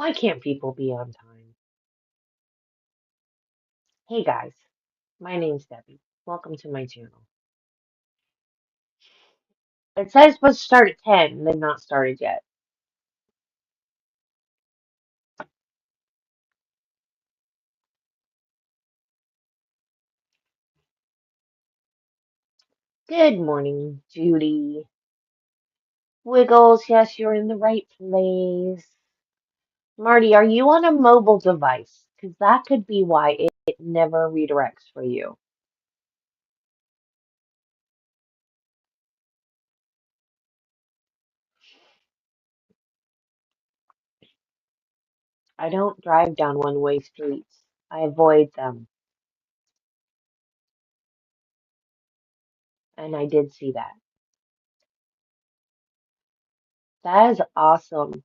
Why can't people be on time? Hey guys, my name's Debbie. Welcome to my channel. It says it's supposed to start at 10 and they've not started yet. Good morning, Judy. Wiggles, yes, you're in the right place. Marty, are you on a mobile device? Because that could be why it never redirects for you. I don't drive down one-way streets. I avoid them. And I did see that. That is awesome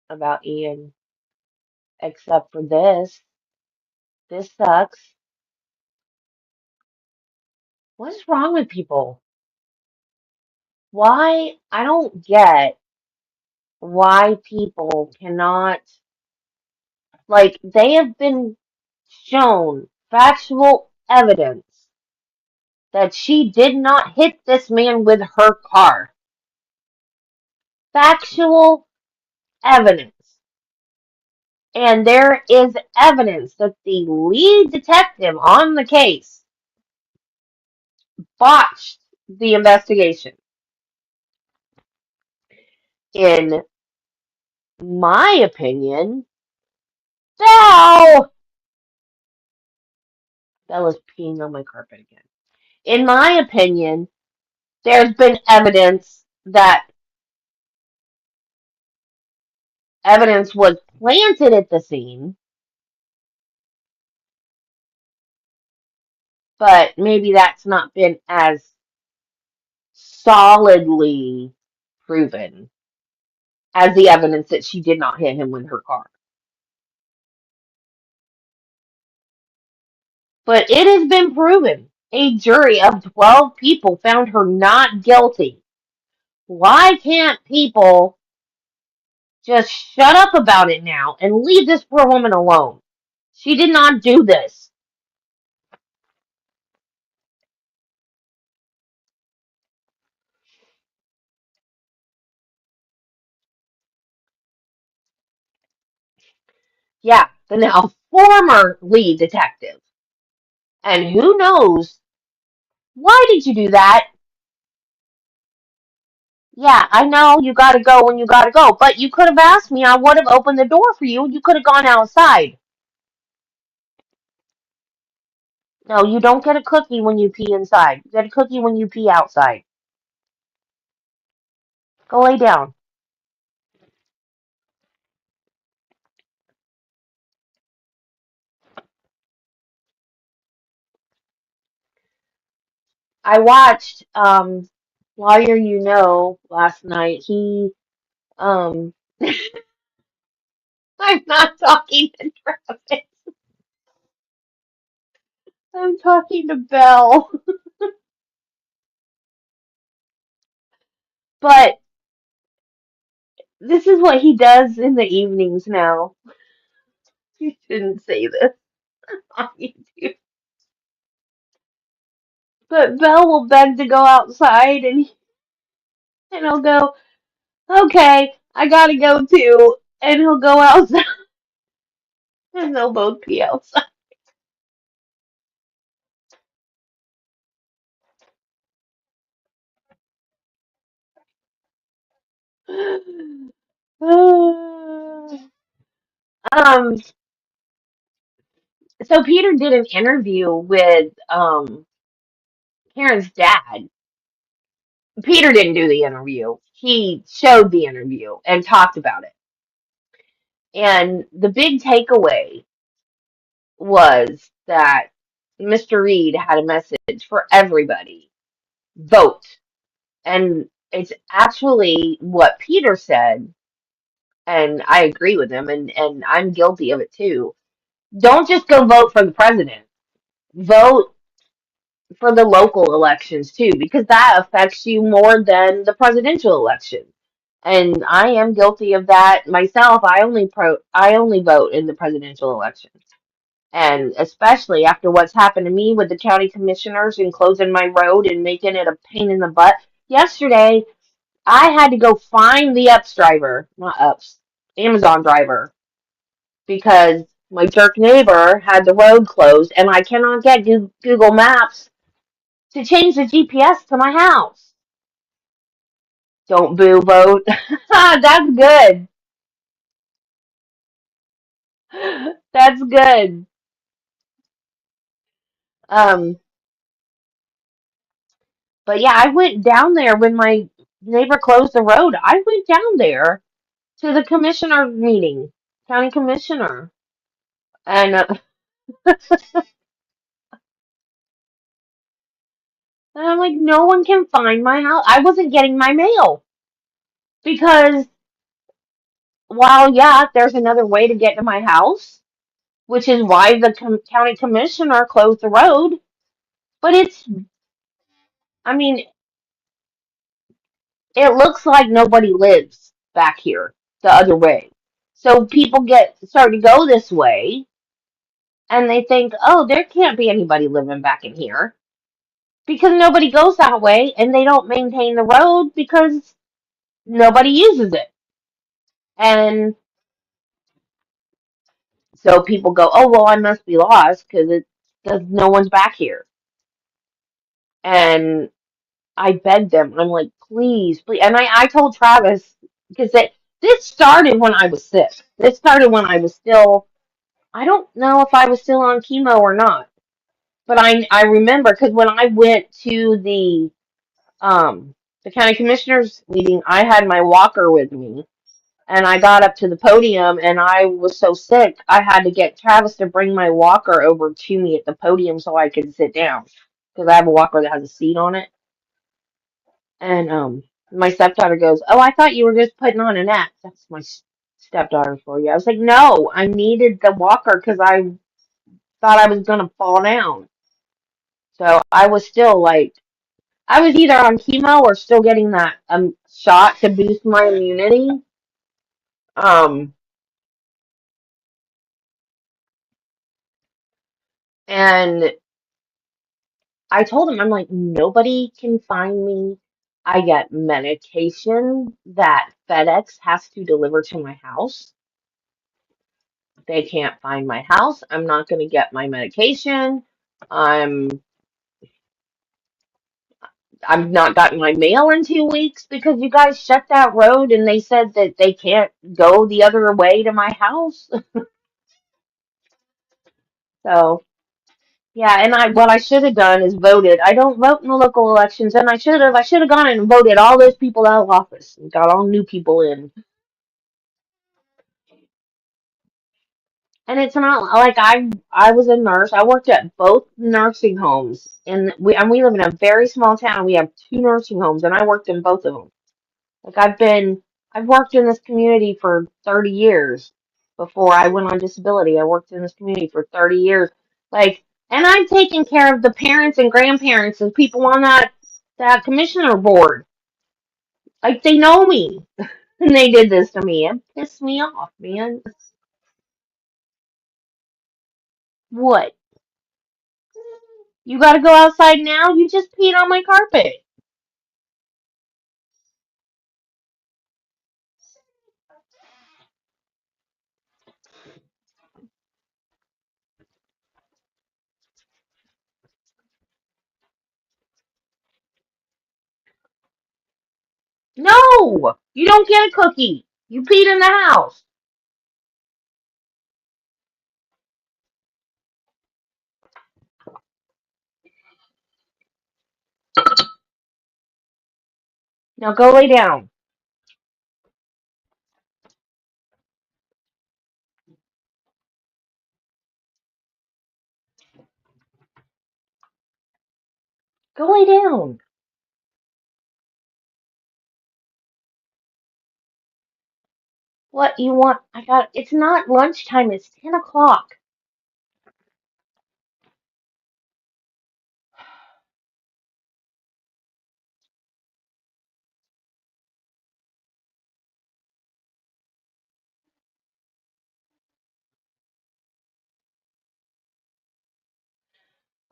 about Ian. Except for this. This sucks. What's wrong with people? Why? I don't get why people cannot, like, they have been shown factual evidence that she did not hit this man with her car. Factual evidence. And there is evidence that the lead detective on the case botched the investigation. In my opinion, Belle! Bella's peeing on my carpet again. In my opinion, there's been evidence was planted at the scene, but maybe that's not been as solidly proven as the evidence that she did not hit him with her car. But it has been proven. A jury of 12 people found her not guilty. Why can't people just shut up about it now and leave this poor woman alone? She did not do this. Yeah, the now former lead detective. And who knows, why did you do that? Yeah, I know you gotta go when you gotta go, but you could have asked me. I would have opened the door for you. You could have gone outside. No, you don't get a cookie when you pee inside. You get a cookie when you pee outside. Go lay down. I watched Lawyer You Know last night. Um I'm not talking to Travis. I'm talking to Belle. But this is what he does in the evenings now. You shouldn't say this on YouTube. But Belle will beg to go outside and he'll go, okay, I gotta go too. And he'll go outside and they'll both be outside. um, so Peter did an interview with Karen's dad. Peter didn't do the interview. He showed the interview and talked about it. And the big takeaway was that Mr. Reed had a message for everybody. Vote. And it's actually what Peter said, and I agree with him, and I'm guilty of it too. Don't just go vote for the president. Vote for the local elections too, because that affects you more than the presidential election. And I am guilty of that myself. I only vote in the presidential election. And especially after what's happened to me with the county commissioners and closing my road and making it a pain in the butt. Yesterday, I had to go find the Ups driver, not Ups, Amazon driver, because my jerk neighbor had the road closed and I cannot get Google Maps to change the GPS to my house. Don't boo vote. That's good. That's good. Um, but yeah, I went down there when my neighbor closed the road. I went down there to the commissioner meeting, county commissioner, and I'm like, no one can find my house. I wasn't getting my mail because while yeah, there's another way to get to my house, which is why the county commissioner closed the road. But I mean, it looks like nobody lives back here the other way. So people start to go this way and they think, oh, there can't be anybody living back in here because nobody goes that way and they don't maintain the road because nobody uses it. And so people go, oh, well, I must be lost because no one's back here. And I begged them. I'm like, please, please. And I told Travis because this started when I was sick. This started when I was still, I don't know if I was still on chemo or not. But I remember because when I went to um the county commissioners meeting, I had my walker with me, and I got up to the podium, and I was so sick, I had to get Travis to bring my walker over to me at the podium so I could sit down because I have a walker that has a seat on it. And my stepdaughter goes, "Oh, I thought you were just putting on an act." That's my stepdaughter for you. I was like, "No, I needed the walker because I thought I was gonna fall down." So I was still like, I was either on chemo or still getting that shot to boost my immunity. Um, and I told him, I'm like, nobody can find me. I get medication that FedEx has to deliver to my house. They can't find my house. I'm not going to get my medication. I'm I'm not gotten my mail in 2 weeks because you guys shut that road and they said that they can't go the other way to my house. So yeah, and what I should have done is voted. I don't vote in the local elections, and I should have gone and voted all those people out of office and got all new people in. And it's not like I was a nurse. I worked at both nursing homes, and we live in a very small town. We have two nursing homes, and I worked in both of them. Like I've worked in this community for 30 years. Before I went on disability, I worked in this community for 30 years. Like, and I've taken care of the parents and grandparents and people on that commissioner board. Like they know me, and they did this to me. It pissed me off, man. What? You got to go outside now? You just peed on my carpet. No, you don't get a cookie. You peed in the house. Now go lay down. Go lay down. What you want? It's not lunchtime. It's 10 o'clock.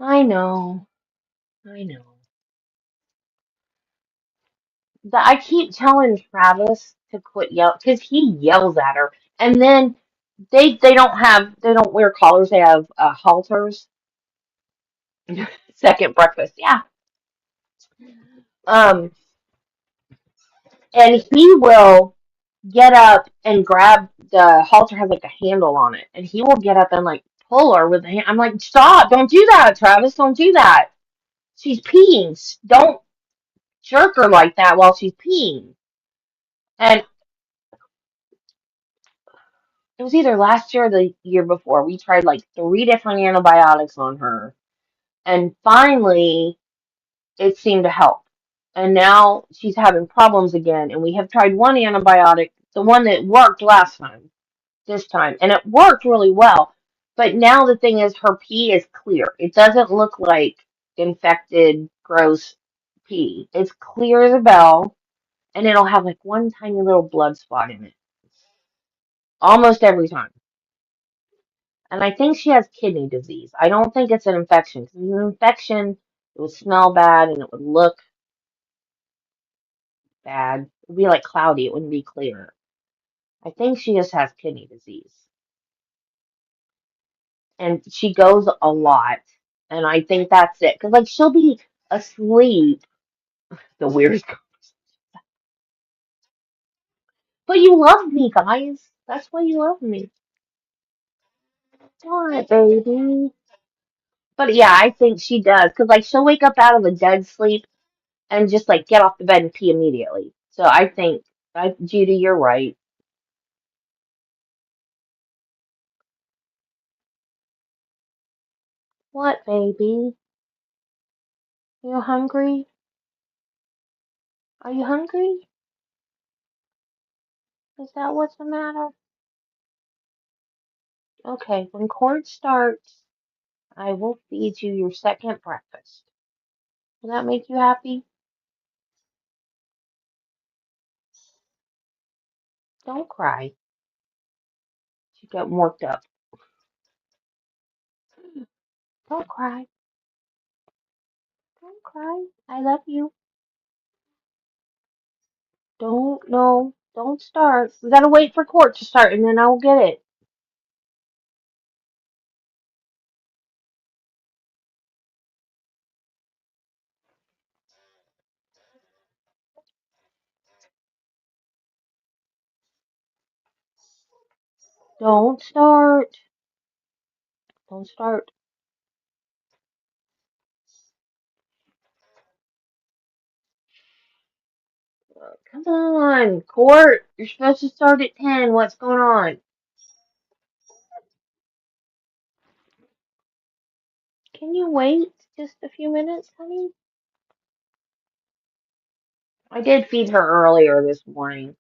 I know. I know. I keep telling Travis to quit yelling because he yells at her, and then they don't wear collars. They have halters. Second breakfast, yeah. Um, and he will get up and grab the halter has like a handle on it, and he will get up and like pull her with the hand. I'm like, stop! Don't do that, Travis! Don't do that. She's peeing. Don't jerk her like that while she's peeing. And it was either last year or the year before. We tried like three different antibiotics on her, and finally it seemed to help. And now she's having problems again, and we have tried one antibiotic, the one that worked last time, this time, and it worked really well. But now the thing is, her pee is clear. It doesn't look like infected, gross pee. It's clear as a bell, and it'll have like one tiny little blood spot in it almost every time. And I think she has kidney disease. I don't think it's an infection. Because an infection, it would smell bad and it would look bad. It would be like cloudy. It wouldn't be clear. I think she just has kidney disease. And she goes a lot. And I think that's it. Because, like, she'll be asleep. The weirdest. But you love me, guys. That's why you love me. What, baby? But yeah, I think she does. Because, like, she'll wake up out of a dead sleep and just, like, get off the bed and pee immediately. So I think, Judy, you're right. What, baby? You hungry? Are you hungry? Is that what's the matter? Okay, when court starts, I will feed you your second breakfast. Will that make you happy? Don't cry. She got worked up. Don't cry. Don't cry. I love you. Don't, no, don't start. We gotta wait for court to start and then I will get it. Don't start. Don't start. Come on, court. You're supposed to start at 10. What's going on? Can you wait just a few minutes, honey? I did feed her earlier this morning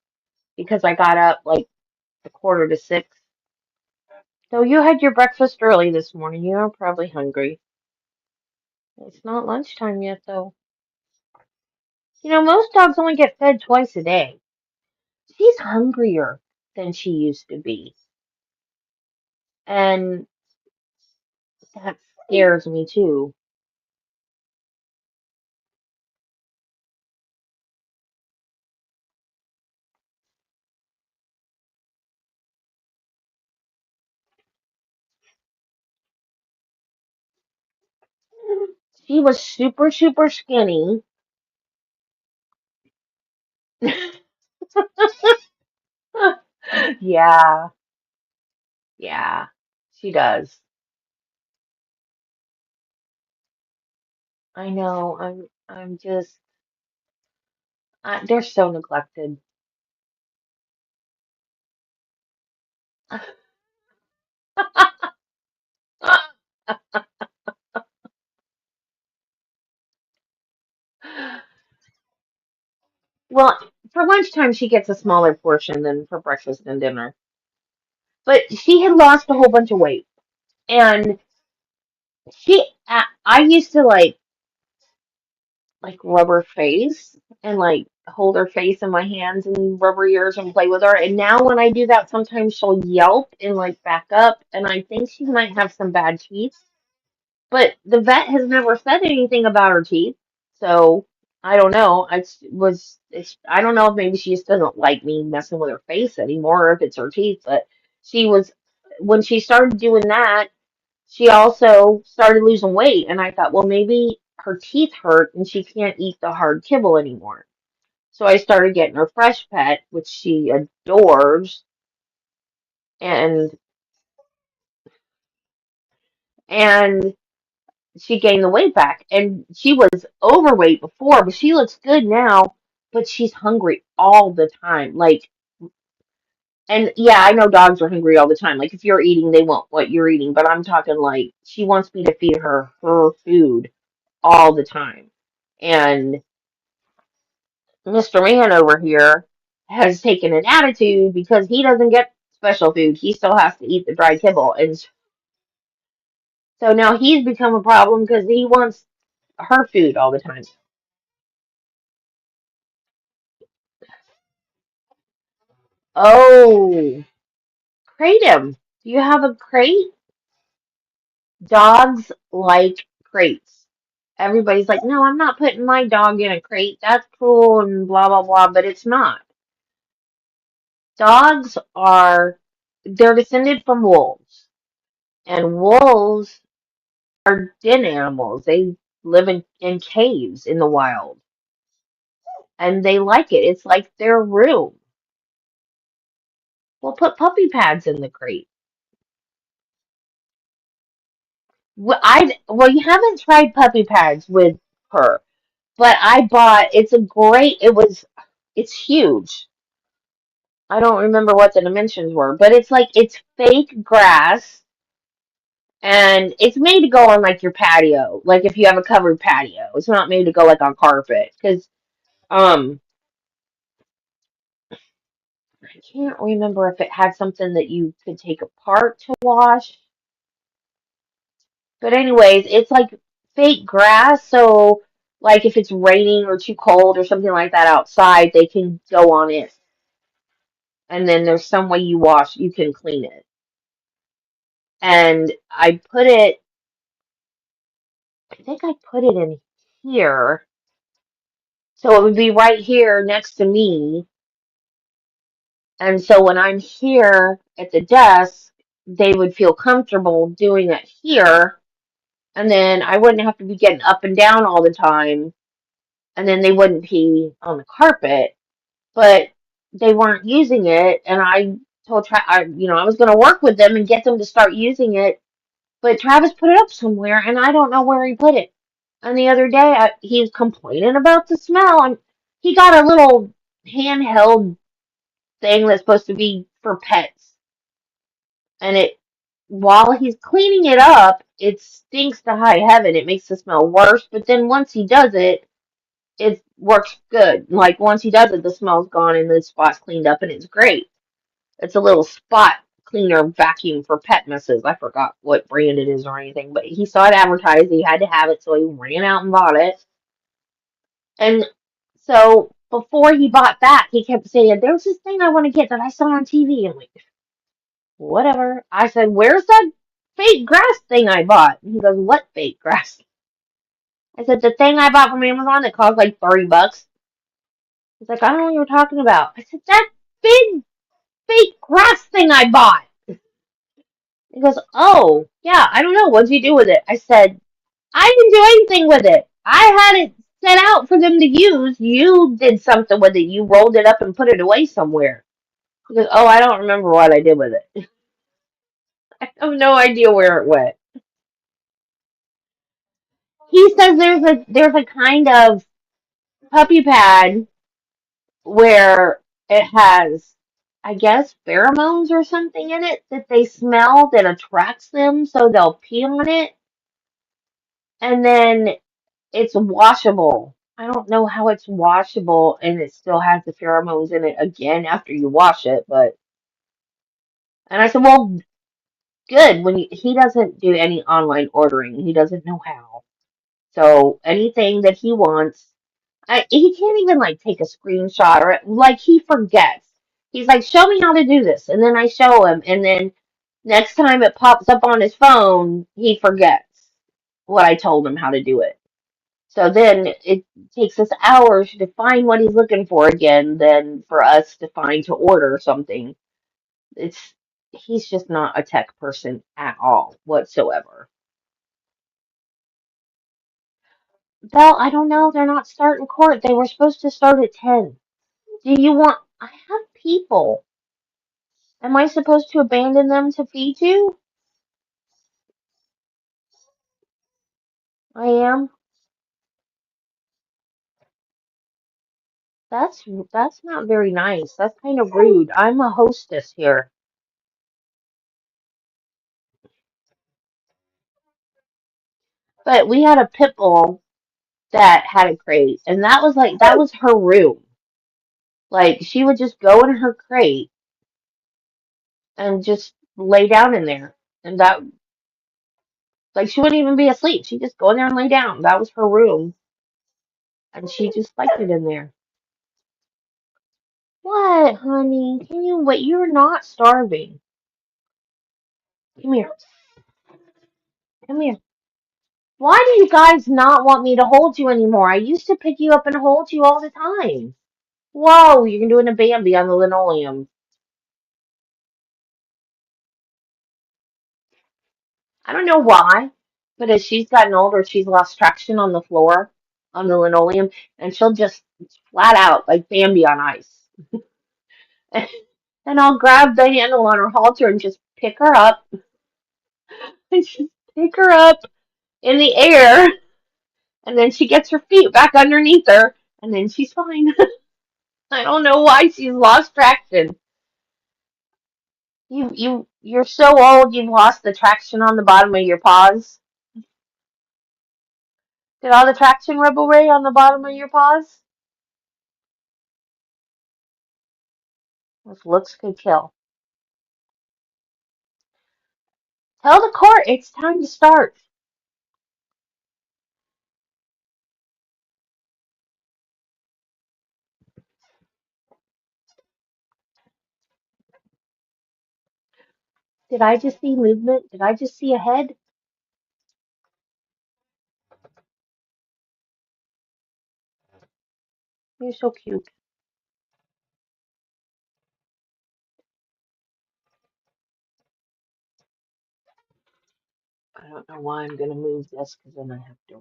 because I got up like a quarter to 6. So you had your breakfast early this morning. You're probably hungry. It's not lunchtime yet, though. You know, most dogs only get fed twice a day. She's hungrier than she used to be. And that scares me, too. She was super, super skinny. Yeah, yeah, she does. I know. I'm just, they're so neglected. Well, for lunchtime, she gets a smaller portion than for breakfast and dinner. But she had lost a whole bunch of weight. And I used to like rub her face and like hold her face in my hands and rub her ears and play with her. And now when I do that, sometimes she'll yelp and like back up. And I think she might have some bad teeth. But the vet has never said anything about her teeth. So I don't know. I don't know if maybe she just doesn't like me messing with her face anymore or if it's her teeth, but she was when she started doing that, she also started losing weight and I thought, well maybe her teeth hurt and she can't eat the hard kibble anymore. So I started getting her Fresh Pet, which she adores, and and she gained the weight back. And she was overweight before, but she looks good now. But she's hungry all the time. Like, and yeah, I know dogs are hungry all the time. Like, if you're eating, they want what you're eating. But I'm talking like she wants me to feed her food all the time. And Mr. Man over here has taken an attitude because he doesn't get special food. He still has to eat the dry kibble. And so now he's become a problem because he wants her food all the time. Oh, crate him. Do you have a crate? Dogs like crates. Everybody's like, no, I'm not putting my dog in a crate. That's cruel and blah, blah, blah. But it's not. Dogs are, they're descended from wolves. And wolves are den animals. They live in caves in the wild. And they like it. It's like their room. Well, put puppy pads in the crate. Well, you haven't tried puppy pads with her, but I bought. It's huge. I don't remember what the dimensions were, but it's fake grass, and it's made to go on like your patio, like if you have a covered patio. It's not made to go like on carpet, because um, I can't remember if it had something that you could take apart to wash. But anyways, it's like fake grass, so like if it's raining or too cold or something like that outside, they can go on it. And then there's some way you can clean it. And I think I put it in here. So it would be right here next to me. And so when I'm here at the desk, they would feel comfortable doing it here. And then I wouldn't have to be getting up and down all the time. And then they wouldn't pee on the carpet. But they weren't using it, and I told I was going to work with them and get them to start using it, but Travis put it up somewhere, and I don't know where he put it. And the other day, he was complaining about the smell, and he got a little handheld thing that's supposed to be for pets, and while he's cleaning it up, it stinks to high heaven. It makes the smell worse, but then once he does it, it works good. Like once he does it, the smell's gone and the spot's cleaned up, and it's great. It's a little spot cleaner vacuum for pet messes. I forgot what brand it is or anything, but he saw it advertised. He had to have it, so he ran out and bought it. And so before he bought that, he kept saying, "There's this thing I want to get that I saw on TV." I'm like, "Whatever." I said, "Where's that fake grass thing I bought?" And he goes, "What fake grass?" I said, "The thing I bought from Amazon that cost like $30." He's like, "I don't know what you're talking about." I said, "That big fake grass thing I bought." He goes, "Oh, yeah, I don't know. What'd you do with it?" I said, "I didn't do anything with it. I had it set out for them to use. You did something with it. You rolled it up and put it away somewhere." He goes, "Oh, I don't remember what I did with it." I have no idea where it went. He says there's a kind of puppy pad where it has, I guess, pheromones or something in it that they smell that attracts them, so they'll pee on it. And then it's washable. I don't know how it's washable and it still has the pheromones in it again after you wash it, but and I said, well, good. He doesn't do any online ordering. He doesn't know how. So anything that he wants, he can't even like take a screenshot or like he forgets. He's like, show me how to do this, and then I show him, and then next time it pops up on his phone, he forgets. what I told him how to do it. So then it takes us hours to find what he's looking for again, than for us to find to order something. It's He's just not a tech person at all whatsoever. Well, I don't know. They're not starting court. They were supposed to start at 10. Do you want? I have people. Am I supposed to abandon them to feed you? I am. That's not very nice. That's kind of rude. I'm a hostess here. But we had a pit bull that had a crate, and that was her room. Like she would just go in her crate and just lay down in there. And that like she wouldn't even be asleep. She'd just go in there and lay down. That was her room. And she just liked it in there. What, honey? Can you wait? You're not starving. Come here. Come here. Why do you guys not want me to hold you anymore? I used to pick you up and hold you all the time. Whoa, you're doing a Bambi on the linoleum. I don't know why, but as she's gotten older, she's lost traction on the floor, on the linoleum, and she'll just flat out like Bambi on ice. And I'll grab the handle on her halter and just pick her up and just pick her up in the air, and then she gets her feet back underneath her, and then she's fine. I don't know why she's lost traction. You're so old you've lost the traction on the bottom of your paws. Did all the traction rub away on the bottom of your paws? This looks could kill. Tell the court it's time to start. Did I just see movement? Did I just see a head? You're so cute. I don't know why I'm gonna move this because then I have to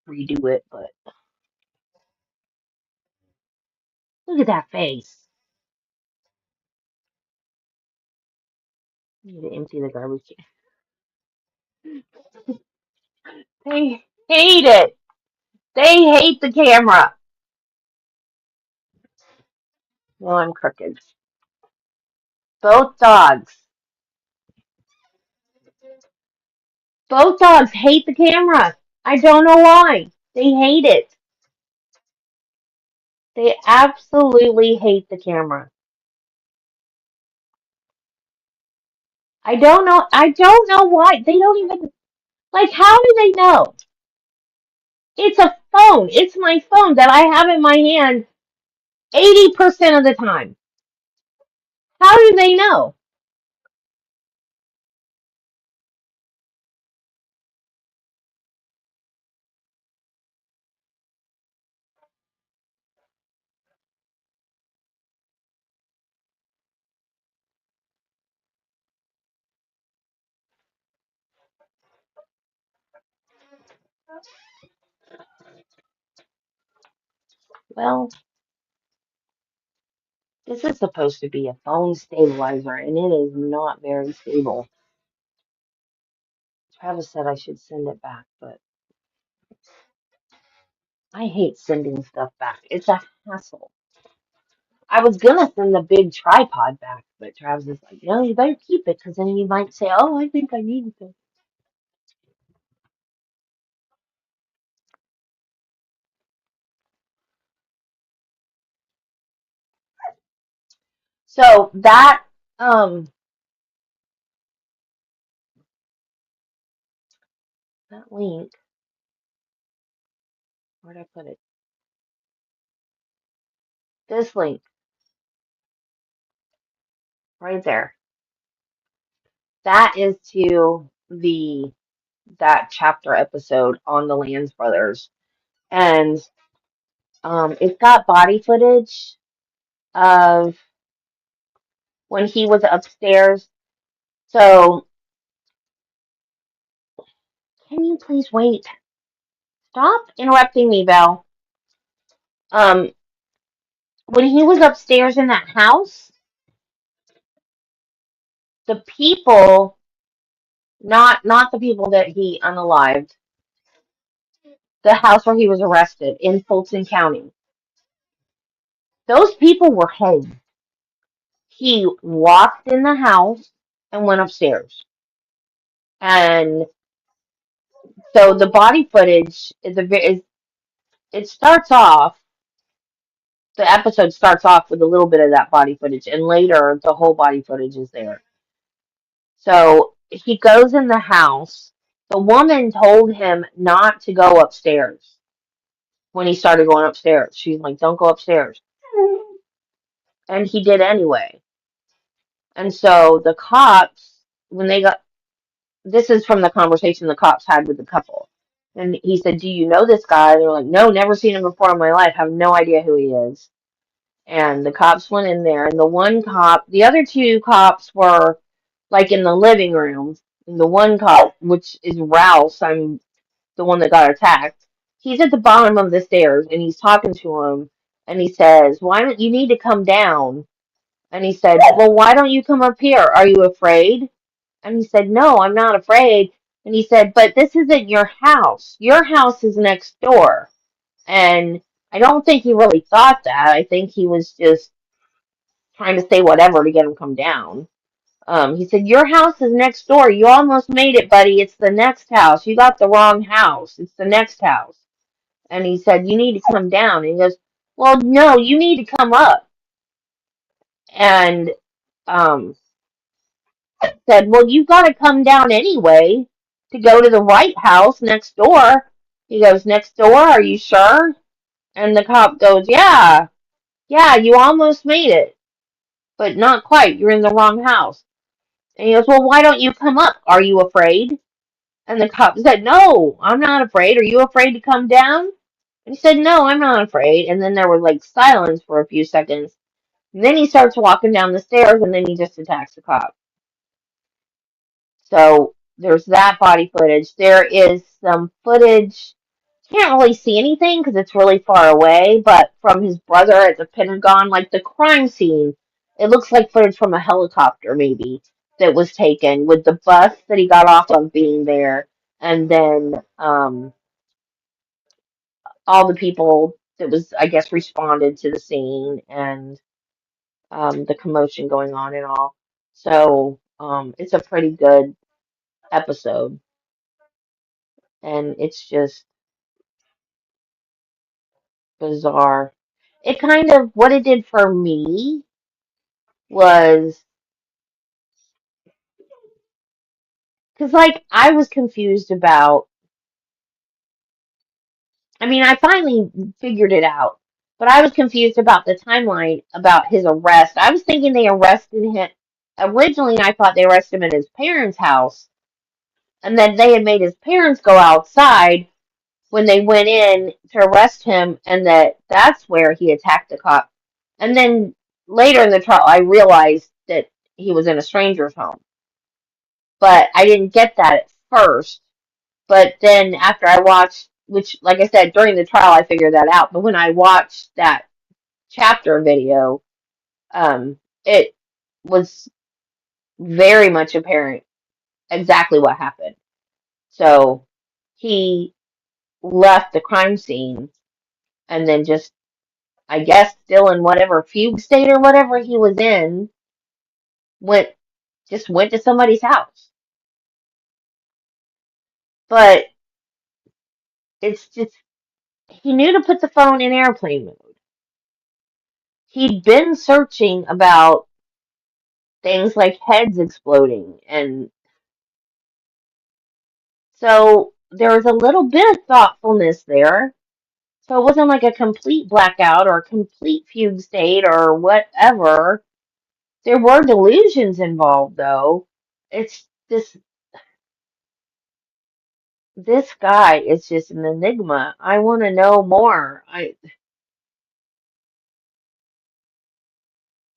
redo it. But look at that face. I need to empty the garbage can. They hate it. They hate the camera. Well, I'm crooked. Both dogs. Both dogs hate the camera. I don't know why. They hate it. They absolutely hate the camera. I don't know. I don't know why. They don't even like. How do they know? It's a phone. It's my phone that I have in my hand 80% of the time. How do they know? Well, this is supposed to be a phone stabilizer, and it is not very stable. Travis said I should send it back, but I hate sending stuff back. It's a hassle. I was gonna send the big tripod back, but Travis is like, no, you better keep it because then you might say, oh, I think I need it. So that link, where'd I put it? This link right there. That is to the that chapter episode on the Lanz brothers, and it's got body footage of when he was upstairs. So, can you please wait? Stop interrupting me, Belle. Um, when he was upstairs in that house, the people, not the people that he unalived, the house where he was arrested in Fulton County, those people were home. He walked in the house and went upstairs. And so the body footage it starts off, the episode starts off with a little bit of that body footage, and later the whole body footage is there. So he goes in the house. The woman told him not to go upstairs when he started going upstairs. She's like, don't go upstairs. And he did anyway. And so the cops, when they got, this is from the conversation the cops had with the couple. And he said, do you know this guy? They're like, no, never seen him before in my life. Have no idea who he is. And the cops went in there, and the one cop, the other two cops were like in the living room. And the one cop, which is Rouse, I'm the one that got attacked, he's at the bottom of the stairs and he's talking to him. And he says, why don't you need to come down? And he said, well, why don't you come up here? Are you afraid? And he said, no, I'm not afraid. And he said, but this isn't your house. Your house is next door. And I don't think he really thought that. I think he was just trying to say whatever to get him come down. He said, your house is next door. You almost made it, buddy. It's the next house. You got the wrong house. It's the next house. And he said, you need to come down. And he goes, well, no, you need to come up. And um, said, well, you've got to come down anyway to go to the White House next door. He goes, next door? Are you sure? And the cop goes, yeah, you almost made it, but not quite. You're in the wrong house. And he goes, well, why don't you come up? Are you afraid? And the cop said, no, I'm not afraid. Are you afraid to come down? And he said, no, I'm not afraid. And then there was like silence for a few seconds. And then he starts walking down the stairs, and then he just attacks the cop. So there's that body footage. There is some footage. Can't really see anything because it's really far away, but from his brother at the Pentagon, like the crime scene, it looks like footage from a helicopter maybe that was taken with the bus that he got off of being there, and then all the people that was, I guess, responded to the scene, and the commotion going on and all. So it's a pretty good episode, and it's just bizarre. It kind of, what it did for me was, because like I was confused about, I mean, I finally figured it out, but I was confused about the timeline about his arrest. I was thinking they arrested him. Originally, I thought they arrested him at his parents' house, and then they had made his parents go outside when they went in to arrest him, and that's where he attacked the cop. And then later in the trial, I realized that he was in a stranger's home. But I didn't get that at first. But then after I watched, which, like I said, during the trial, I figured that out. But when I watched that chapter video, it was very much apparent exactly what happened. So he left the crime scene and then just, I guess, still in whatever fugue state or whatever he was in, went went to somebody's house. But it's just, he knew to put the phone in airplane mode. He'd been searching about things like heads exploding, and so there was a little bit of thoughtfulness there. So it wasn't like a complete blackout or a complete fugue state or whatever. There were delusions involved, though. It's this, this guy is just an enigma. I want to know more.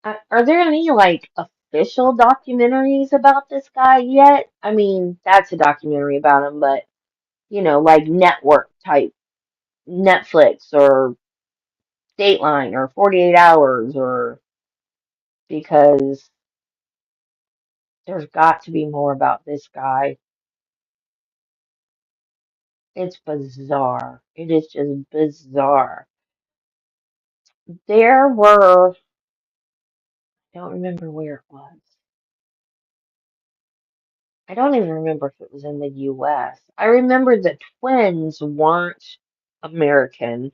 Are there any like official documentaries about this guy yet? I mean, that's a documentary about him, but like network type Netflix or Dateline or 48 Hours or because there's got to be more about this guy. It's bizarre. It is just bizarre. There were, I don't remember where it was. I don't even remember if it was in the US. I remember the twins weren't American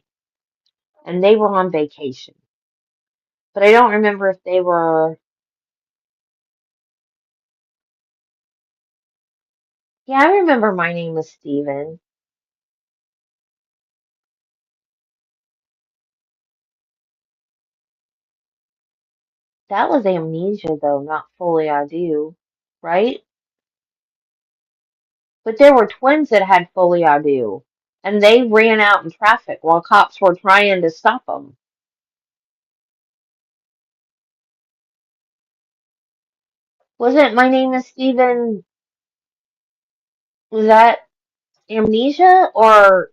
and they were on vacation. But I don't remember if they were, yeah, I remember My Name is Steven. That was Amnesia though, not Fully I Do, right? But there were twins that had Fully I Do and they ran out in traffic while cops were trying to stop them. Wasn't My Name is Steven, was that Amnesia or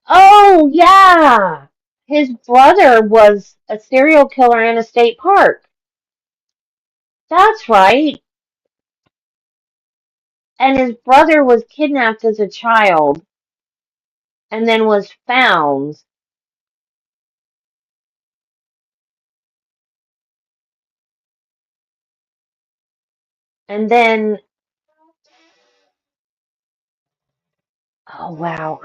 oh, yeah. His brother was a serial killer in a state park. That's right. And his brother was kidnapped as a child and then was found. And then, oh wow,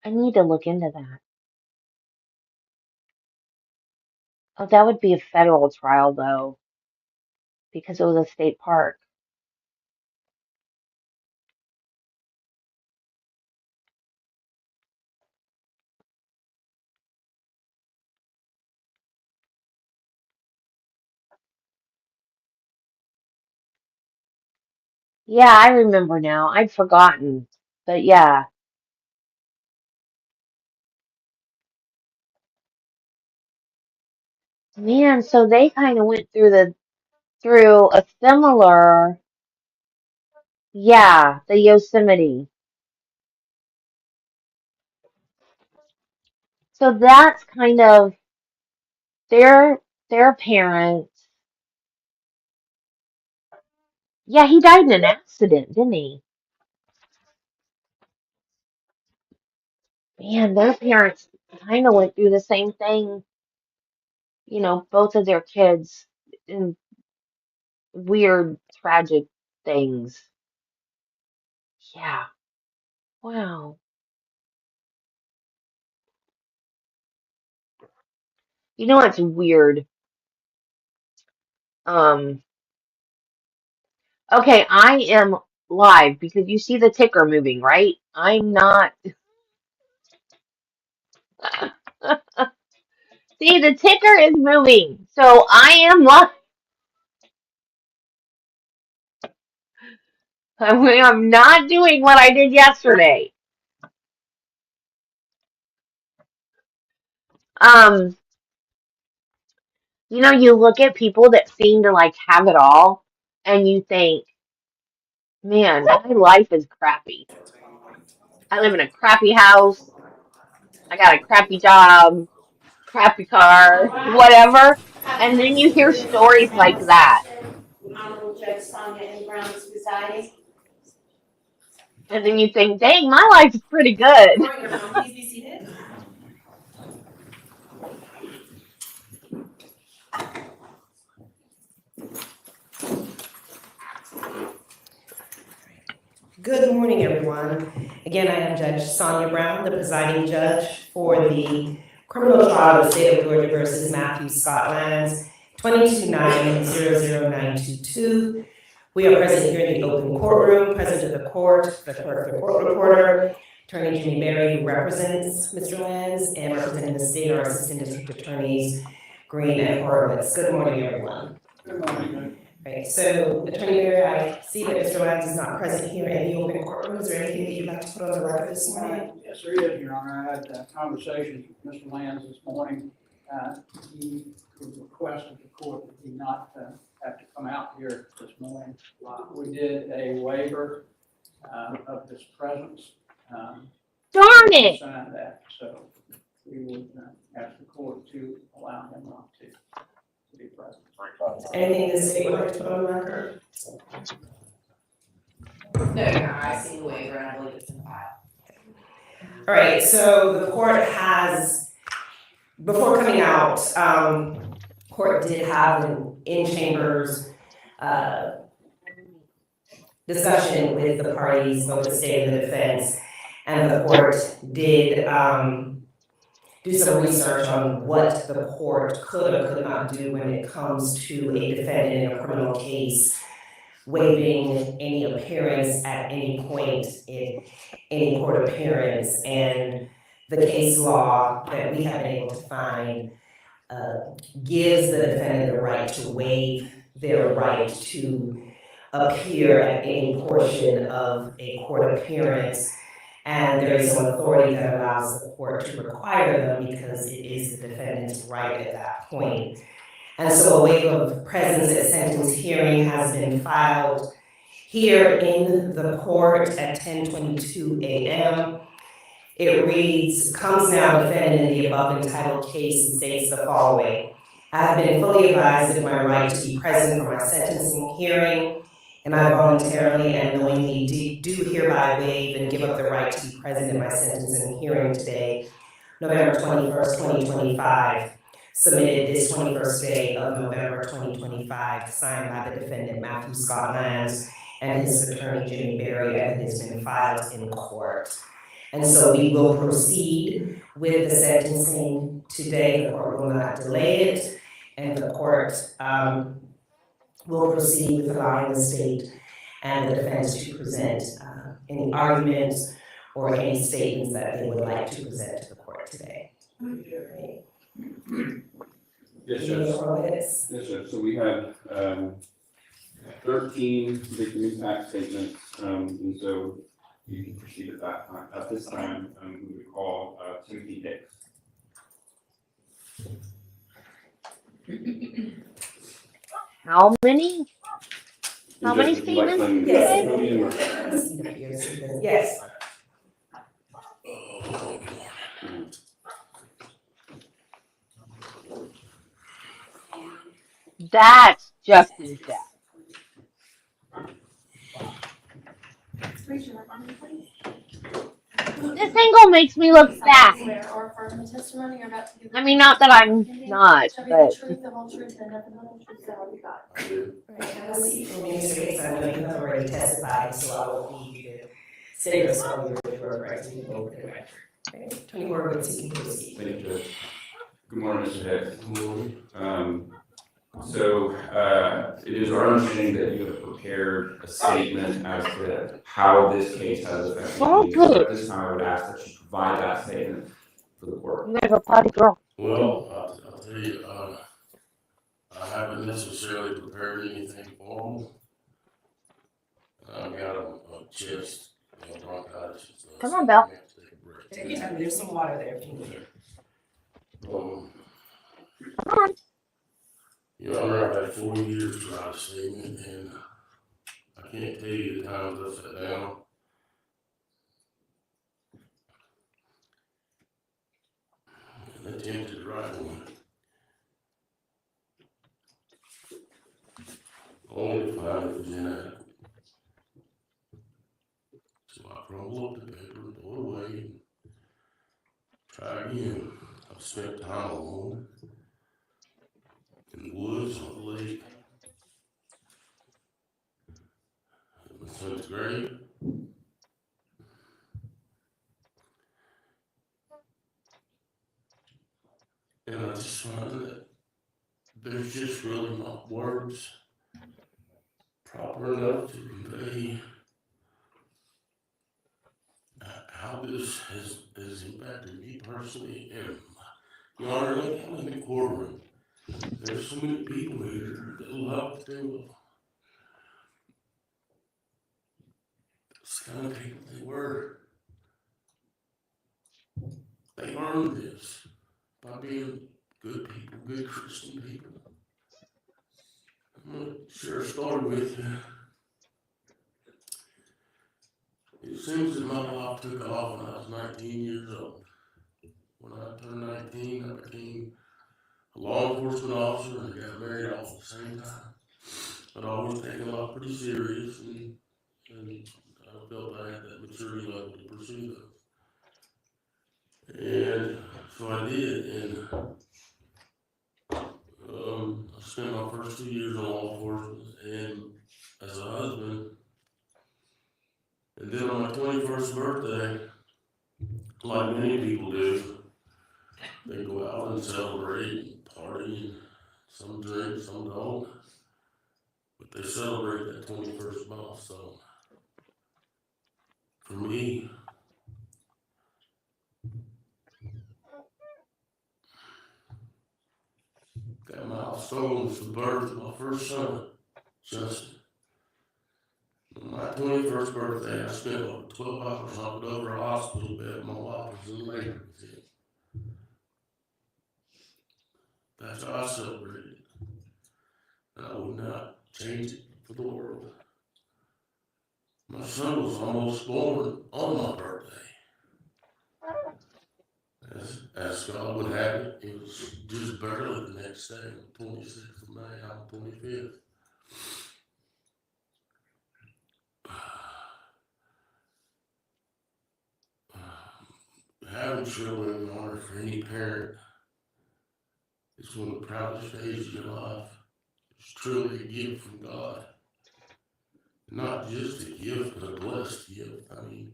I need to look into that. Oh, that would be a federal trial though, because it was a state park. Yeah, I remember now. I'd forgotten. But yeah. Man, so they kind of went through a similar, yeah, the Yosemite. So that's kind of their parents. Yeah, he died in an accident, didn't he? Man, their parents kind of went through the same thing, both of their kids in weird, tragic things. Yeah. Wow. You know what's weird? Um, okay, I am live because you see the ticker moving, right? I'm not. See, the ticker is moving. So I am live. I'm not doing what I did yesterday. Um, you look at people that seem to like have it all and you think, man, my life is crappy. I live in a crappy house. I got a crappy job, crappy car, whatever. And then you hear stories like that. Honorable Judge Sonia and Brown's presiding. And then you think, dang, my life is pretty good. Good morning, everyone. Please be seated. Good morning, everyone. Again, I am Judge Sonia Brown, the presiding judge for the criminal trial of the state of Georgia versus Matthew Scott Lanz, 229000922. We are present here in the open courtroom. Present to the court, the clerk, the court reporter, Attorney Jimmy Berry, who represents Mr. Lanz, and representing the state, our assistant district attorneys, Green and Horowitz. Good morning, everyone. Good morning. Right, so Attorney Berry, I see that Mr. Lanz is not present here in the open courtroom. Is there anything that you'd like to put on the record this morning? Yes, there is, Your Honor. I had conversations with Mr. Lanz this morning. He requested the court that he not have to come out here this morning. We did a waiver of his presence. Darn it! Signed that, so we would ask the court to allow him not to be present. Anything the state would like to put on the record? No, Your Honor, I've seen the waiver and I believe it's in the file. All right, so the court has, before coming out, court did have an in-chambers discussion with the parties, both the state and the defense, and the court did do some research on what the court could or could not do when it comes to a defendant in a criminal case waiving any appearance at any point in any court appearance. And the case law that we have been able to find gives the defendant the right to waive their right to appear at any portion of a court appearance. And there is some authority that allows the court to require them because it is the defendant's right at that point. And so a waiver of presence at sentence hearing has been filed here in the court at 10:22 a.m. It reads, comes now defendant in the above entitled case and states the following. I have been fully advised of my right to be present for my sentencing hearing, and I voluntarily and knowingly do hereby waive and give up the right to be present in my sentencing hearing today, November 21st, 2025. Submitted this 21st day of November 2025, signed by the defendant Matthew Scott Lanz and his attorney Jimmy Berry, and it has been filed in court. And so we will proceed with the sentencing today. The court will not delay it, and the court will proceed with allowing the state and the defense to present any arguments or any statements that they would like to present to the court today. Right. Yes, Judge. Yes, Judge. So we have 13 victim impact statements, and so you can proceed at that time. At this time, we would call Timothy Hicks. How many? How And many Judge, would you like statements? them- Yes. That's just as bad. This angle makes me look fat. I mean, not that I'm not, but Right, have a seat for me, Mr. Hicks. I know you have already testified, so I will need you to say this on your right to vote. Attorney Horowitz, you can proceed. Thank you, Judge. Good morning, Mr. Hicks. Good morning. So it is our understanding that you have prepared a statement as to how this case has affected you. So at this time, I would ask that you provide that statement for the court. I'm a party girl. Well, I'll tell you, I haven't necessarily prepared anything formal. I've got a chest, bronchitis. Come on, Belle. Take your time, there's some water there if you need it. Come on. Your Honor, I've had 4 years to write a statement, and I can't tell you the times I sat down and attempted to write one. Only to find it was inadequate. So I crumble up the paper, throw it away, and try again. I've spent time alone in the woods on the lake. My son's grave. And I just find that there's just really not words proper enough to convey how this has impacted me personally. And Your Honor, look, I'm in the courtroom. There's so many people here that love to this kind of people they were. They earned this by being good people, good Christian people. I'm gonna share a story with you. It seems that my life took off when I was 19 years old. When I turned 19, I became a law enforcement officer and got married all at the same time. I'd always taken life pretty serious, and I felt I had that maturity level to pursue those. And so I did, and I spent my first 2 years in law enforcement and as a husband. And then on my 21st birthday, like many people do, they go out and celebrate and party, and some drink, some don't. But they celebrate that 21st milestone. For me, that milestone was the birth of my first son, Justin. On my 21st birthday, I spent over 12 hours knocked over a hospital bed. My wife was in labor with him. That's how I celebrated it. And I would not change it for the world. My son was almost born on my birthday. As God would have it, it was just barely the next day, the 26th of May, on the 25th. Having children, in order for any parent, is one of the proudest days of your life. It's truly a gift from God. Not just a gift, but a blessed gift. I mean,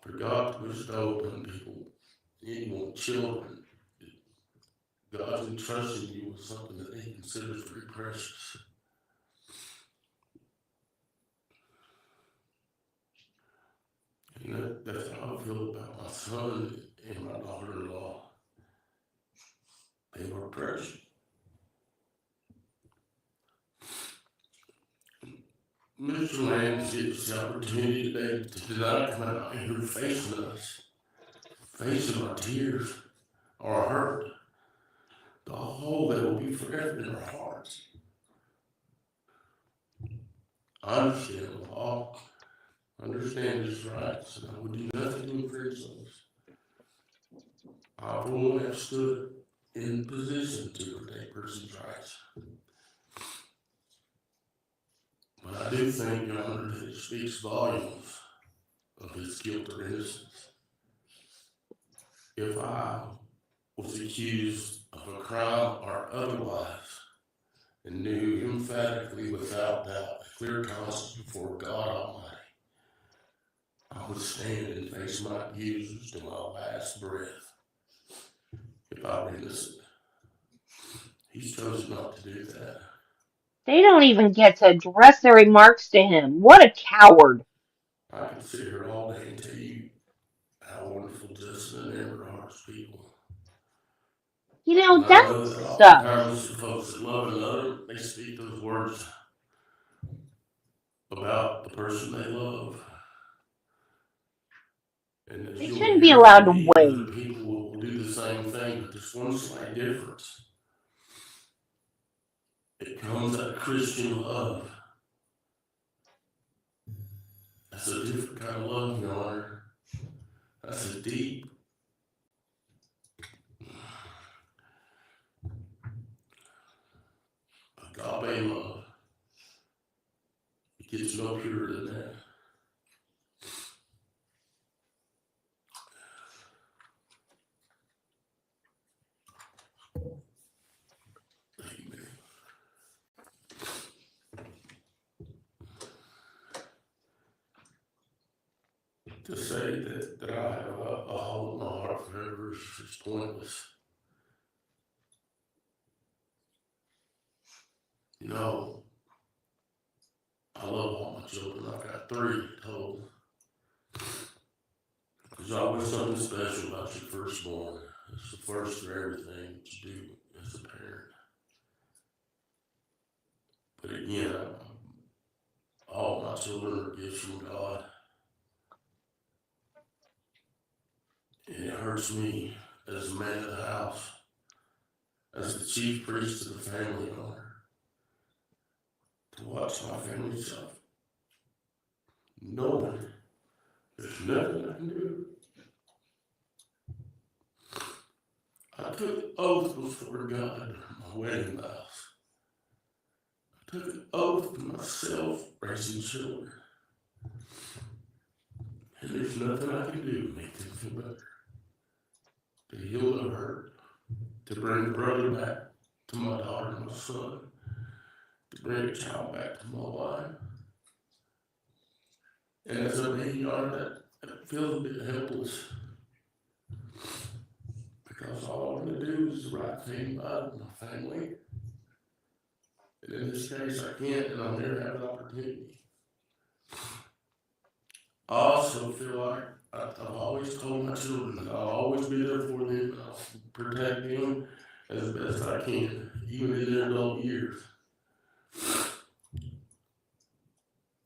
for God to bestow upon people, anyone, children, God's entrusted you with something that He considers very precious. And that's how I feel about my son and my daughter-in-law. They were precious. Mr. Lanz gets the opportunity today to tonight come out here facing us, facing our tears, our hurt, the hole that will be forever in our hearts. I understand the law, understand his rights, and I would do nothing to infringe those. I, for one, have stood in position to protect persons' rights. But I do think, Your Honor, that it speaks volumes of his guilt or innocence. If I was accused of a crime or otherwise, and knew emphatically without doubt a clear conscience before God Almighty, I would stand and face my accusers to my last breath if I were innocent. He's chosen not to do that. They don't even get to address their remarks to him. What a coward. I could sit here all day and tell you how wonderful Justin and Amber are as people. You know, And I that know that sucks. oftentimes the folks that love another, they speak those words about the person they love. And as They you'll shouldn't be hear allowed from to me, wait. other people will do the same thing, but there's one slight difference. It comes out of Christian love. That's a different kind of love, Your Honor. That's a deep, agape love. It gets no purer than that. Amen. To say that I have a hole in my heart forever is just pointless. You know, I love all my children. I've got 3 total. There's always something special about your firstborn. It's the first for everything that you do as a parent. But again, all my children are gifts from God. And it hurts me as a man of the house, as the chief priest of the family owner, to watch my family suffer. Knowing there's nothing I can do. I took an oath before God, my wedding vows. I took an oath to myself, raising children. And there's nothing I can do to make them feel better. To heal the hurt. To bring a brother back to my daughter and my son. To bring a child back to my wife. And as a baby yard, that feels a bit helpless. Because all I want to do is the right thing by my family. And in this case, I can't, and I'll never have an opportunity. I also feel like I've always told my children that I'll always be there for them, and I'll protect them as best I can, even in their adult years.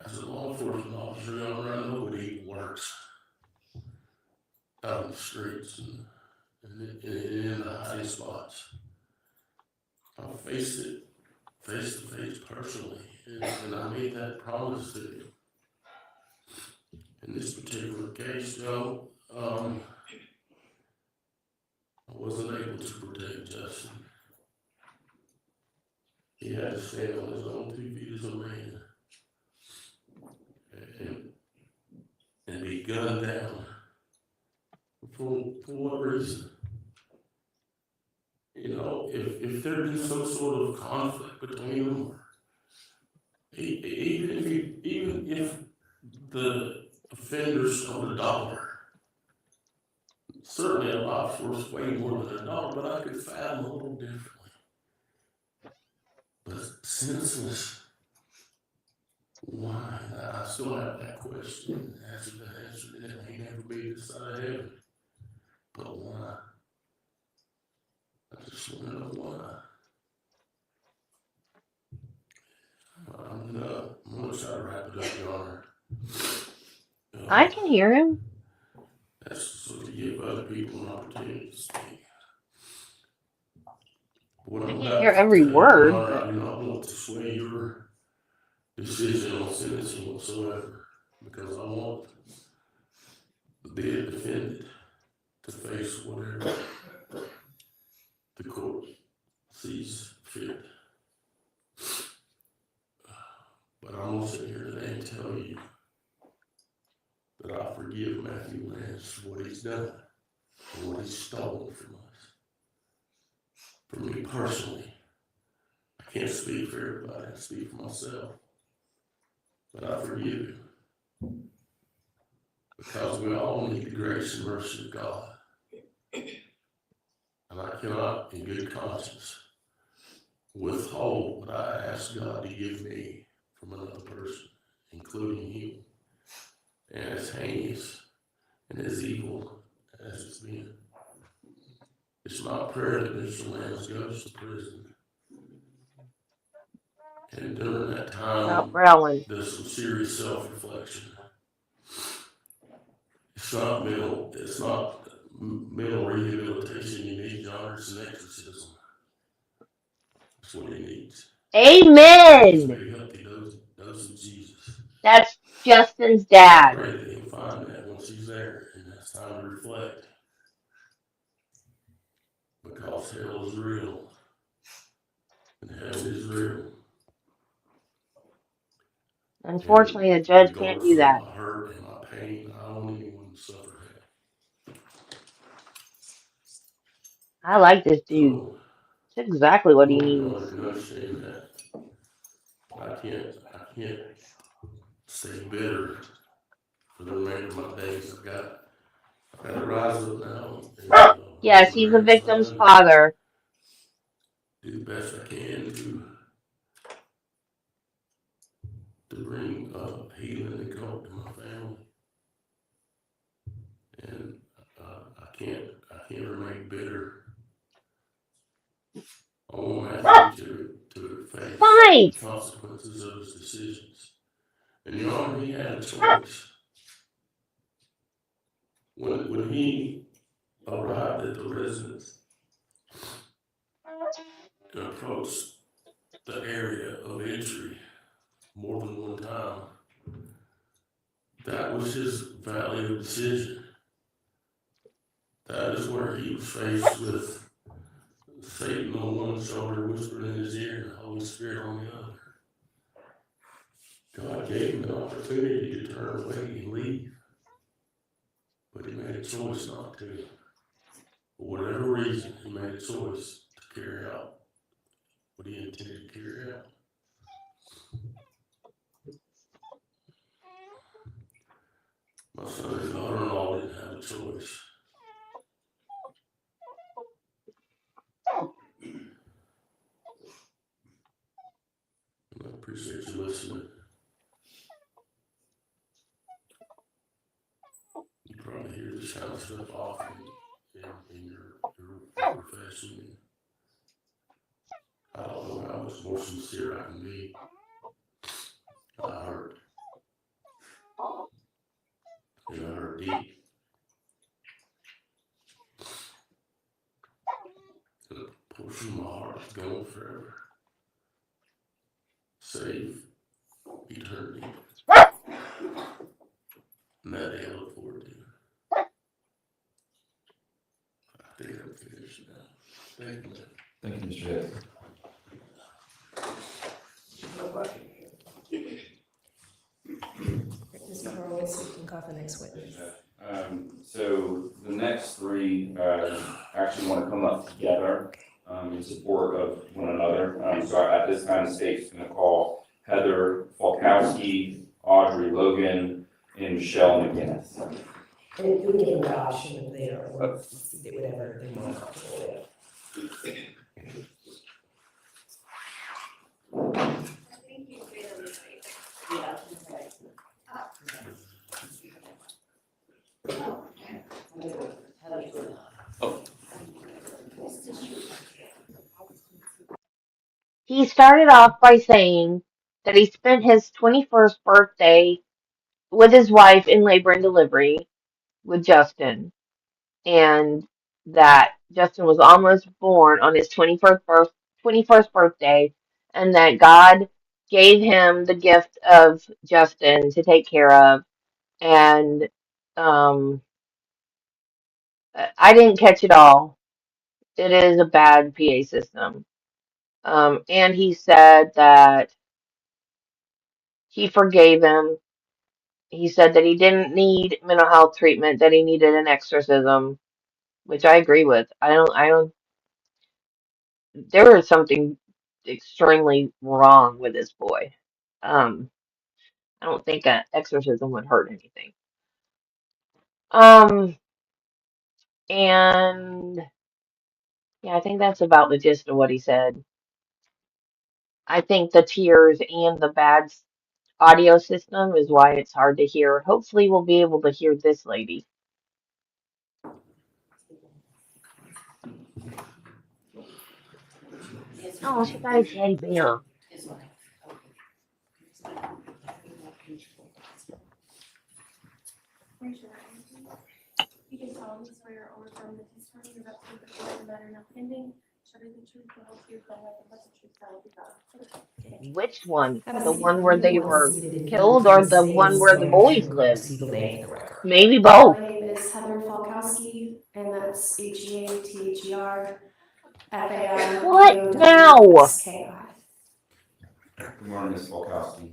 As a law enforcement officer, I know what evil works out in the streets and in the hiding spots. I've faced it face to face personally, and I made that promise to them. In this particular case, though, I wasn't able to protect Justin. He had to stand on his own 2 feet as a man and be gunned down. For what reason? You know, if there'd been some sort of conflict between them, or even if the offender stole $1, certainly a life's worth way more than $1, but I could fathom a little differently. But senseless. Why? I still have that question. The answer to that may never be this side of heaven. But why? I just want to know why. I'm gonna try to wrap it up, Your Honor. I can hear him. That's so to give other people an opportunity to speak. What I I'm can't about hear to every tell you, word, Your Honor, but I do not want to sway your decision on sentencing whatsoever, because I want the defendant to face whatever the court sees fit. But I'm gonna sit here today and tell you that I forgive Matthew Lanz for what he's done, for what he's stolen from us. For me personally, I can't speak for everybody, I speak for myself. But I forgive him. Because we all need the grace and mercy of God. And I cannot, in good conscience, withhold what I ask God to give me from another person, including him. And as heinous and as evil as it's been. It's my prayer that Mr. Lanz goes to prison. And during that stop time, growling. there's some serious self-reflection. It's not mental rehabilitation you need, John. It's an exorcism. That's what he needs. It's Amen. very healthy dose of Jesus. That's Justin's I dad. pray that he'll find that once he's there, and it's time to reflect. Because hell is real. And hell is real. Unfortunately, the And judge can't regardless do of that. my hurt and my pain, I don't want anyone to suffer hell. I like this dude. So, It's exactly what he hope you needs. all can understand that. I can't stay bitter for the remainder of my days. I've got to rise up now and raise Yes, my he's a victim's grandson, father. do the best I can to to bring healing and comfort to my family. And I can't remain bitter. I want to ask you to face Fight! the consequences of his decisions. And Your Honor, he had a choice. When he arrived at the residence and approached the area of entry more than one time, that was his valid decision. That is where he was faced with Satan on one shoulder, whispering in his ear, and the Holy Spirit on the other. God gave him an opportunity to turn away and leave, but he made a choice not to. For whatever reason, he made a choice to carry out what he intended to carry out. My son and daughter-in-law didn't have a choice. And I appreciate you listening. You probably hear this kind of stuff often in your profession. I don't know how much more sincere I can be. I hurt. And I hurt deep. And a portion of my heart is gone forever. Save eternity. And that day I look forward to. I think I'm finished now. Thank you, man. Thank you, Mr. Hicks. Mr. Horowitz, you can call the next witness. So the next three actually want to come up together in support of one another. So at this time, the state's going to call Heather Falkowski, Audrey Logan, and Michelle McGinnis. And you can give them the option there, or whatever they want comfortable with. He started off by saying that he spent his 21st birthday with his wife in labor and delivery with Justin, and that Justin was almost born on his 21st birthday, and that God gave him the gift of Justin to take care of. And I didn't catch it all. It is a bad PA system. And he said that he forgave him. He said that he didn't need mental health treatment, that he needed an exorcism, which I agree with. I don't, there was something extremely wrong with this boy. I don't think an exorcism would hurt anything. And yeah, I think that's about the gist of what he said. I think the tears and the bad audio system is why it's hard to hear. Hopefully we'll be able to hear this lady. Oh, she got a teddy bear. You can solemnly swear or affirm that testimony you're about to give before the matter now pending shall be the truth, the whole truth, and nothing but the truth, so help you God. Which one? Have a The seat. one where they Everyone were seated and killed, you or can the say one where the swear boys and lived? proceed to name for the record. Maybe both. My name is Heather Falkowski, and that's HEATHER What now? FALKOWSKI. Good morning, Ms. Falkowski.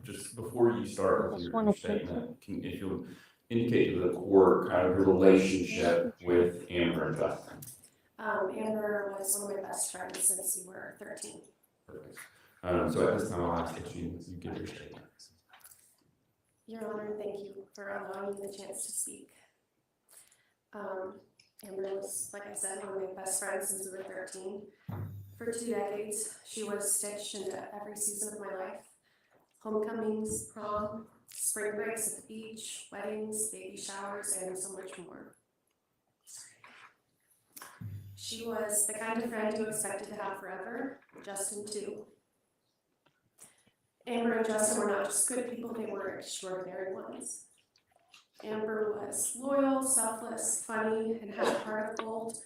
Just before you start with Just your wanna statement, if you'll indicate to the court kind of your relationship with Amber and Justin. Amber was one of my best friends since we were 13. Perfect. So at this time, I'll ask that you give your statement. Your Honor, thank you for allowing me the chance to speak. Amber was, like I said, one of my best friends since we were 13. For 2 decades, she was stitched into every season of my life. homecomings, prom, spring breaks at the beach, weddings, baby showers, and so much more. She was the kind of friend you expected to have forever, Justin too. Amber and Justin were not just good people, they were extraordinary ones. Amber was loyal, selfless, funny, and had a heart of gold.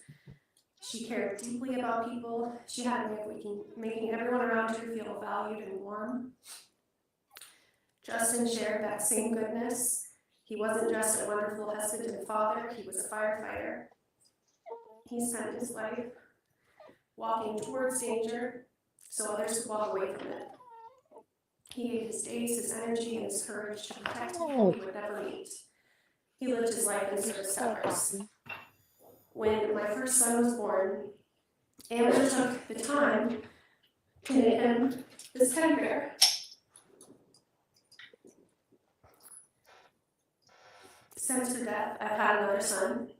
She cared deeply about people. She had a way of making everyone around her feel valued and warm. Justin shared that same goodness. He wasn't just a wonderful husband and father, he was a firefighter. He spent his life walking towards danger so others could walk away from it. He gave his days, his energy, and his courage to protect people he would never meet. He lived his life in service to others. When my first son was born, Amber took the time to knit him this teddy bear. Since her death, I've had another son.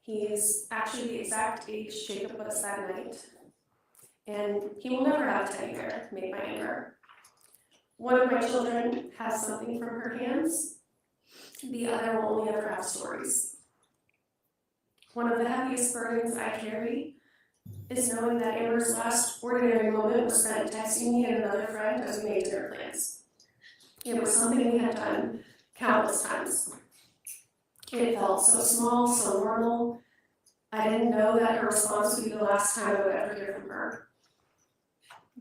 He's actually the exact age Jacob was that night. And he will never have a teddy bear made by Amber. One of my children has something from her hands. The other will only ever have stories. One of the heaviest burdens I carry is knowing that Amber's last ordinary moment was spent texting me and another friend as we made dinner plans. It was something we had done countless times. It felt so small, so normal. I didn't know that her response would be the last time I would ever hear from her.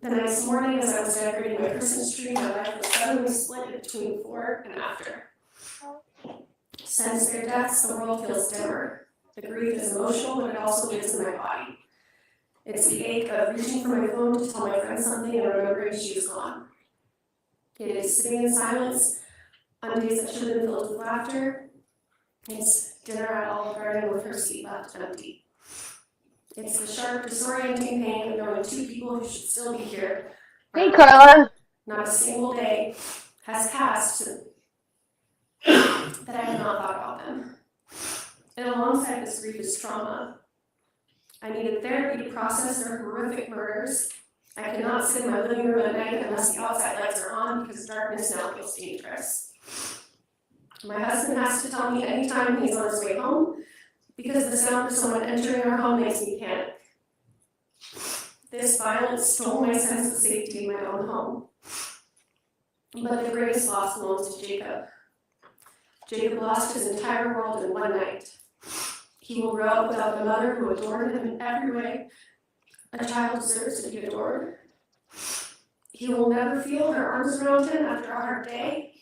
The next morning, as I was decorating my Christmas tree, my life was suddenly split between before and after. Since their deaths, the world feels dimmer. The grief is emotional, but it also lives in my body. It's the ache of reaching for my phone to tell my friend something and remembering she's gone. It is sitting in silence on days that should have been filled with laughter. It's dinner at Olive Garden with her seat left empty. It's the sharp, disorienting pain of knowing two people who should still be here. Hey, Carla. Not a single day has passed that I have not thought about them. And alongside this grief is trauma. I needed therapy to process their horrific murders. I cannot sit in my living room at night unless the outside lights are on because darkness now feels dangerous. My husband has to tell me anytime he's on his way home because the sound of someone entering our home makes me panic. This violence stole my sense of safety in my own home. But the greatest loss belongs to Jacob. Jacob lost his entire world in one night. He will grow up without a mother who adored him in every way a child deserves to be adored. He will never feel her arms around him after a hard day.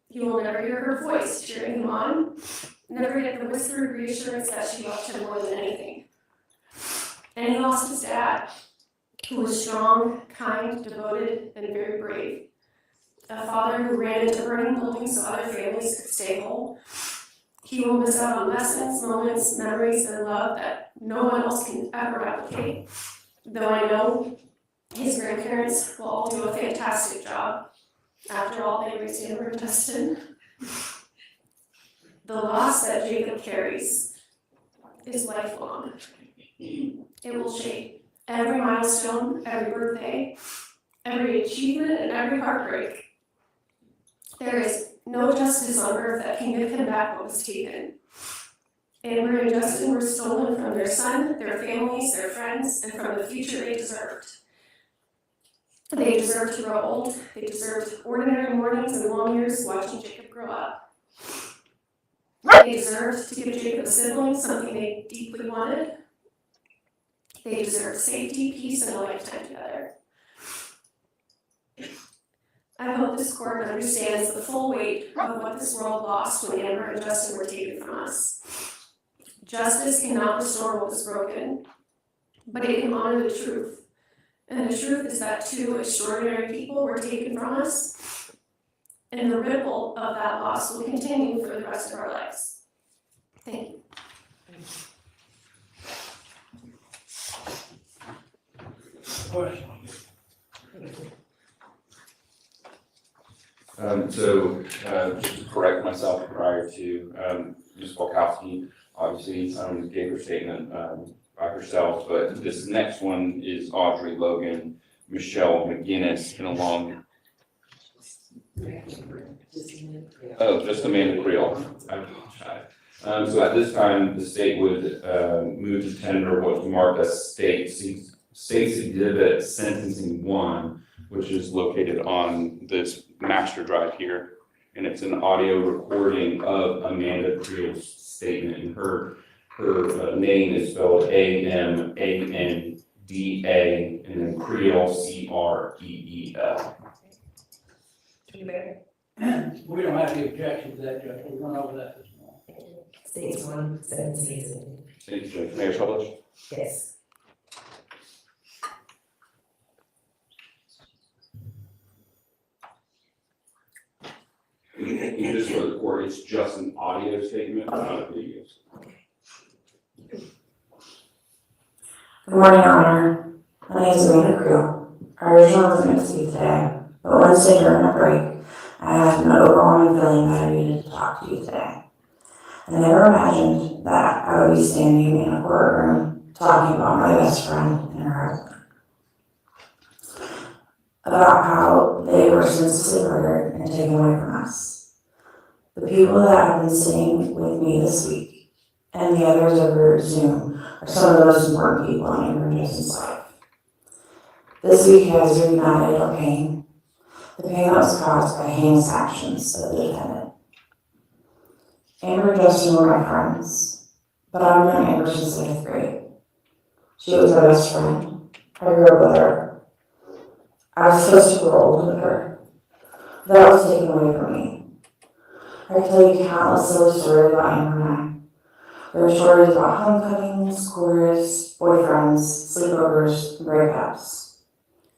He will never hear her voice cheering him on, never get the whispered reassurance that she loved him more than anything. And he lost his dad, who was strong, kind, devoted, and very brave. A father who ran into burning buildings so other families could stay whole. He will miss out on lessons, moments, memories, and love that no one else can ever replicate. Though I know his grandparents will all do a fantastic job. After all, they raised Amber and Justin. The loss that Jacob carries is lifelong. It will shape every milestone, every birthday, every achievement, and every heartbreak. There is no justice on earth that can give him back what was taken. Amber and Justin were stolen from their son, their families, their friends, and from the future they deserved. They deserved to grow old. They deserved ordinary mornings and long years watching Jacob grow up. They deserved to give Jacob's siblings something they deeply wanted. They deserved safety, peace, and a lifetime together. I hope this court understands the full weight of what this world lost when Amber and Justin were taken from us. Justice cannot restore what was broken, but it can honor the truth. And the truth is that two extraordinary people were taken from us, and the ripple of that loss will continue for the rest of our lives. Thank you. Just to correct myself prior to Ms. Polkowski, obviously gave her statement by herself, but this next one is Audrey Logan, Michelle McGinnis, and along Oh, just Amanda Creel. I apologize. So at this time, the state would move to tender what's marked as State's Exhibit Sentencing 1, which is located on this master drive here. And it's an audio recording of Amanda Creel's statement. And her name is spelled Amanda, and then Creel, Creel. We don't have any objection to that, Judge. We went over that this morning. States 1, 17. Thank you, Judge. Mayor Publish? Yes. And just for the court, it's just an audio statement, not a video. Good morning, Your Honor. My name is Amanda Creel. I originally was going to speak today, but Wednesday during a break, I had an overwhelming feeling that I needed to talk to you today. I never imagined that I would be standing in a courtroom talking about my best friend and her husband. About how they were senselessly murdered and taken away from us. The people that have been sitting with me this week and the others over Zoom are some of the most important people in Amber Jason's life. This week has reignited our pain, the pain that was caused by heinous actions of the defendant. Amber and Justin were my friends, but I've known Amber since 8th grade. She was my best friend. I grew up with her. I was supposed to grow old with her. That was taken away from me. I could tell you countless silly stories about Amber and I. There were stories about homecomings, chorus, boyfriends, sleepovers, and breakups.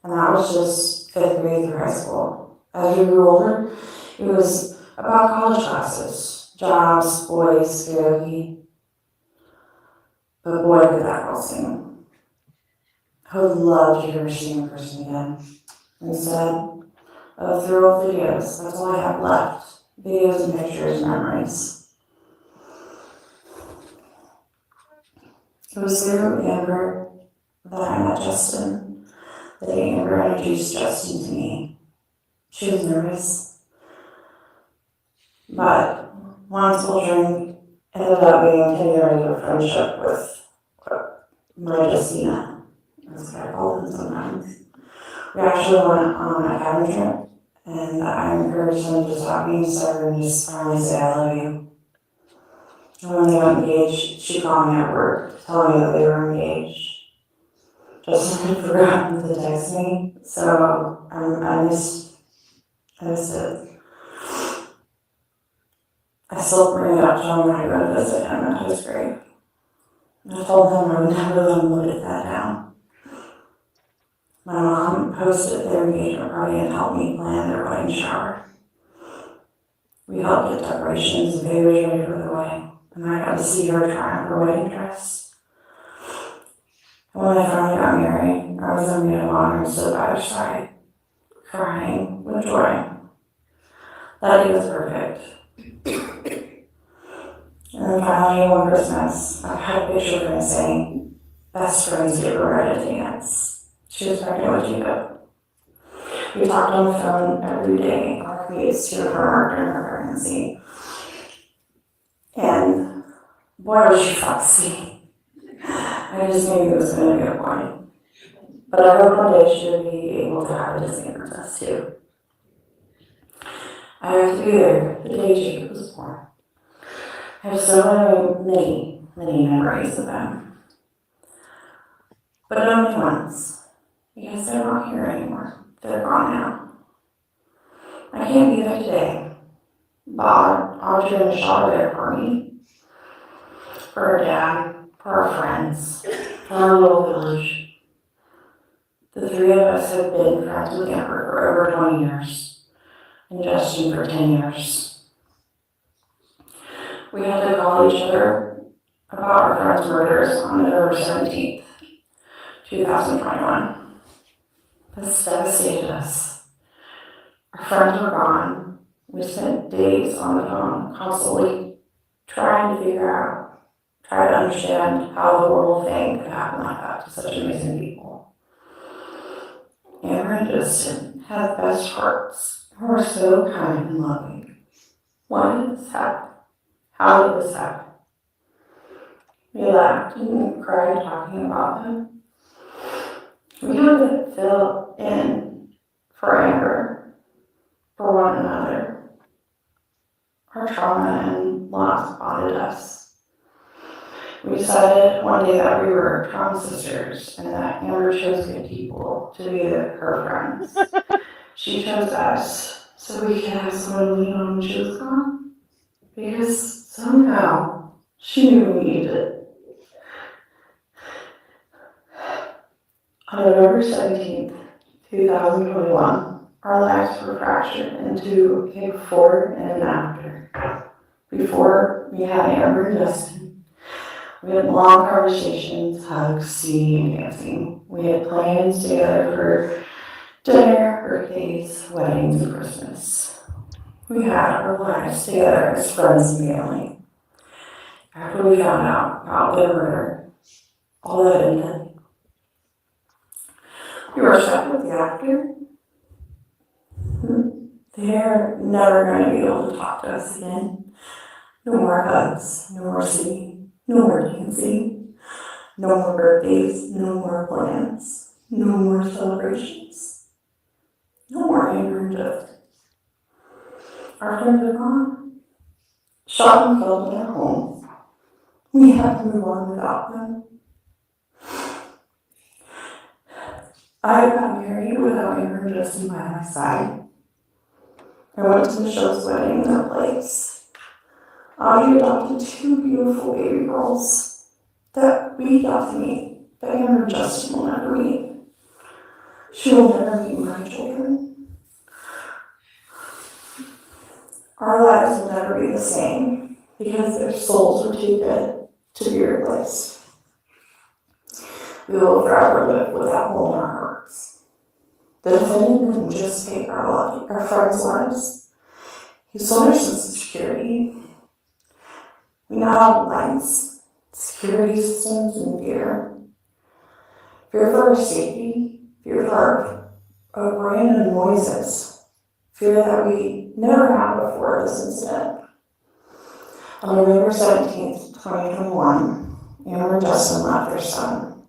And that was just 5th grade through high school. As we grew older, it was about college classes, jobs, boys, karaoke. But boy, could that girl sing. I would love to hear her sing in person again. Instead of through old videos, that's all I have left. Videos and pictures and memories. It was through Amber that I met Justin, that Amber introduced Justin to me. She was nervous, but one full drink ended up being a 10-year friendship with my Justina. That's what I call them sometimes. We actually went on a cabin trip, and I encouraged him to stop being stubborn and just finally say I love you. And when they got engaged, she called me at work, telling me that they were engaged. Justin had forgotten to text me, so I missed it. I still bring it up to him when I go to visit him at his grave. I told him I would never let him live that down. My mom hosted their engagement party and helped me plan their wedding shower. We helped get decorations and favors ready for the wedding, and I got to see her try on her wedding dress. And when I finally got married, I was in the maid of honor and stood by her side, crying with joy. That day was perfect. And then finally, one Christmas, I had a picture of her saying, "Best friends get ready to dance." She was pregnant with Jacob. We talked on the phone every day, our commutes to and from work during her pregnancy. And boy, was she foxy. I just knew it was going to be a boy. But I hope one day she would be able to have a Disney princess too. I have to be there the day Jacob was born. I have so many memories of them. But only once. Because they're not here anymore. They're gone now. I can't be there today. But Audrey and Michelle are there for me. For her dad, for our friends, for our little village. The three of us have been friends with Amber for over 20 years. And Justin for 10 years. We had to call each other about our friend's murders on November 17th, 2021. This devastated us. Our friends were gone. We spent days on the phone, constantly trying to try to understand how the horrible thing could happen like that to such amazing people. Amber and Justin had the best hearts, We're so kind and loving. Why did this happen? How did this happen? We laughed and cried talking about them. We couldn't fill in for anger for one another. Our trauma and loss bonded us. We decided one day that we were trauma sisters and that Amber chose good people to be her friends. She chose us so we could have someone to lean on when she was gone. Because somehow she knew we needed it. On November 17th, 2021, our lives were fractured into a before and an after. Before, we had Amber and Justin. We had long conversations, hugs, singing, and dancing. We had plans together for dinner, birthdays, weddings, and Christmas. We had our lives together as friends and family. After we found out about the murder, all that ended. We were stuck with the after. They're never going to be able to talk to us again. No more hugs, no more singing, no more dancing, no more birthdays, no more plans, no more celebrations, no more anger and joy. Our friends are gone. Shot and killed in our home. We have to move on without them. I got married without Amber and Justin by my side. I went to Michelle's wedding in their place. Audie adopted 2 beautiful baby girls that we got to meet, but Amber and Justin will never meet. She will never meet my children. Our lives will never be the same because their souls were too good to be replaced. We will forever live with that hole in our hearts. The defendant didn't just take our friends' lives, he sold our sense of security. We now have Lanz, security systems, and fear. Fear for our safety, fear for our random noises, fear that we never had before this incident. On November 17th, 2021, Amber and Justin left their son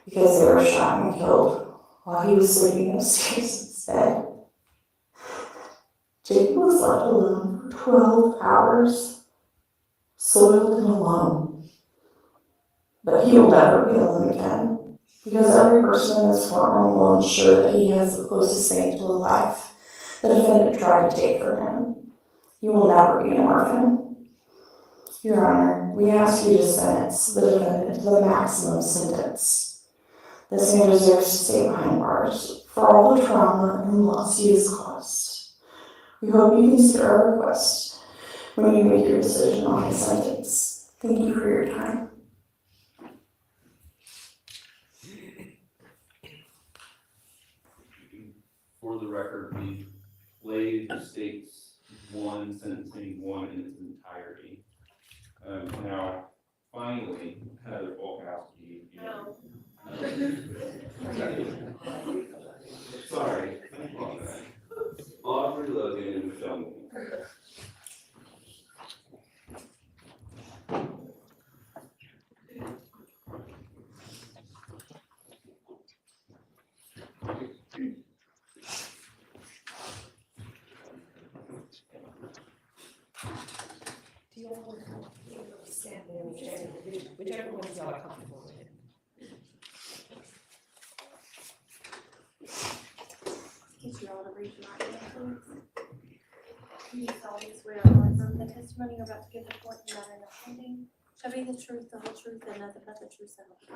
because they were shot and killed while he was sleeping upstairs instead. Jacob was left alone for 12 hours, soiled and alone. But he will never be alone again, because every person in this courtroom will ensure that he has the closest thing to a life the defendant tried to take from him. He will never be an orphan. Your Honor, we ask you to sentence the defendant to the maximum sentence. This man deserves to stay behind bars for all the trauma and loss he has caused. We hope you consider our request when you make your decision on his sentence. Thank you for your time. For the record, we played the state's one sentencing one in its entirety. Now, finally, Heather Volkowski. No. Sorry. Audrey Logan and Michelle. Do you all want to stand there, whichever one y'all are comfortable with? Get you all to raise your right hand, please. You solemnly swear or affirm the testimony you're about to give the court in the matter now pending shall be the truth, the whole truth, and nothing but the truth, so help you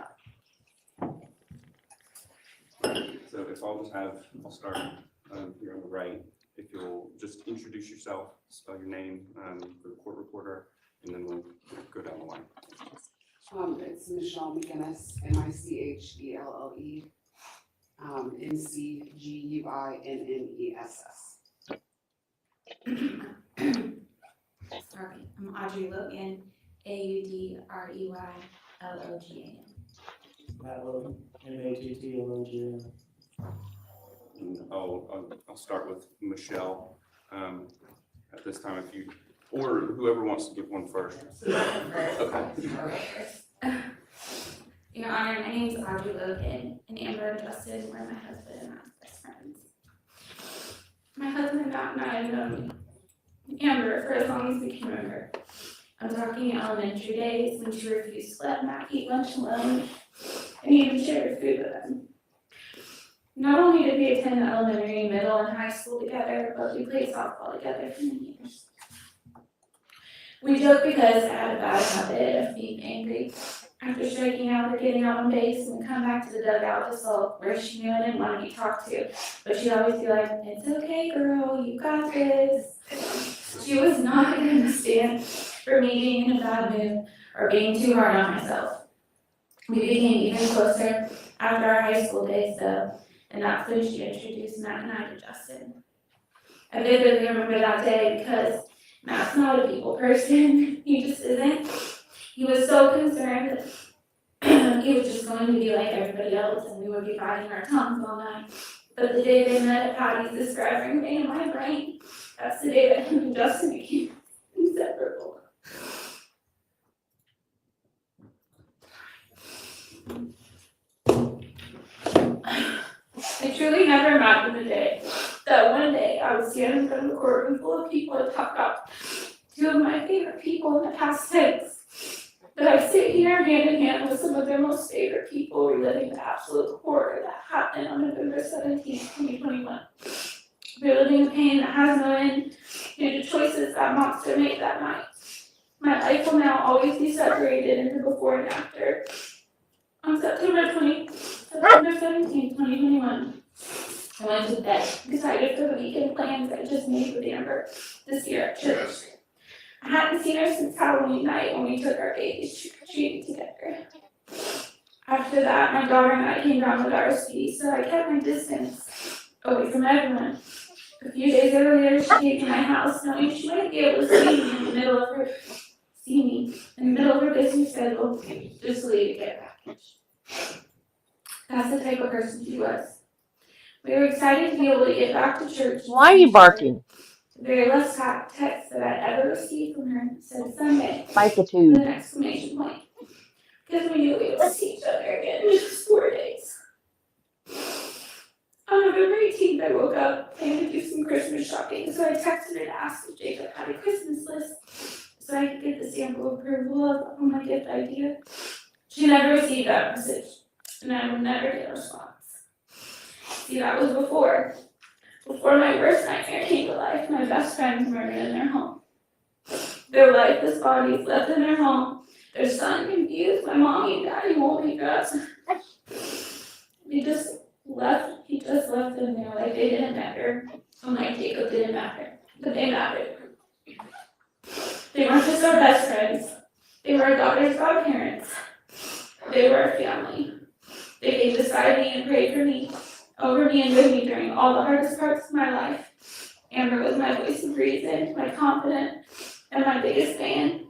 God. So if I'll start here on the right. If you'll just introduce yourself, spell your name for the court reporter, and then we'll go down the line. It's Michelle McGinnis, MICHELLE, MCGUINNESS. Sorry, I'm Audrey Logan, AUDREYLOGAN. Matt Logan, MATTLOGN. And I'll start with Michelle. At this time, if you, or whoever wants to give one first. Okay. Your Honor, my name is Audrey Logan, and Amber and Justin were my husband and I's best friends. My husband Matt and I have known Amber for as long as we can remember. I'm talking elementary days when she refused to let Matt eat lunch alone, and he even shared food with him. Not only did we attend elementary, middle, and high school together, but we played softball together for many years. We joke because I had a bad habit of being angry. After striking out or getting out on base, and we come back to the dugout to sulk where she knew I didn't want to be talked to, but she'd always be like, "It's okay, girl, you got this." She was not going to stand for me being in a bad mood or being too hard on myself. We became even closer after our high school days, though, and that's when she introduced Matt and I to Justin. I vividly remember that day because Matt's not a people person. He just isn't. He was so concerned that he was just going to be like everybody else and we would be biting our tongues all night. But the day they met at Patty's described everything in my brain. That's the day that him and Justin became inseparable. I truly never imagined the day that one day I would stand in front of a courtroom full of people and talk about two of my favorite people in the past tense. That I sit here hand in hand with some of their most favorite people reliving the absolute horror that happened on November 17, 2021. Reliving the pain that has no end due to choices that monster made that night. My life will now always be separated into before and after. On September 17, 2021, I went to bed, excited for the weekend plans I just made with Amber this year at church. I hadn't seen her since Halloween night when we took our babies trick-or-treating together. After that, my daughter and I came down with our speed, so I kept my distance away from everyone. A few days earlier, she came to my house knowing she might be able to see me in the middle of her busy schedule, just so we could get a package. That's the type of person she was. We were excited to be able to get back to church. Why are you barking? The very last text that I ever received from her said Sunday, Bite the with tube. an exclamation point. Because we knew we would see each other again in just 4 days. On November 18th, I woke up, planned to do some Christmas shopping, so I texted her to ask if Jacob had a Christmas list so I could get the sample approval on my gift idea. She never received that message, and I would never get a response. See, that was before my worst nightmare came to life. My best friends murdered in their home. Their lifeless bodies left in their home. Their son confused. My mommy and daddy won't pick us. He just left them there like they didn't matter. And like Jacob didn't matter. But they mattered. They weren't just our best friends. They were our daughter's godparents. They were our family. They came beside me and prayed for me, over me and with me during all the hardest parts of my life. Amber was my voice of reason, my confidant, and my biggest fan.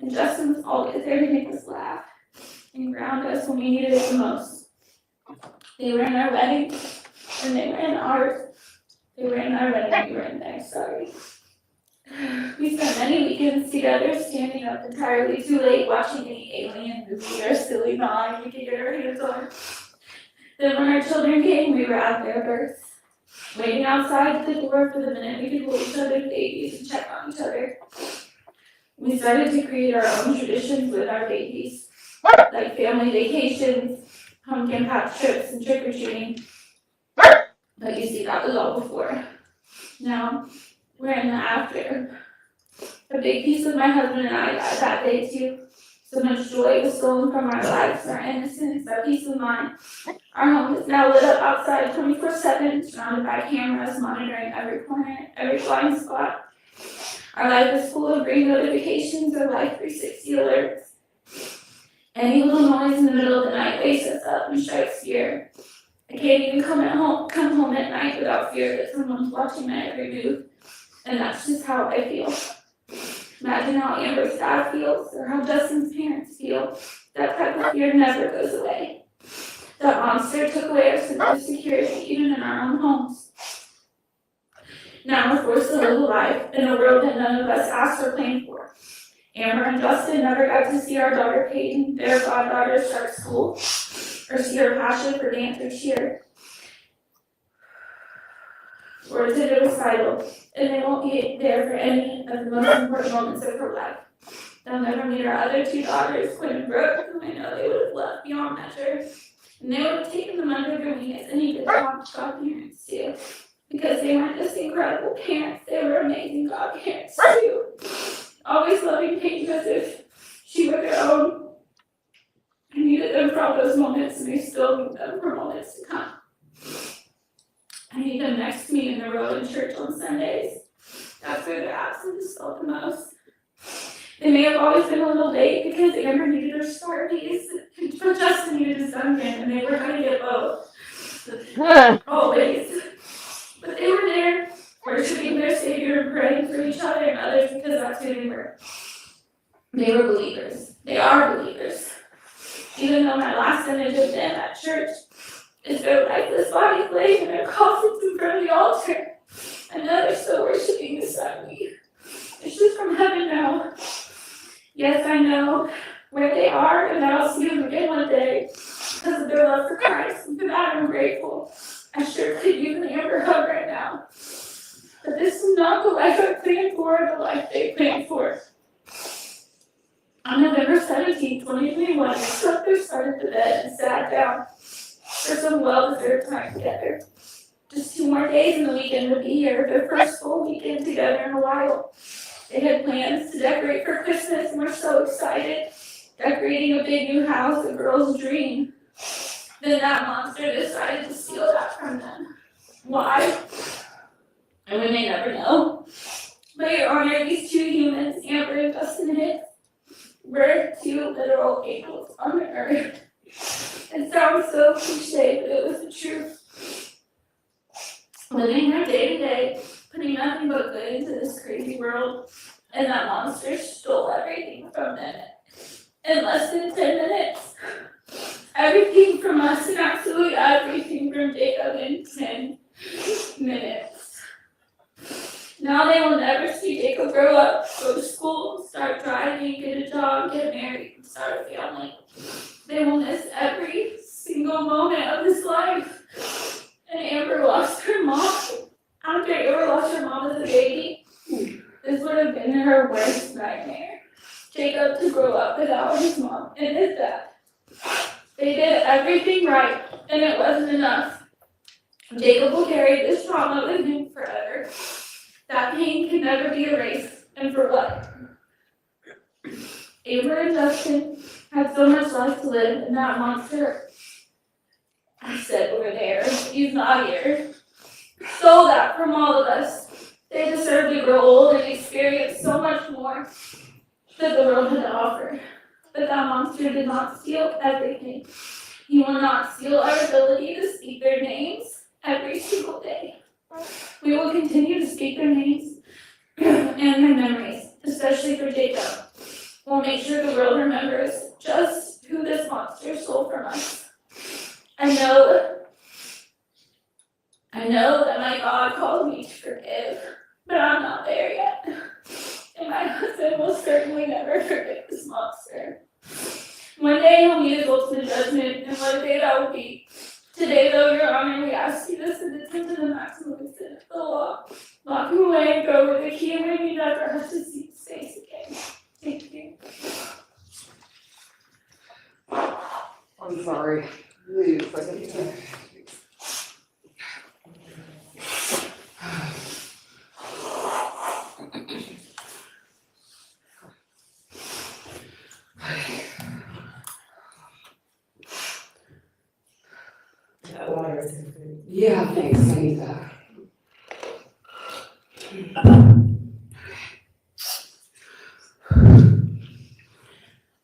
And Justin was always there to make us laugh and ground us when we needed it the most. They were in our wedding, and they were in ours. They were in our wedding, we were in theirs, sorry. We spent many weekends together, standing up entirely too late, watching any alien movie or silly dog we could get our hands on. Then when our children came, we were at their births, waiting outside the door for the minute we could hold each other's babies and check on each other. We started to create our own traditions with our babies, like family vacations, pumpkin patch trips, and trick-or-treating. But you see, that was all before. Now, we're in the after. A big piece of my husband and I died that day too. So much joy was stolen from our lives, our innocence, our peace of mind. Our home is now lit up outside 24/7, surrounded by cameras monitoring every corner, every blind spot. Our life is full of ring notifications or Life 360 alerts. Any little noise in the middle of the night wakes us up and strikes fear. I can't even come home at night without fear that someone's watching my every move. And that's just how I feel. Imagine how Amber's dad feels or how Justin's parents feel. That type of fear never goes away. That monster took away our sense of security, even in our own homes. Now we're forced to live a life in a world that none of us asked or planned for. Amber and Justin never got to see our daughter Peyton, their goddaughter, start school, or see her passion for dance or cheer. Words are recital, and they won't be there for any of the most important moments of her life. They'll never meet our other two daughters, Quinn and Brooke, whom I know they would have loved beyond measure. And they would have taken them under their wing as any good godparents do. Because they weren't just incredible parents, they were amazing godparents too. Always loving Peyton as if she were their own. I needed them for all those moments, and I still need them for moments to come. I need them next to me in the row in church on Sundays. That's where their absence is felt the most. They may have always been a little late because Amber needed her start piece, but Justin needed his Duncan, and they were going to get both. Always. But they were there, worshiping their Savior and praying for each other and others because that's who they were. They were believers. They are believers. Even though my last image of them at church is their lifeless body laying in their coffins in front of the altar, I know they're still worshiping beside me. It's just from heaven now. Yes, I know where they are, and that I'll see them again one day because of their love for Christ, and for that I'm grateful. I sure could use an Amber hug right now. But this is not the life I planned for, or the life they planned for. On November 17, 2021, I slept their son into bed and sat down for some well-deserved time together. Just 2 more days and the weekend would be here, their first full weekend together in a while. They had plans to decorate for Christmas and were so excited. Decorating a big new house, a girl's dream. Then that monster decided to steal that from them. Why? And we may never know. But Your Honor, these 2 humans, Amber and Justin Hicks, were 2 literal angels on the earth. It sounds so cliche, but it was the truth. Living their day to day, putting nothing but good into this crazy world, and that monster stole everything from them in less than 10 minutes. Everything from us and absolutely everything from Jacob in 10 minutes. Now they will never see Jacob grow up, go to school, start driving, get a job, get married, and start a family. They will miss every single moment of his life. And Amber lost her mom. After Amber lost her mom as a baby, this would have been her worst nightmare. Jacob to grow up without his mom and his dad. They did everything right, and it wasn't enough. Jacob will carry this trauma with him forever. That pain can never be erased, and for what? Amber and Justin had so much life to live, and that monster, I said over there, he's not here, stole that from all of us. They deserve to grow old and experience so much more that the world had to offer. But that monster did not steal everything. He will not steal our ability to speak their names every single day. We will continue to speak their names and their memories, especially for Jacob. We'll make sure the world remembers just who this monster stole from us. I know that my God called me to forgive, but I'm not there yet. And my husband will certainly never forget this monster. One day he'll meet his ultimate judgment, and what a day that will be. Today, though, Your Honor, we ask you to send him to the maximum extent of the law. Lock him away and go with the key and maybe never have to see his face again. Thank you. I'm sorry. Please, I think yeah, thanks, I need that.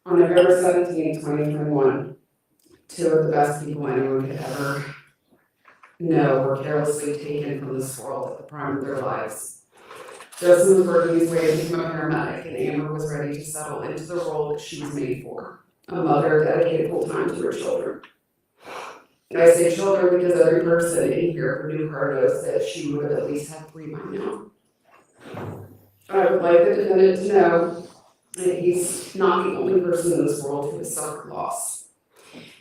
On November 17, 2021, 2 of the best people anyone could ever know were carelessly taken from this world at the prime of their lives. Justin was working his way to become a paramedic, and Amber was ready to settle into the role that she was made for, a mother dedicated full time to her children. I say children because every person in here who knew her knows that she would have at least had 3 by now. I would like the defendant to know that he's not the only person in this world who has suffered loss.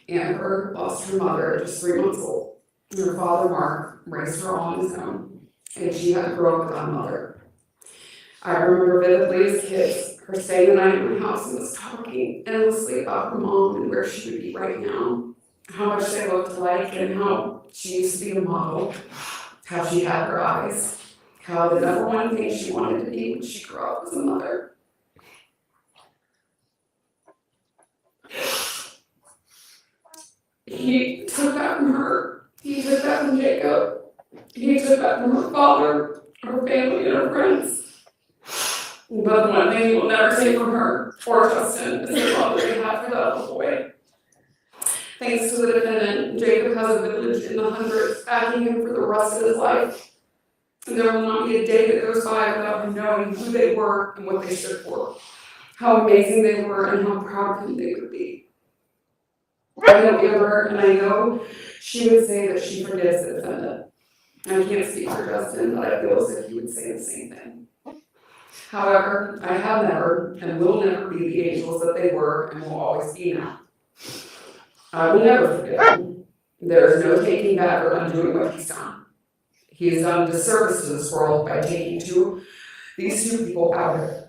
Amber lost her mother at just 3 months old. Her father, Mark, raised her all on his own, and she had to grow up without a mother. I remember vividly as kids, her staying the night in my house and was talking endlessly about her mom and where she would be right now, how much they looked alike and how she used to be a model, how she had her eyes, how the number one thing she wanted to be when she grew up was a mother. He took that from her. He took that from Jacob. He took that from her father, her family, and her friends. But the one thing he will never take from her or Justin is the love that they had for that little boy. Thanks to the defendant, Jacob has a village in the hundreds backing him for the rest of his life. And there will not be a day that goes by without him knowing who they were and what they stood for, how amazing they were, and how proud of him they would be. I know Amber, and I know she would say that she forgives the defendant. I can't speak for Justin, but I feel as if he would say the same thing. However, I have never and will never be the angels that they were and will always be now. I will never forgive him. There is no taking back or undoing what he's done. He has done a disservice to this world by taking these two people out of it.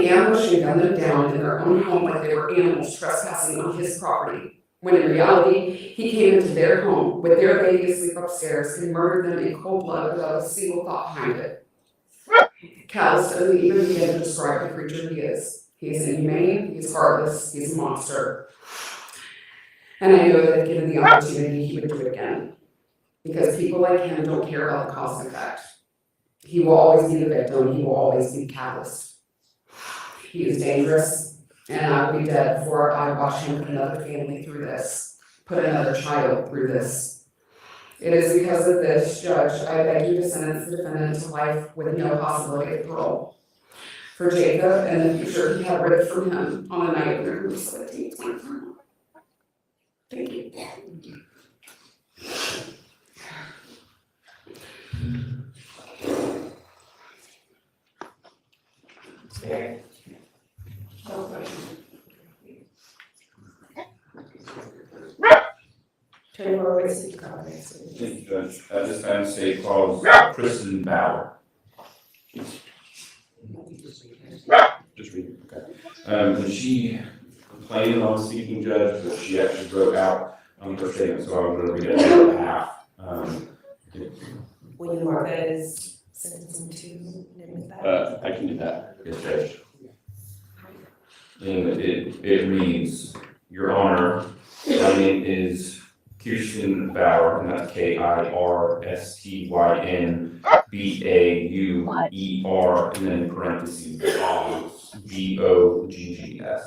He ambushed and gunned them down in their own home like they were animals trespassing on his property, when in reality, he came into their home with their baby asleep upstairs and murdered them in cold blood without a single thought behind it. Callus doesn't even begin to describe the creature he is. He is inhumane, he is heartless, he is a monster. And I know that if given the opportunity, he would do it again. Because people like him don't care about the cause and effect. He will always be the victim, he will always be callous. He is dangerous, and I will be dead before I watch him put another family through this, put another child through this. It is because of this, Judge, I beg you to sentence the defendant to life with no possibility of parole. For Jacob and the future he had ripped from him on the night of November 17, 2021. Thank you. Thank you, Judge. At this time, state calls Kristen Bauer. Just read it, okay. And she complained on speaking, Judge, but she actually wrote out her statement, so I'm gonna read it in half. Will you mark that as sentencing to? I can do that, yes, Judge. And it reads, Your Honor, my name is Kirsten Bauer, and that's KIRSTYNBAUER, and then in parentheses, BOGGS.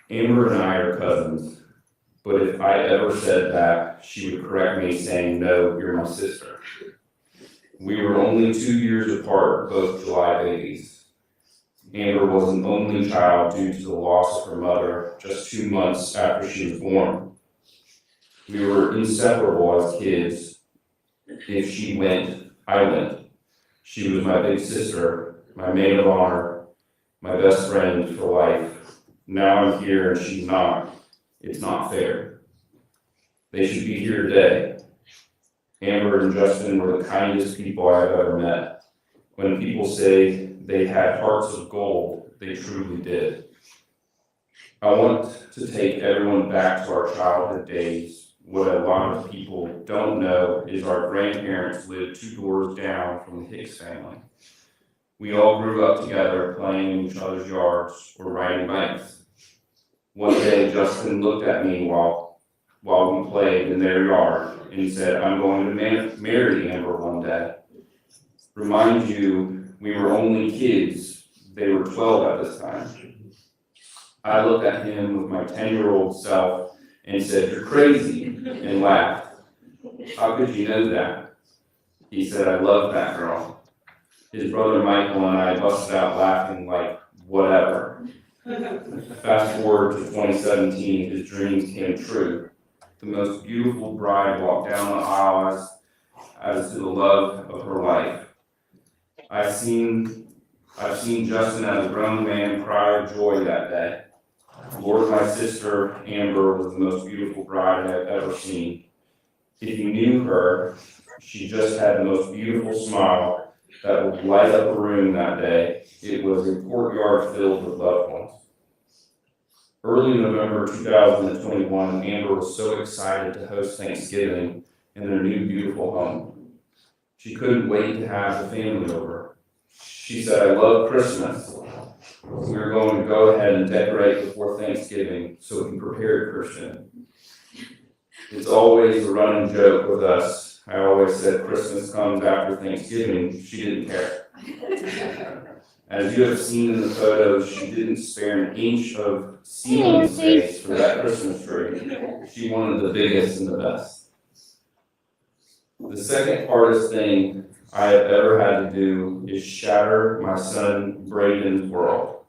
Amber and I are cousins, but if I ever said that, she would correct me saying, no, you're my sister. We were only 2 years apart, both July babies. Amber was an only child due to the loss of her mother just 2 months after she was born. We were inseparable as kids. If she went, I went. She was my big sister, my maid of honor, my best friend for life. Now I'm here and she's not. It's not fair. They should be here today. Amber and Justin were the kindest people I've ever met. When people say they had hearts of gold, they truly did. I want to take everyone back to our childhood days. What a lot of people don't know is our grandparents lived 2 doors down from the Hicks family. We all grew up together playing in each other's yards or riding bikes. One day, Justin looked at me while we played in their yard and he said, I'm going to marry Amber one day. Remind you, we were only kids. They were 12 at this time. I looked at him with my 10-year-old self and said, you're crazy, and laughed. How could you know that? He said, I love that girl. His brother Michael and I busted out laughing like, whatever. Fast forward to 2017, his dreams came true. The the most beautiful bride walk down the aisle as to the love of her life. I've seen Justin as a grown man cry of joy that day. Lord, my sister Amber was the most beautiful bride I've ever seen. If you knew her, she just had the most beautiful smile that would light up a room that day. It was a courtyard filled with loved ones. Early November 2021, Amber was so excited to host Thanksgiving in their new beautiful home. She couldn't wait to have the family over. She said, I love Christmas. We're going to go ahead and decorate before Thanksgiving so we can prepare Christian. It's always a running joke with us. I always said Christmas comes after Thanksgiving. She didn't care. As you have seen in the photos, she didn't spare an inch of ceiling space for that Christmas tree. She wanted the biggest and the best. The second hardest thing I have ever had to do is shatter my son Braden's world.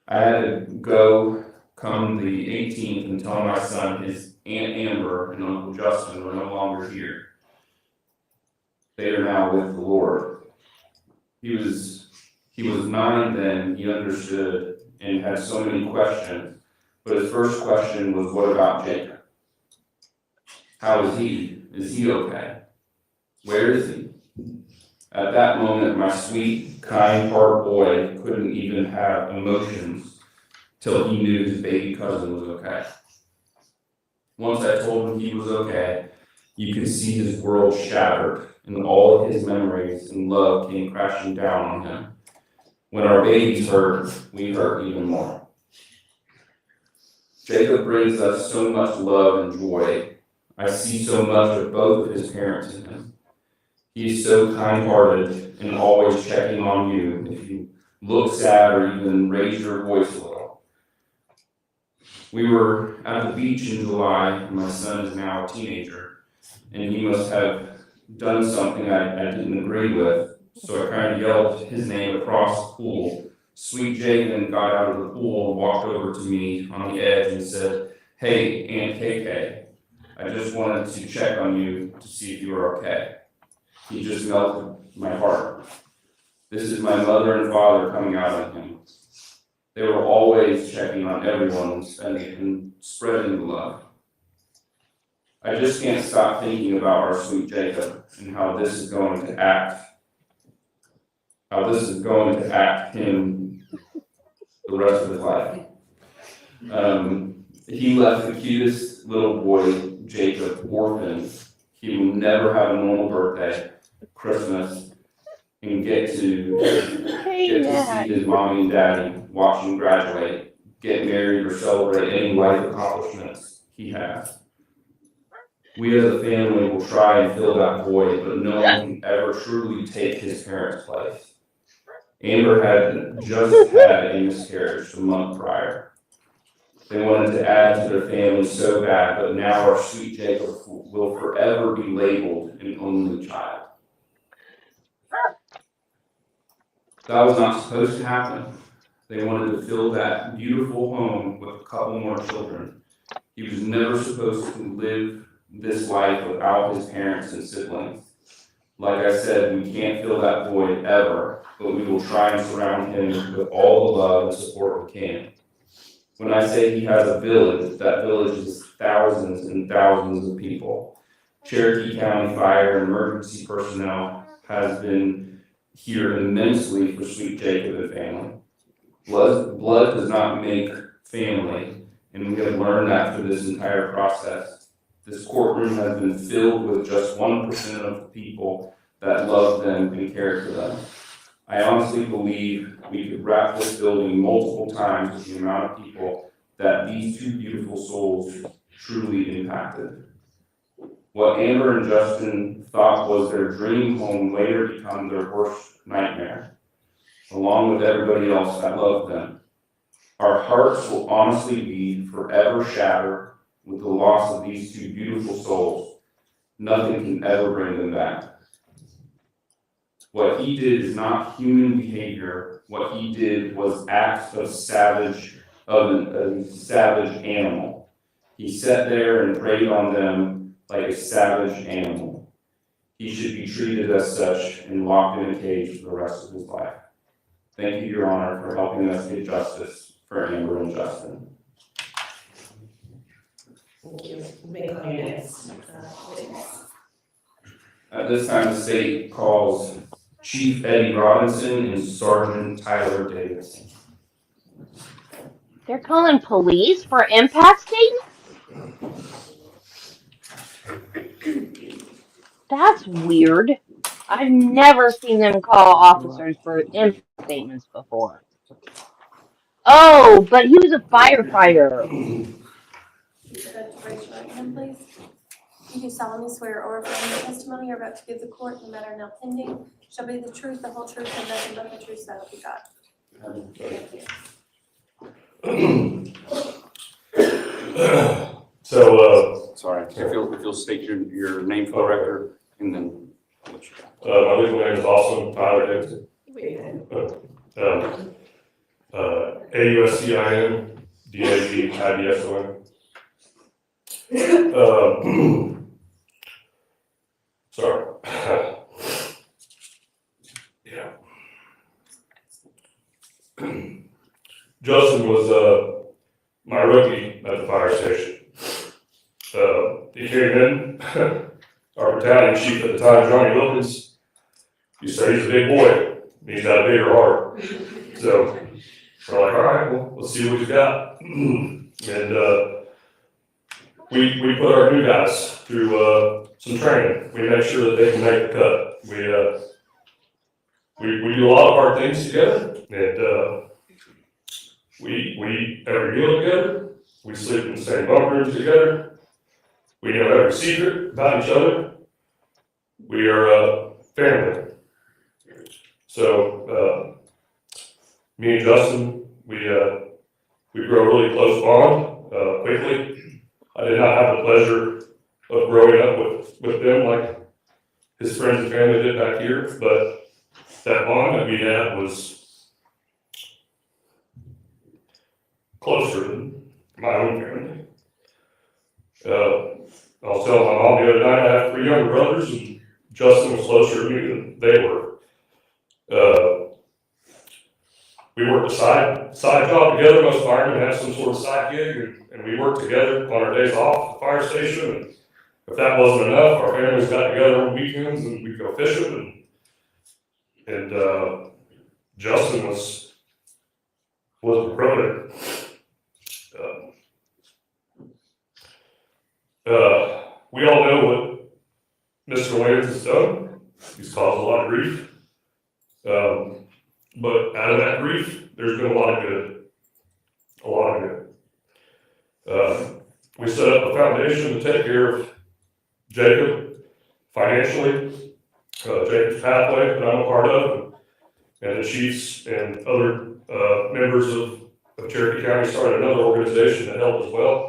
I had to go come the 18th and tell my son his Aunt Amber and Uncle Justin were no longer here. They are now with the Lord. He was 9 then, he understood and had so many questions, but his first question was, what about Jacob? How is he? Is he okay? Where is he? At that moment, my sweet, kind heart boy couldn't even have emotions till he knew his baby cousin was okay. Once I told him he was okay, you could see his world shattered, and all of his memories and love came crashing down on him. When our babies hurt, we hurt even more. Jacob brings us so much love and joy. I see so much of both of his parents in him. He's so kind-hearted and always checking on you if you look sad or even raise your voice a little. We were at the beach in July, and my son is now a teenager, and he must have done something I didn't agree with. So I kind of yelled his name across the pool. Sweet Jaden got out of the pool and walked over to me on the edge and said, hey, Aunt KK, I just wanted to check on you to see if you were okay. He just melted my heart. This is my mother and father coming out on him. They were always checking on everyone and spreading the love. I just can't stop thinking about our sweet Jacob and how this is going to act him the rest of his life. He left the cutest little boy, Jacob, orphaned. He will never have a normal birthday, Christmas, and get to see his mommy and daddy watch him graduate, get married, or celebrate any life accomplishments he has. We as a family will try and fill that void, but no one can ever truly take his parents' place. Amber had just had a miscarriage a month prior. They wanted to add to their family so bad, but now our sweet Jacob will forever be labeled an only child. That was not supposed to happen. They wanted to fill that beautiful home with a couple more children. He was never supposed to live this life without his parents and siblings. Like I said, we can't fill that void ever, but we will try and surround him with all the love and support we can. When I say he has a village, that village is thousands and thousands of people. Cherokee County Fire and emergency personnel has been here immensely for sweet Jacob and family. Blood does not make family, and we have learned that through this entire process. This courtroom has been filled with just 1% of the people that love them and care for them. I honestly believe we could wrap this building multiple times with the amount of people that these two beautiful souls truly impacted. What Amber and Justin thought was their dream home later became their worst nightmare, along with everybody else that loved them. Our hearts will honestly be forever shattered with the loss of these two beautiful souls. Nothing can ever bring them back. What he did is not human behavior. What he did was acts of a savage animal. He sat there and preyed on them like a savage animal. He should be treated as such and locked in a cage for the rest of his life. Thank you, Your Honor, for helping us get justice for Amber and Justin. Thank you. Make all your next witness. At this time, the state calls Chief Eddie Robinson and Sergeant Tyler Davidson. They're calling police for impact statements? That's weird. I've never seen them call officers for impact statements before. Oh, but he was a firefighter. Raise your right hand, please. You do solemnly swear or affirm the testimony you're about to give the court in the matter now pending shall be the truth, the whole truth, and nothing but the truth, so help you God. Thank you. Sorry, if you'll state your name for the record, and then what you got. My legal name is also Tyler Davidson. AUSCINDAGIDSON. Sorry. Yeah. Justin was my rookie at the fire station. He came in, our battalion chief at the time, Johnny Wilkins, he said he's a big boy, he's got a bigger heart. So we're like, all right, well, let's see what he's got. And we put our new guys through some training. We make sure that they can make the cut. We do a lot of hard things together, and we eat every meal together. We sleep in the same bunk rooms together. We know every secret about each other. We are family. So me and Justin, we grow a really close bond quickly. I did not have the pleasure of growing up with them like his friends and family did back here, but that bond that we had was closer than my own family. I was telling my mom the other night I have 3 younger brothers, and Justin was closer to me than they were. We worked a side job together. Most firemen have some sort of side gig, and we worked together on our days off at the fire station. And if that wasn't enough, our families got together on weekends and we'd go fishing. And Justin was a brother. We all know what Mr. Lanz has done. He's caused a lot of grief. But out of that grief, there's been a lot of good. A lot of good. We set up a foundation to take care of Jacob financially, Jacob's pathway that I'm a part of, and the chiefs and other members of Cherokee County started another organization that helped as well.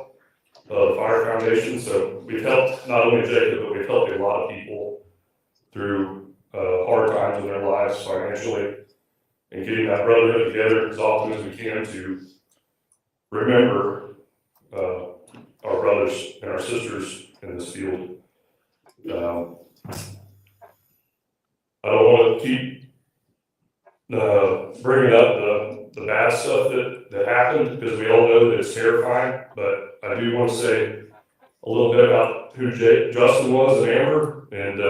The Fire Foundation. So we've helped not only Jacob, but we've helped a lot of people through hard times in their lives financially, and getting that brotherhood together as often as we can to remember our brothers and our sisters in this field. I don't want to keep bringing up the bad stuff that happened, because we all know that it's terrifying, but I do want to say a little bit about who Justin was and Amber. And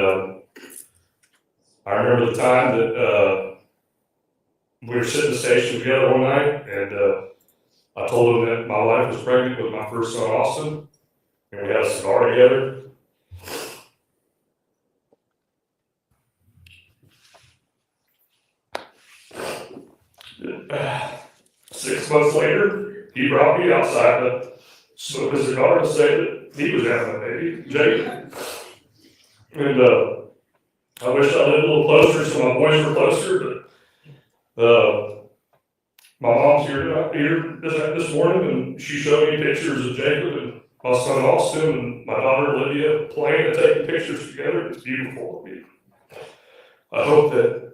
I remember the time that we were sitting in the station together one night, and I told him that my wife was pregnant with my first son, Austin, and we had a cigar together. 6 months later, he brought me outside to smoke a cigar to say that he was having a baby, Jake. And I wish I lived a little closer so my boys were closer, but my mom's here this morning, and she showed me pictures of Jacob and my son Austin and my daughter Olivia playing and taking pictures together. It's beautiful. I hope that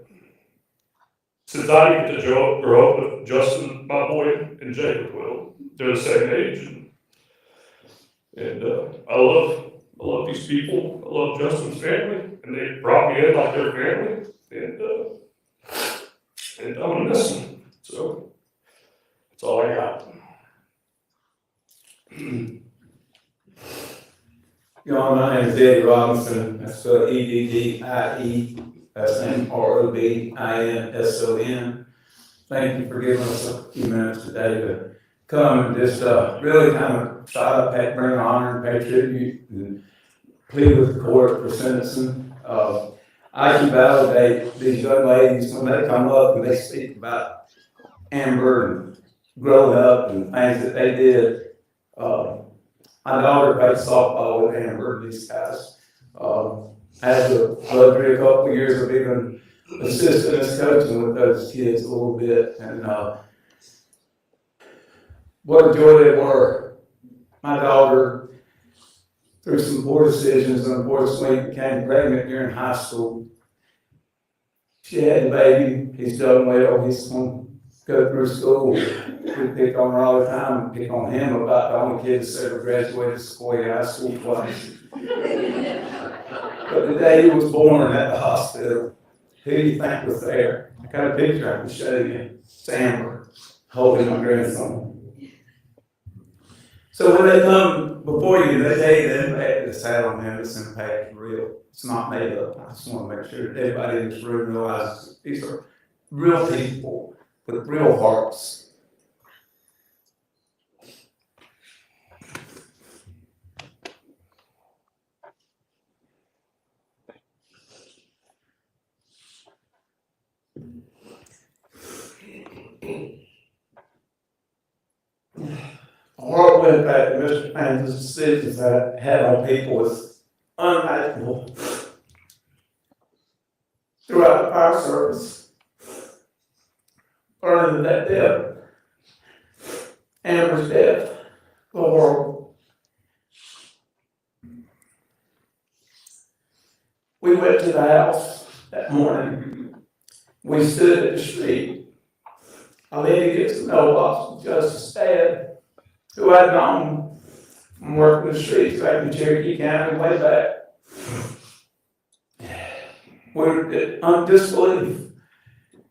since I get to grow up with Justin, my boy, and Jacob will, they're the same age. And And I love these people. I love Justin's family, and they brought me in like their family. And I'm gonna miss them. So that's all I got. Y'all, my name is Eddie Robinson. That's EDDIE, Thank you for giving us a few minutes today to come and just really kind of try to bring honor and pay tribute and plead with the court for sentencing. I can validate these young ladies when they come up and they speak about Amber and growing up and things that they did. My daughter played softball with Amber and these guys. I had the luxury a couple of years of being an assistant as coaching with those kids a little bit. And what a joy they were. My daughter, through some poor decisions, unfortunately became pregnant during high school. She had a baby. He's done well. He's going to go through school. We pick on her all the time and pick on him about the only kid that's ever graduated Sequoia High School twice. But the day he was born at the hospital, who do you think was there? I got a picture I can show you. It's Amber holding my grandson. So when they come before you, they tell you the impact that's had on them. This impact is real. It's not made up. I just want to make sure that everybody in this room realizes these are real people with real hearts. Horrible impact that Mr. Lanz's decisions had on people was unimaginable. Throughout the fire service, learning that death, Amber's death, the horrible. We went to the house that morning. We stood at the street. I leaned against the mailbox with Justice Dad, who I'd known from working the streets back in Cherokee County way back. We were in disbelief.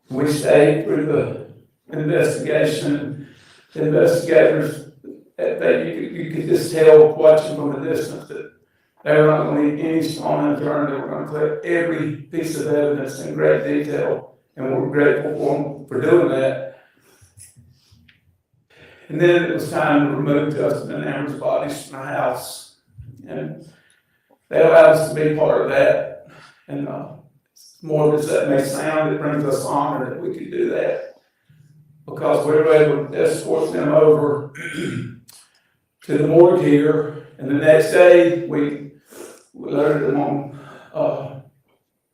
We stayed through the investigation. The investigators, you could just tell watching from a distance that they were not going to leave any stone unturned. They were going to collect every piece of evidence in great detail, and we're grateful for them for doing that. And then it was time to remove Justin and Amber's bodies from the house. And they allowed us to be part of that. And more as that may sound, it brings us honor that we could do that. Because we were able to escort them over to the morgue here. And the next day, we loaded them on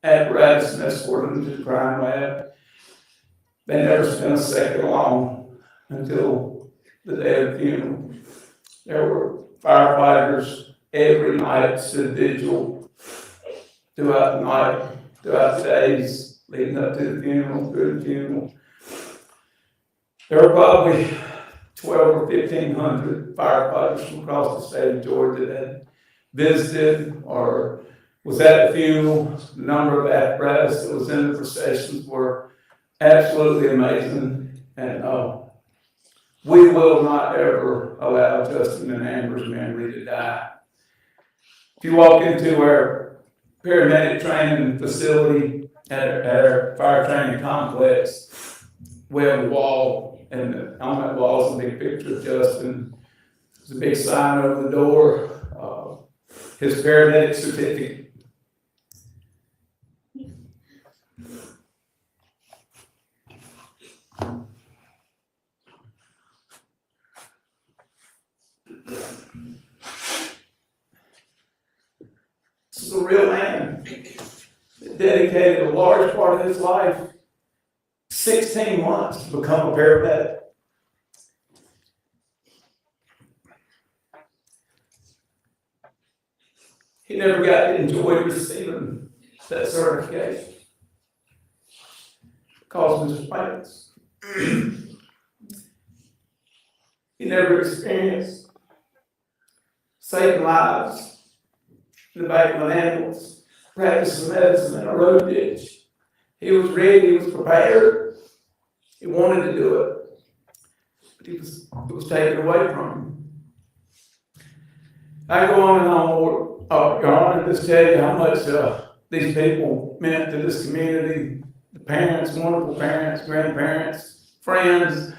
apparatus and escorted them to the crime lab. They never spent a second alone until the day of the funeral. There were firefighters every night, stood vigil throughout the night, throughout the days leading up to the funeral, through the funeral. There were probably 1,200 or 1,500 firefighters from across the state of Georgia that visited or was at the funeral. The number of apparatus that was in the processions were absolutely amazing. And we will not ever allow Justin and Amber's memory to die. If you walk into our paramedic training facility at our fire training complex, we have a wall, and on that wall is a big picture of Justin. There's a big sign over the door, his paramedic certificate. This is a real man that dedicated a large part of his life, 16 months, to become a paramedic. He never got to enjoy receiving that certification because of his plans. He never experienced saving lives in the back of an ambulance, practicing medicine in a road ditch. He was ready, he was prepared, he wanted to do it, but it was taken away from him. I go on and on, Lord, Your Honor, just tell you how much these people meant to this community, the parents, wonderful parents, grandparents, friends,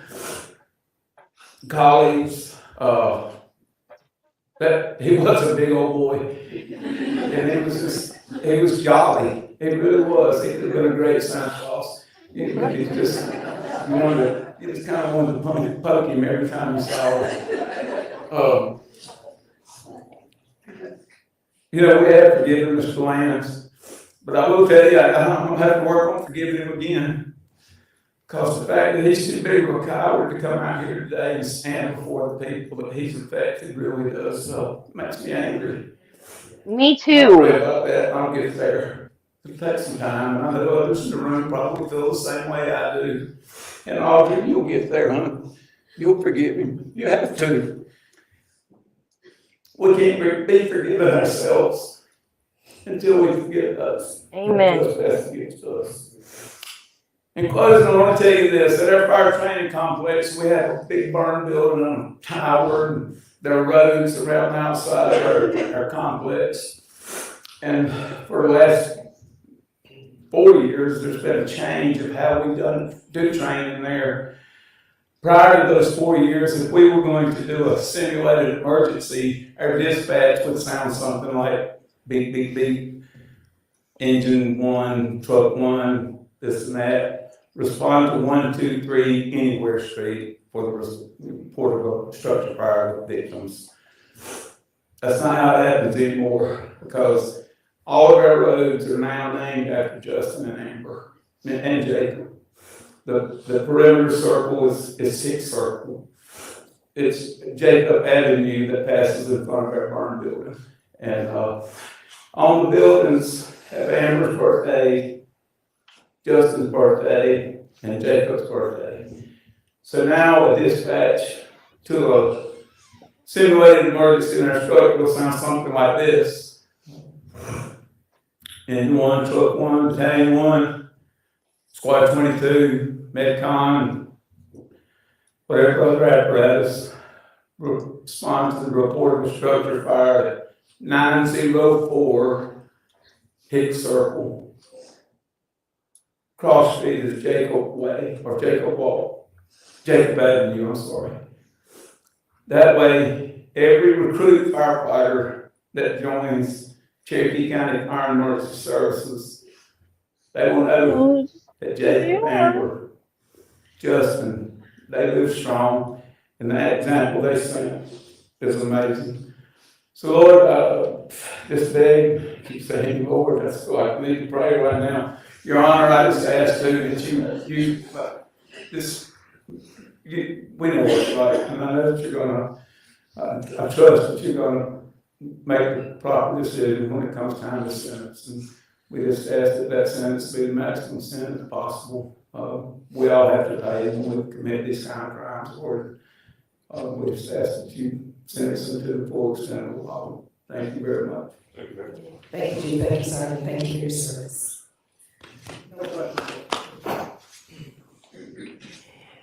colleagues. That he was a big old boy, and he was jolly. He really was. He could have been a great Santa Claus. You just kind of wanted to poke him every time you saw him. We have forgiven Mr. Lanz, but I will tell you, I'm gonna have to work on forgiving him again. Because the fact that he's too big of a coward to come out here today and stand before the people that he's affected really does makes me angry. Me Don't too. worry about that. I'll get there. It'll take some time, and I know others in the room probably feel the same way I do. And Audrey, you'll get there, honey. You'll forgive him. You have to. We can't be forgiving ourselves until we forgive us. Amen. Best against us. In closing, I want to tell you this, at our fire training complex, we have a big burn building on a tower, and there are roads around the outside of our complex. And for the last 4 years, there's been a change of how we do training there. Prior to those 4 years, if we were going to do a simulated emergency, our dispatch would sound something like beep, beep, beep, engine 1, truck 1, this and that. Respond to 123 anywhere street for the report of a structure fire victims. That's not how it happens anymore, because all of our roads are now named after Justin and Amber and Jacob. The perimeter circle is Sixth Circle. It's Jacob Avenue that passes in front of our burn building. And on the buildings have Amber's birthday, Justin's birthday, and Jacob's birthday. So now a dispatch to a simulated emergency in our truck will sound something like this. Engine 1, truck 1, battalion 1, squad 22, Medcon, whatever other apparatus responds to the report of a structure fire at 904 Hicks Circle. Cross Street is Jacob Way, or Jacob Avenue, I'm sorry. That way, every recruit firefighter that joins Cherokee County Fire and Emergency Services, they will know that Jacob, Amber, Justin, they live strong, and that example they sent is amazing. So Lord, this day, keep saying, Lord, that's what I need to pray right now. Your Honor, I just ask too that we know what's right, and I know that you're gonna, I trust that you're gonna make the proper decision when it comes time to sentence. And we just ask that sentence be the maximum sentence possible. We all have to pay when we commit these kind of crimes, Lord. We just ask that you sentence them to the full extent of the law. Thank you very much. Thank you, thank you, Sergeant, thank you for your service.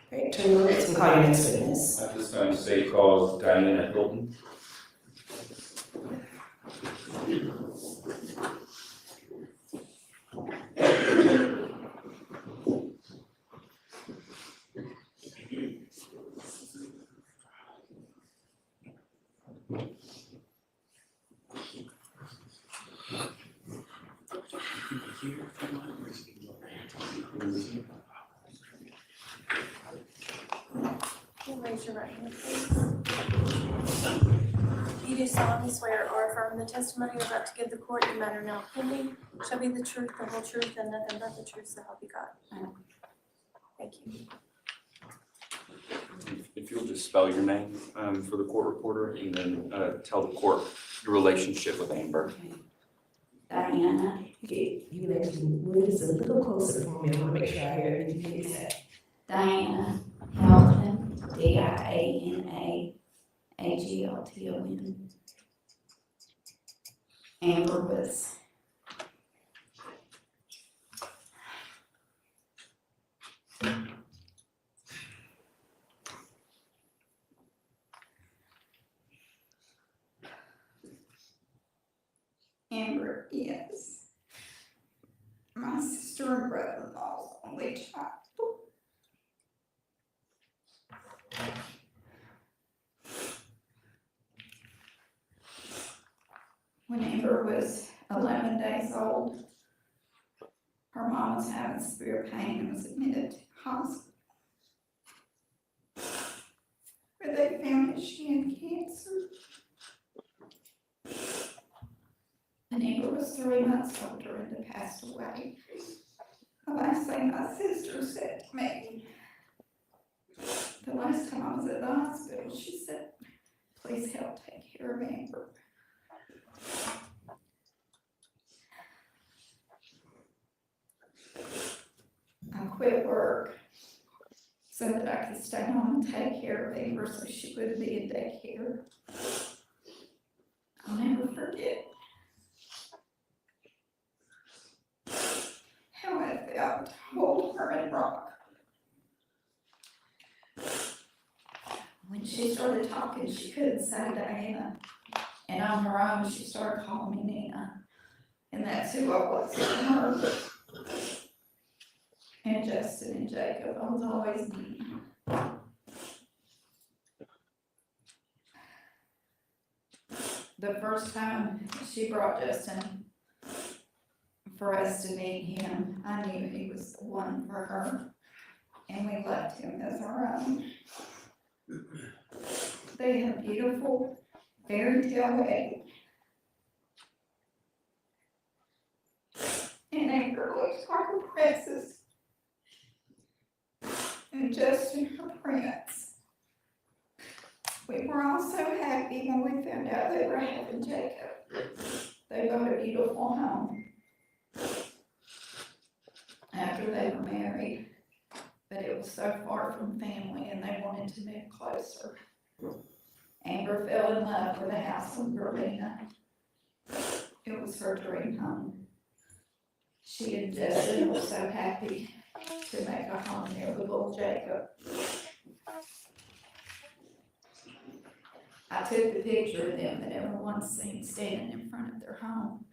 Great, 2 minutes, we'll call your next witness. At this time, state calls Diana Hilton. Raise your right hand, please. You do solemnly swear or affirm the testimony you're about to give the court in the matter now pending shall be the truth, the whole truth, and nothing but the truth, so help you God. Thank you. If you'll just spell your name for the court reporter, and then tell the court your relationship with Amber. Diana. Okay, you let me move this a little closer for me, I wanna make sure I hear everything you say. Diana Hamilton, Diana Hagelton. Amber was Amber is my sister and brother-in-law's only child. When Amber was 11 days old, her mom was having severe pain and was admitted to hospital, where they found that she had cancer. And Amber was 3 months older and had passed away. The last thing my sister said to me, the last time I was at the hospital, she said, please help take care of Amber. I quit work so that I could stay home and take care of Amber so she wouldn't be in daycare. I'll never forget how it felt to hold her and rock. When she started talking, she couldn't say Diana, and on her own, she started calling me Nina, and that's who I was to her. And Justin and Jacob, I was always Nina. The first time she brought Justin for us to meet him, I knew he was the one for her, and we left him as our own. They had beautiful fairy tale wedding. And Amber looked like a princess, and Justin her prince. We were all so happy when we found out they were having Jacob. They got a beautiful home after they were married, but it was so far from family and they wanted to move closer. Amber fell in love with a house in Berlina. It was her dream home. She and Justin were so happy to make a home there with little Jacob. I took the picture of them that everyone's seen standing in front of their home.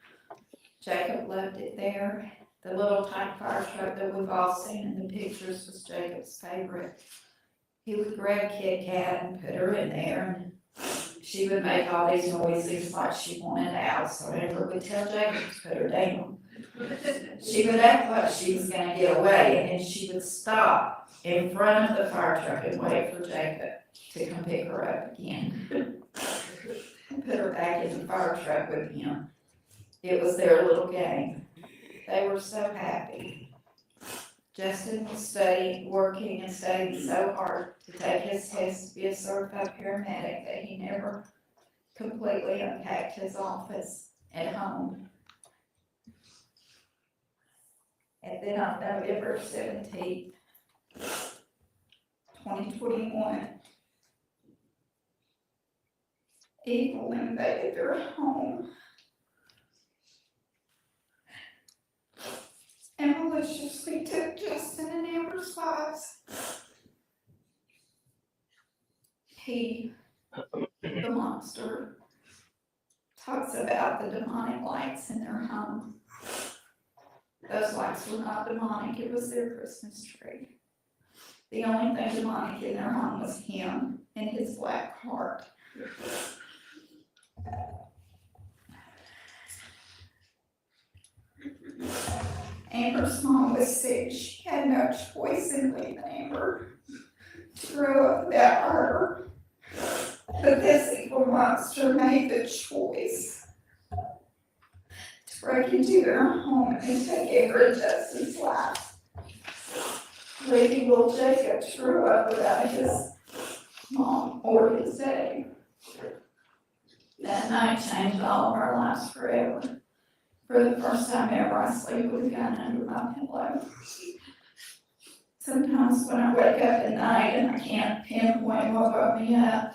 Jacob loved it there. The little tiny fire truck that we've all seen in the pictures was Jacob's favorite. He would grab Kit Kat and put her in there, and she would make all these noises like she wanted out, so Amber would tell Jacob to put her down. She would act like she was going to get away, and then she would stop in front of the fire truck and wait for Jacob to come pick her up again and put her back in the fire truck with him. It was their little game. They were so happy. Justin was working and studying so hard to take his test to be a certified paramedic that he never completely unpacked his office at home. And then on November 17th, 2021, evil invaded their home and maliciously took Justin and Amber's lives. He, the monster, talks about the demonic lights in their home. Those lights were not demonic, it was their Christmas tree. The only thing demonic in their home was him and his black heart. Amber's mom was sick. She had no choice in leaving Amber to grow up without her. But this evil monster made the choice to break into their home and take Amber and Justin's life, leaving little Jacob to grow up without his mom or his daddy. That night changed all of our lives forever. For the first time ever, I sleep with a gun under my pillow. Sometimes when I wake up at night and I can't pinpoint what woke me up,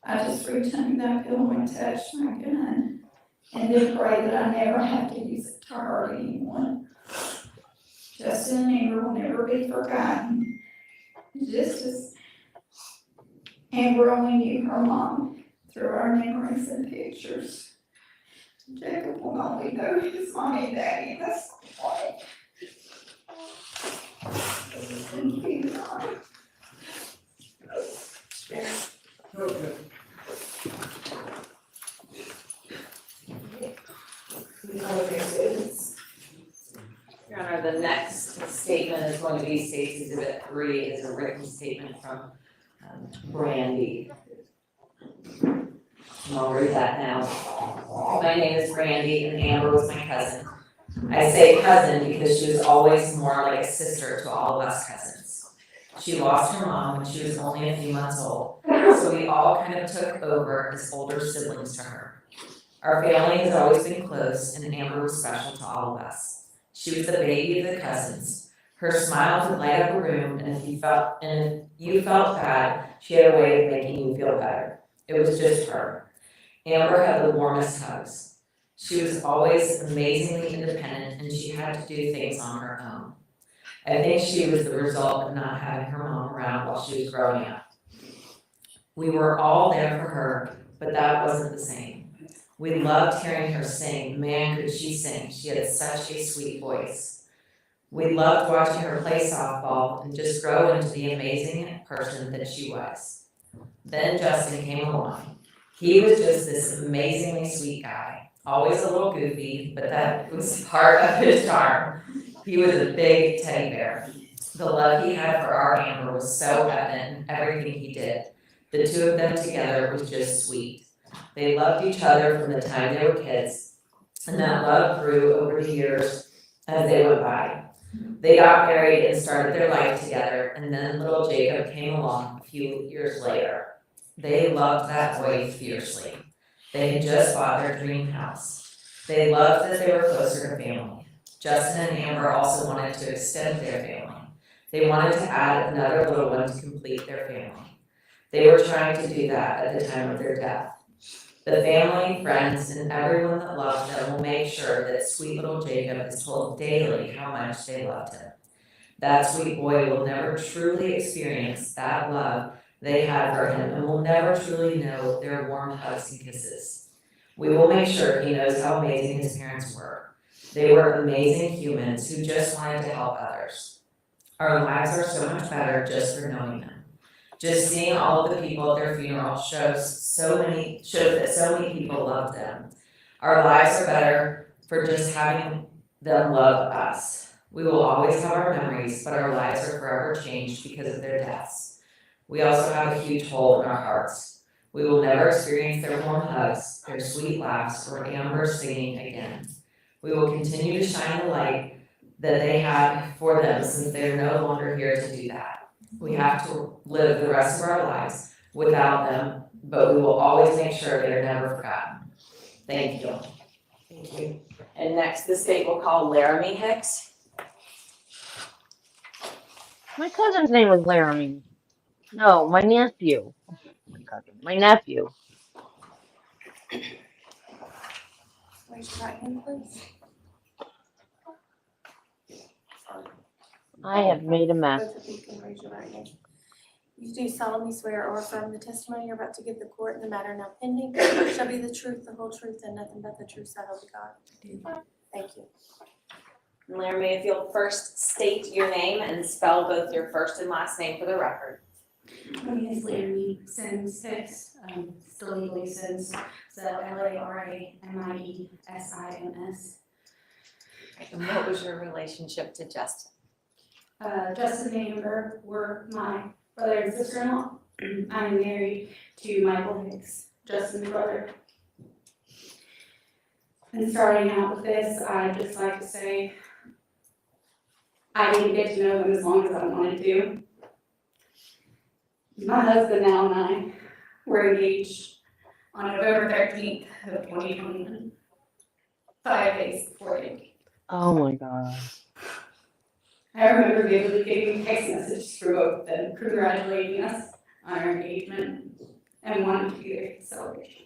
I just reach under that pillow and touch my gun. And then pray that I never have to use it to hurt anyone. Justin and Amber will never be forgotten. Just as Amber only knew her mom through our memories and pictures. Jacob will only know his mommy and daddy. That's why. Thank you, God. Okay. Your Honor, the next statement is going to be State's Exhibit 3. It's a written statement from Brandy. I'll read that now. My name is Brandy and Amber was my cousin. I say cousin because she was always more like a sister to all of us cousins. She lost her mom when she was only a few months old, so we all kind of took over as older siblings to her. Our family has always been close and Amber was special to all of us. She was the baby of the cousins. Her smile could light up a room, and if you felt bad, she had a way of making you feel better. It was just her. Amber had the warmest hugs. She was always amazingly independent, and she had to do things on her own. I think she was the result of not having her mom around while she was growing up. We were all there for her, but that wasn't the same. We loved hearing her sing. Man, could she sing. She had such a sweet voice. We loved watching her play softball and just grow into the amazing person that she was. Then Justin came along. He was just this amazingly sweet guy, always a little goofy, but that was part of his charm. He was a big teddy bear. The love he had for our Amber was so evident in everything he did. The two of them together was just sweet. They loved each other from the time they were kids, and that love grew over the years as they went by. They got married and started their life together, and then little Jacob came along a few years later. They loved that boy fiercely. They had just bought their dream house. They loved that they were closer to family. Justin and Amber also wanted to extend their family. They wanted to add another little one to complete their family. They were trying to do that at the time of their death. The family, friends, and everyone that loved them will make sure that sweet little Jacob is told daily how much they loved him. That sweet boy will never truly experience that love they had for him and will never truly know their warm hugs and kisses. We will make sure he knows how amazing his parents were. They were amazing humans who just wanted to help others. Our lives are so much better just for knowing them. Just seeing all of the people at their funeral shows that so many people loved them. Our lives are better for just having them love us. We will always have our memories, but our lives are forever changed because of their deaths. We also have a huge hole in our hearts. We will never experience their warm hugs, their sweet laughs, or Amber singing again. We will continue to shine the light that they had for them since they are no longer here to do that. We have to live the rest of our lives without them, but we will always make sure they are never forgotten. Thank you. Thank you. And next, the state will call Laramie Hicks. My cousin's name was Laramie. No, my nephew. My cousin. My nephew. Raise your right hand, please. I have made a mess. Both of you can raise your right hand. You do solemnly swear or affirm the testimony you're about to give the court in the matter now pending shall be the truth, the whole truth, and nothing but the truth, so help you God. Thank you. Laramie, if you'll first state your name and spell both your first and last name for the record. My name is Laramie Sims Hicks, still legally Sims, so Laramiesims. And what was your relationship to Justin? Justin and Amber were my brother and sister-in-law. I'm married to Michael Hicks, Justin's brother. And starting out with this, I'd just like to say I didn't get to know them as long as I wanted to. My husband now and I were engaged on November 13th of 2021, 5 days before the engagement. Oh my God. I remember vividly getting text messages from both of them congratulating us on our engagement and wanting to be there for the celebration.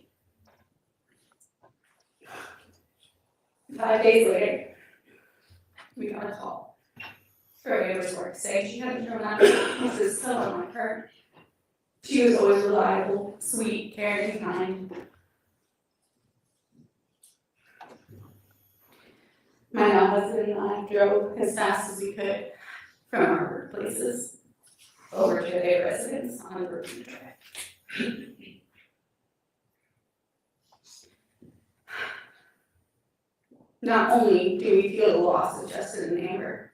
5 days later, we got a call from Amber's work saying she hadn't thrown out pieces so unlike her. She was always reliable, sweet, caring, and kind. My now husband and I drove as fast as we could from our workplaces over to their residence on the Virginia Drive. Not only do we feel the loss of Justin and Amber,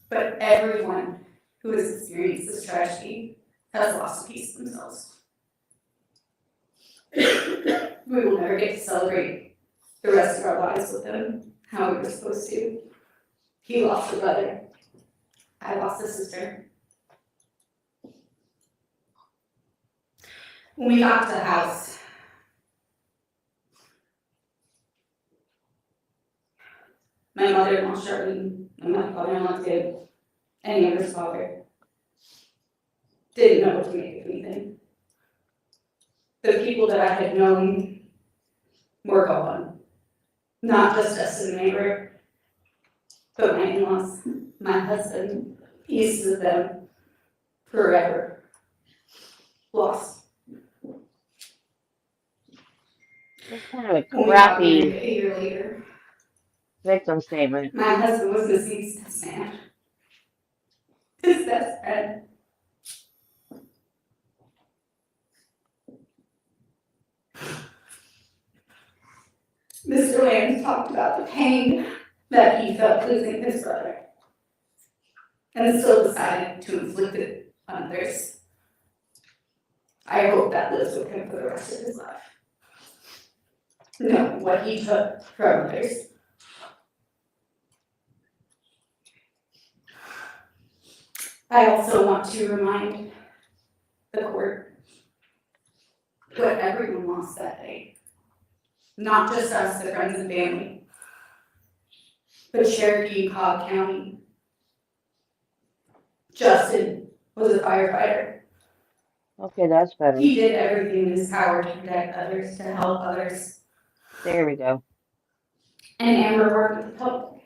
but everyone who has experienced this tragedy has lost a piece of themselves. We will never get to celebrate the rest of our lives with him how we were supposed to. He lost a brother. I lost a sister. When we got to the house, my mother-in-law, Charlene, and my father-in-law, Tim, and Amber's father didn't know what to make of anything. The people that I had known were gone. Not just Justin and Amber, but my in-laws, my husband, pieces of them, forever lost. It's kind of a When we got crappy married a year later, victim statement. my husband was Missy's best man, his best friend. Mr. Lanz talked about the pain that he felt losing his brother, and still decided to inflict it on others. I hope that lives with him for the rest of his life. Knowing what he took from others. I also want to remind the court what everyone lost that day. Not just us, the friends and family, but Cherokee and Cobb County. Justin was a firefighter. Okay, that's better. He did everything in his power to protect others, to help others. There we go. And Amber worked with the public.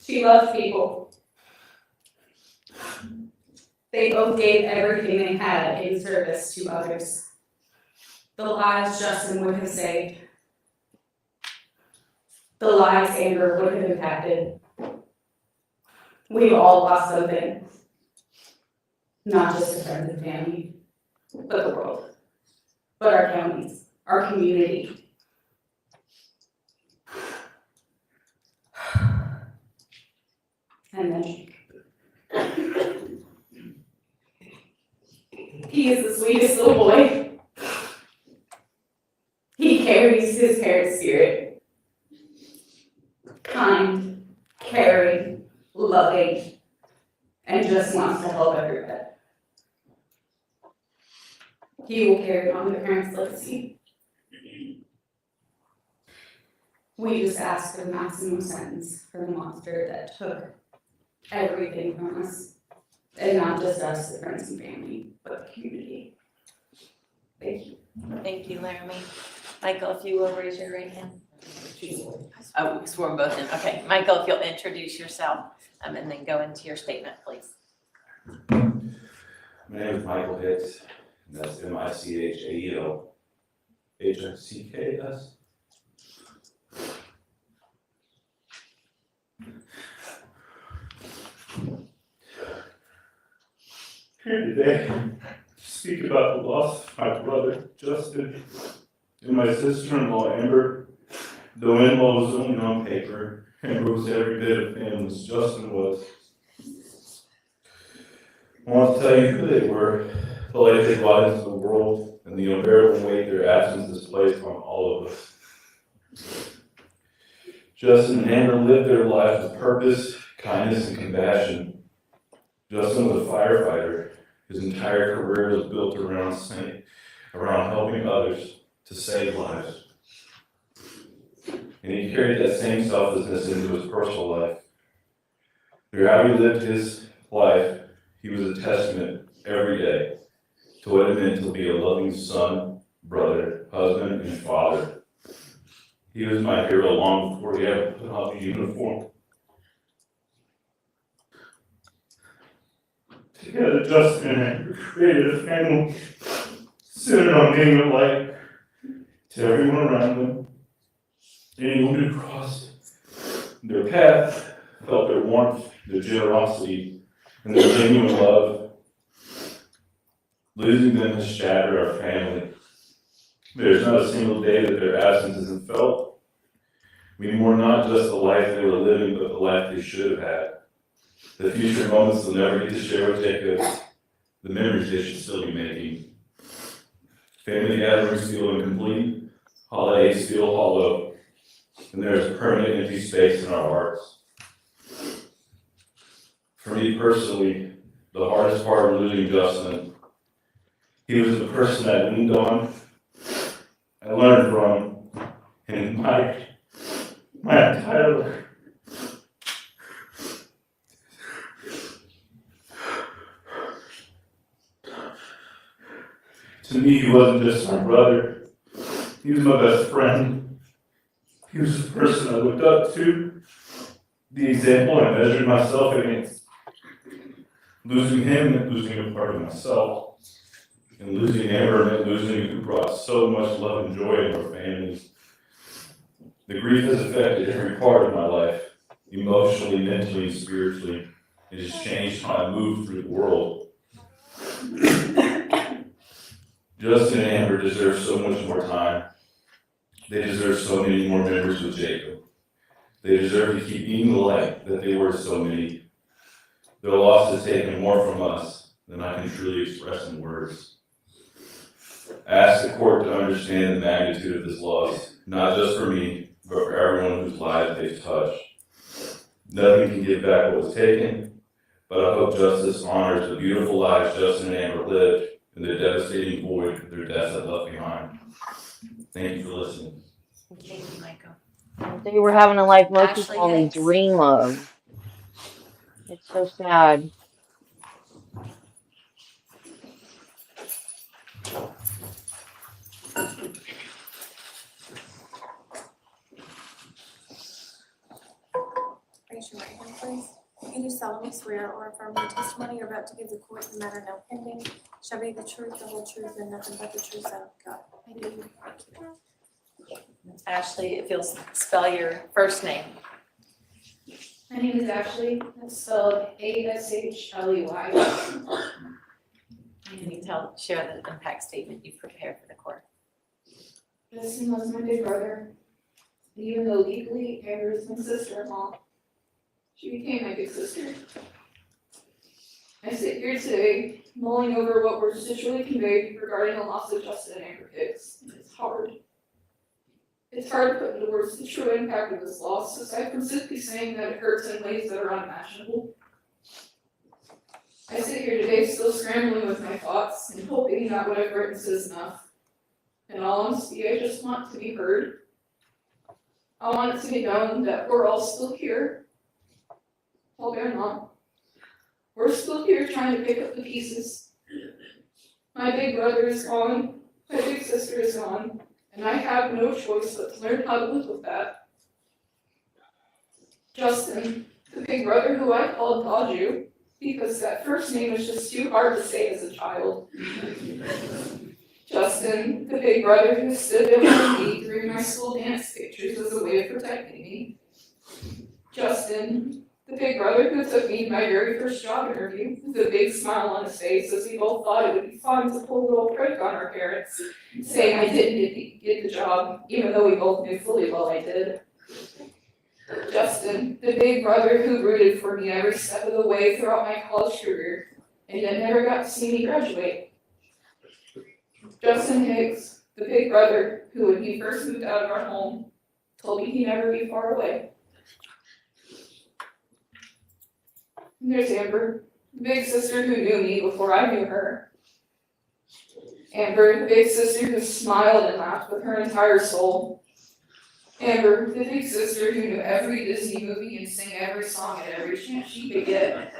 She loved people. They both gave everything they had in service to others. The lives Justin would have saved. The lives Amber would have impacted. We've all lost something. Not just the friends and family, but the world. But our counties, our community. And then he is the sweetest little boy. He carries his parents' spirit. Kind, caring, loving, and just wants to help everybody. He will carry on the parents' legacy. We just ask for the maximum sentence for the monster that took everything from us, and not just us, the friends and family, but the community. Thank you. Thank you, Laramie. Michael, if you will raise your right hand. Oh, we swore both in. Okay, Michael, if you'll introduce yourself and then go into your statement, please. My name is Michael Hicks, and that's MICHAELHICKS. Here today to speak about the loss of my brother Justin and my sister-in-law Amber. Though in-law was only on paper, Amber was every bit of family as Justin was. I want to tell you who they were, the light they brought into the world, and the unbearable weight their absence has placed on all of us. Justin and Amber lived their lives with purpose, kindness, and compassion. Justin was a firefighter. His entire career was built around helping others to save lives. And he carried that same selflessness into his personal life. Through how he lived his life, he was a testament every day to what it meant to be a loving son, brother, husband, and father. He was my hero long before he ever put on the uniform. Together, Justin and Andrew created a family centered on being a light to everyone around them. Anyone who crossed their path felt their warmth, their generosity, and their genuine love. Losing them has shattered our family. There's not a single day that their absence isn't felt. We mourn not just the life they were living, but the life they should have had. The future moments they'll never get to share with Jacob, the memories they should still be making. Family gatherings feel incomplete, holidays feel hollow, and there is a permanent empty space in our hearts. For me personally, the hardest part of losing Justin, he was the person I leaned on, I learned from, and my entire life. To me, he wasn't just my brother, he was my best friend. He was the person I looked up to, the example I measured myself against. Losing him meant losing a part of myself, and losing Amber meant losing who brought so much love and joy in our families. The grief has affected every part of my life, emotionally, mentally, and spiritually. It has changed how I move through the world. Justin and Amber deserve so much more time. They deserve so many more memories with Jacob. They deserve to keep being the light that they were to so many. Their loss has taken more from us than I can truly express in words. I ask the court to understand the magnitude of this loss, not just for me, but for everyone whose lives they've touched. Nothing can give back what was taken, but I hope justice honors the beautiful lives Justin and Amber lived and the devastating void their deaths had left behind. Thank you for listening. Thank you, Michael. They were having a life most people Ashley only Hicks. dream of. It's so sad. Raise your right hand, please. You do solemnly swear or affirm the testimony you're about to give the court in the matter now pending shall be the truth, the whole truth, and nothing but the truth, so help God. I do. Ashley, if you'll spell your first name. My name is Ashley, that's spelled Ashley. Can you share the impact statement you prepared for the court? Justin was my big brother. Even though legally Amber is my sister-in-law, she became my big sister. I sit here today mulling over what was officially conveyed regarding the loss of Justin and Amber Hicks. It's hard. It's hard to put into words the true impact of this loss, aside from simply saying that it hurts in ways that are unimaginable. I sit here today still scrambling with my thoughts and hoping that what I've written says enough. In all honesty, I just want to be heard. I want it to be known that we're all still here. Well, they're not. We're still here trying to pick up the pieces. My big brother is gone, my big sister is gone, and I have no choice but to learn how to live with that. Justin, the big brother who I called Daju, because that first name was just too hard to say as a child. Justin, the big brother who stood behind me during my school dance pictures as a way of protecting me. Justin, the big brother who took me to my very first job interview with a big smile on his face as we both thought it would be fun to pull a little prank on our parents, saying I didn't get the job, even though we both knew fully well I did. Justin, the big brother who rooted for me every step of the way throughout my college career, and yet never got to see me graduate. Justin Hicks, the big brother who, when he first moved out of our home, told me he'd never be far away. And there's Amber, the big sister who knew me before I knew her. Amber, the big sister who smiled and laughed with her entire soul. Amber, the big sister who knew every Disney movie and sang every song at every chance she could get.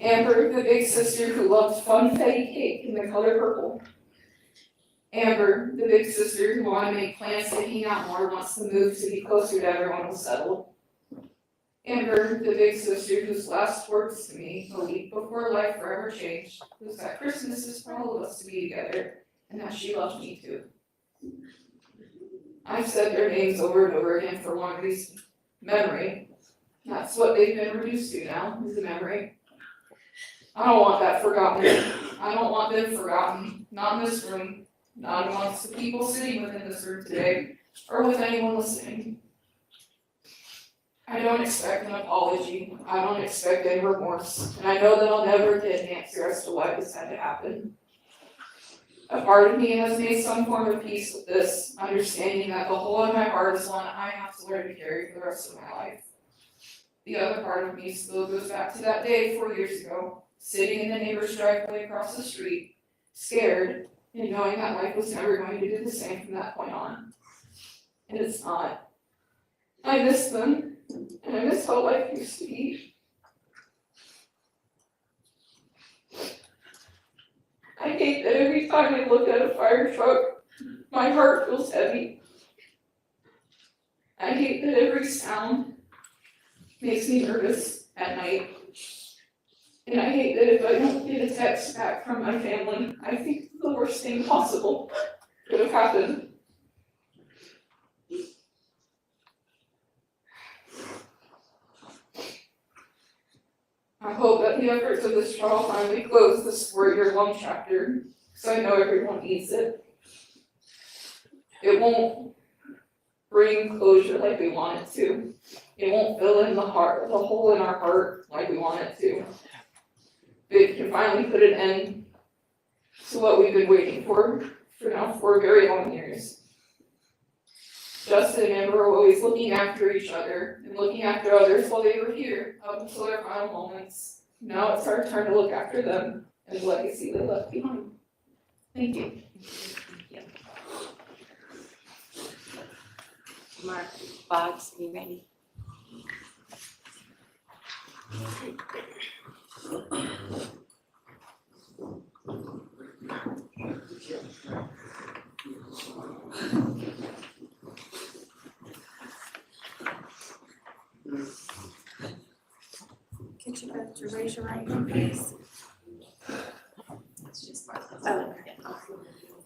Amber, the big sister who loved funfetti cake in the color purple. Amber, the big sister who wanted to make plans to hang out more, wants to move to be closer to everyone and settle. Amber, the big sister whose last words to me a week before life forever changed, was that Christmas is for all of us to be together, and that she loved me too. I've said their names over and over again for one reason: memory. That's what they've been reduced to now, is a memory. I don't want that forgotten. I don't want them forgotten, not in this room, not amongst the people sitting within this room today, or with anyone listening. I don't expect an apology. I don't expect any remorse. And I know that I'll never get an answer as to why this had to happen. A part of me has made some form of peace with this, understanding that the hole in my heart is one I have to learn to carry for the rest of my life. The other part of me still goes back to that day 4 years ago, sitting in the neighbor's driveway across the street, scared, and knowing that life was never going to do the same from that point on. And it's not. I miss them, and I miss how life used to be. I hate that every time I look at a fire truck, my heart feels heavy. I hate that every sound makes me nervous at night. And I hate that if I don't get a text back from my family, I think the worst thing possible could have happened. I hope that the efforts of this trial finally close this 4-year-long chapter, because I know everyone needs it. It won't bring closure like we want it to. It won't fill in the hole in our heart like we want it to. But it can finally put an end to what we've been waiting for now 4 very long years. Justin and Amber were always looking after each other and looking after others while they were here, up until their final moments. Now it's our turn to look after them and the legacy they left behind. Thank you. Mark, Boggs, are you ready? Get you both to raise your right hand, please. Oh.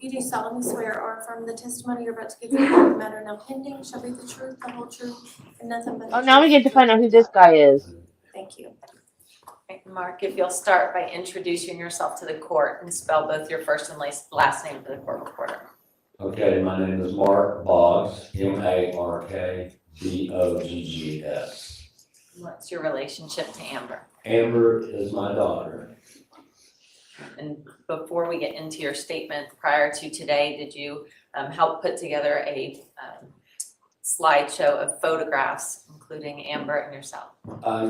You do solemnly swear or affirm the testimony you're about to give in the matter now pending shall be the truth, the whole truth, and nothing but the Oh, now we truth. get to find out who this guy is. Thank you. Okay, Mark, if you'll start by introducing yourself to the court and spell both your first and last name for the court reporter. Okay, my name is Mark Boggs, MarkBoggs. What's your relationship to Amber? Amber is my daughter. And before we get into your statement, prior to today, did you help put together a slideshow of photographs, including Amber and yourself?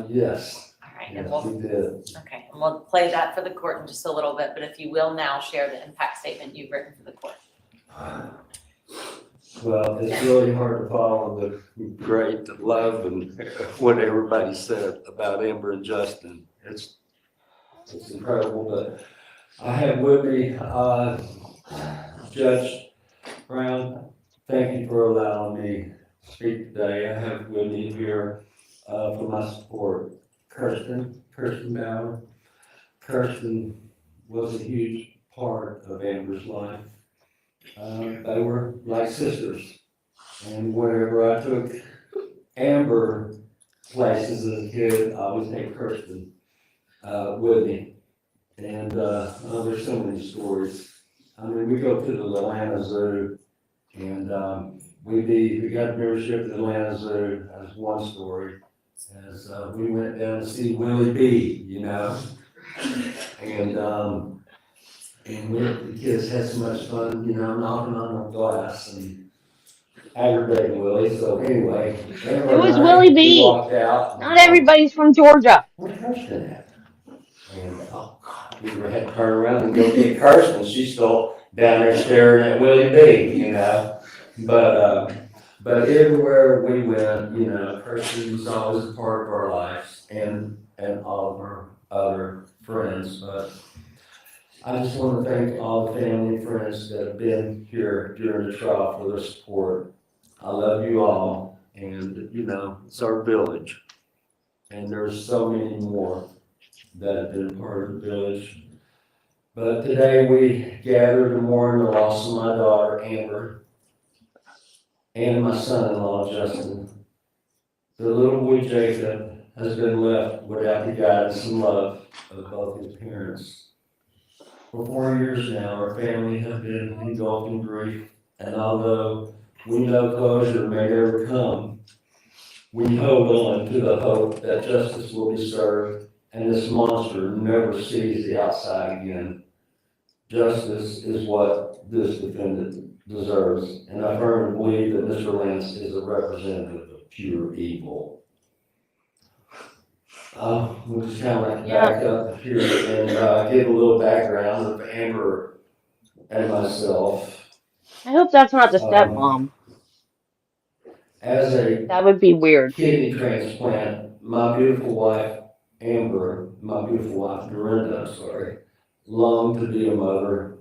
Yes. All right, Yes, and we'll, we did. okay, and we'll play that for the court in just a little bit, but if you will now share the impact statement you've written for the court. Well, it's really hard to follow the great love and what everybody said about Amber and Justin. It's incredible, but I have with me Judge Brown. Thank you for allowing me to speak today. I have with me here for my support Kirsten Bauer. Kirsten was a huge part of Amber's life. They were like sisters, and whenever I took Amber places as a kid, I would take Kirsten with me. And there's so many stories. I mean, we go to the Atlanta Zoo, and we got membership at the Atlanta Zoo. That's one story. As we went down to see Willie B, you know, and the kids had so much fun, you know, knocking on the glass and aggravating Willie. So anyway, It was Willie B. Walked out. Not everybody's from Georgia. Where's Kirsten at? And oh God, we had to turn around and go get Kirsten. She's still down there staring at Willie B, you know. But everywhere we went, you know, Kirsten was always a part of our lives and all of our other friends. But I just want to thank all the family and friends that have been here during the trial for their support. I love you all, and you know, it's our village. And there's so many more that have been part of the village. But today we gather to mourn the loss of my daughter, Amber, and my son-in-law, Justin. The little boy, Jacob, has been left without the guidance and love of both his parents. For 4 years now, our family has been engulfed in grief, and although we know closure may never come, we hold on to the hope that justice will be served and this monster never sees the outside again. Justice is what this defendant deserves, and I firmly believe that Mr. Lanz is a representative of pure evil. We'll just kind of back up here and give a little background of Amber and myself. I hope that's not the stepmom. As a That would be weird. kidney transplant, my beautiful wife, Amber, my beautiful wife, Dorinda, I'm sorry, longed to be a mother,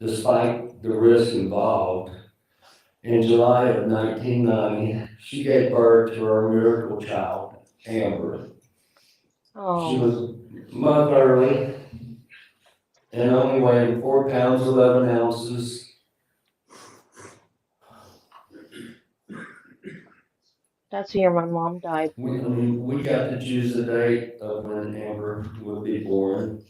despite the risk involved. In July of 1990, she gave birth to her miracle child, Amber. Oh. She was a month early and only weighed 4 pounds 11 ounces. That's the year my mom died. We got to choose the date of when Amber would be born,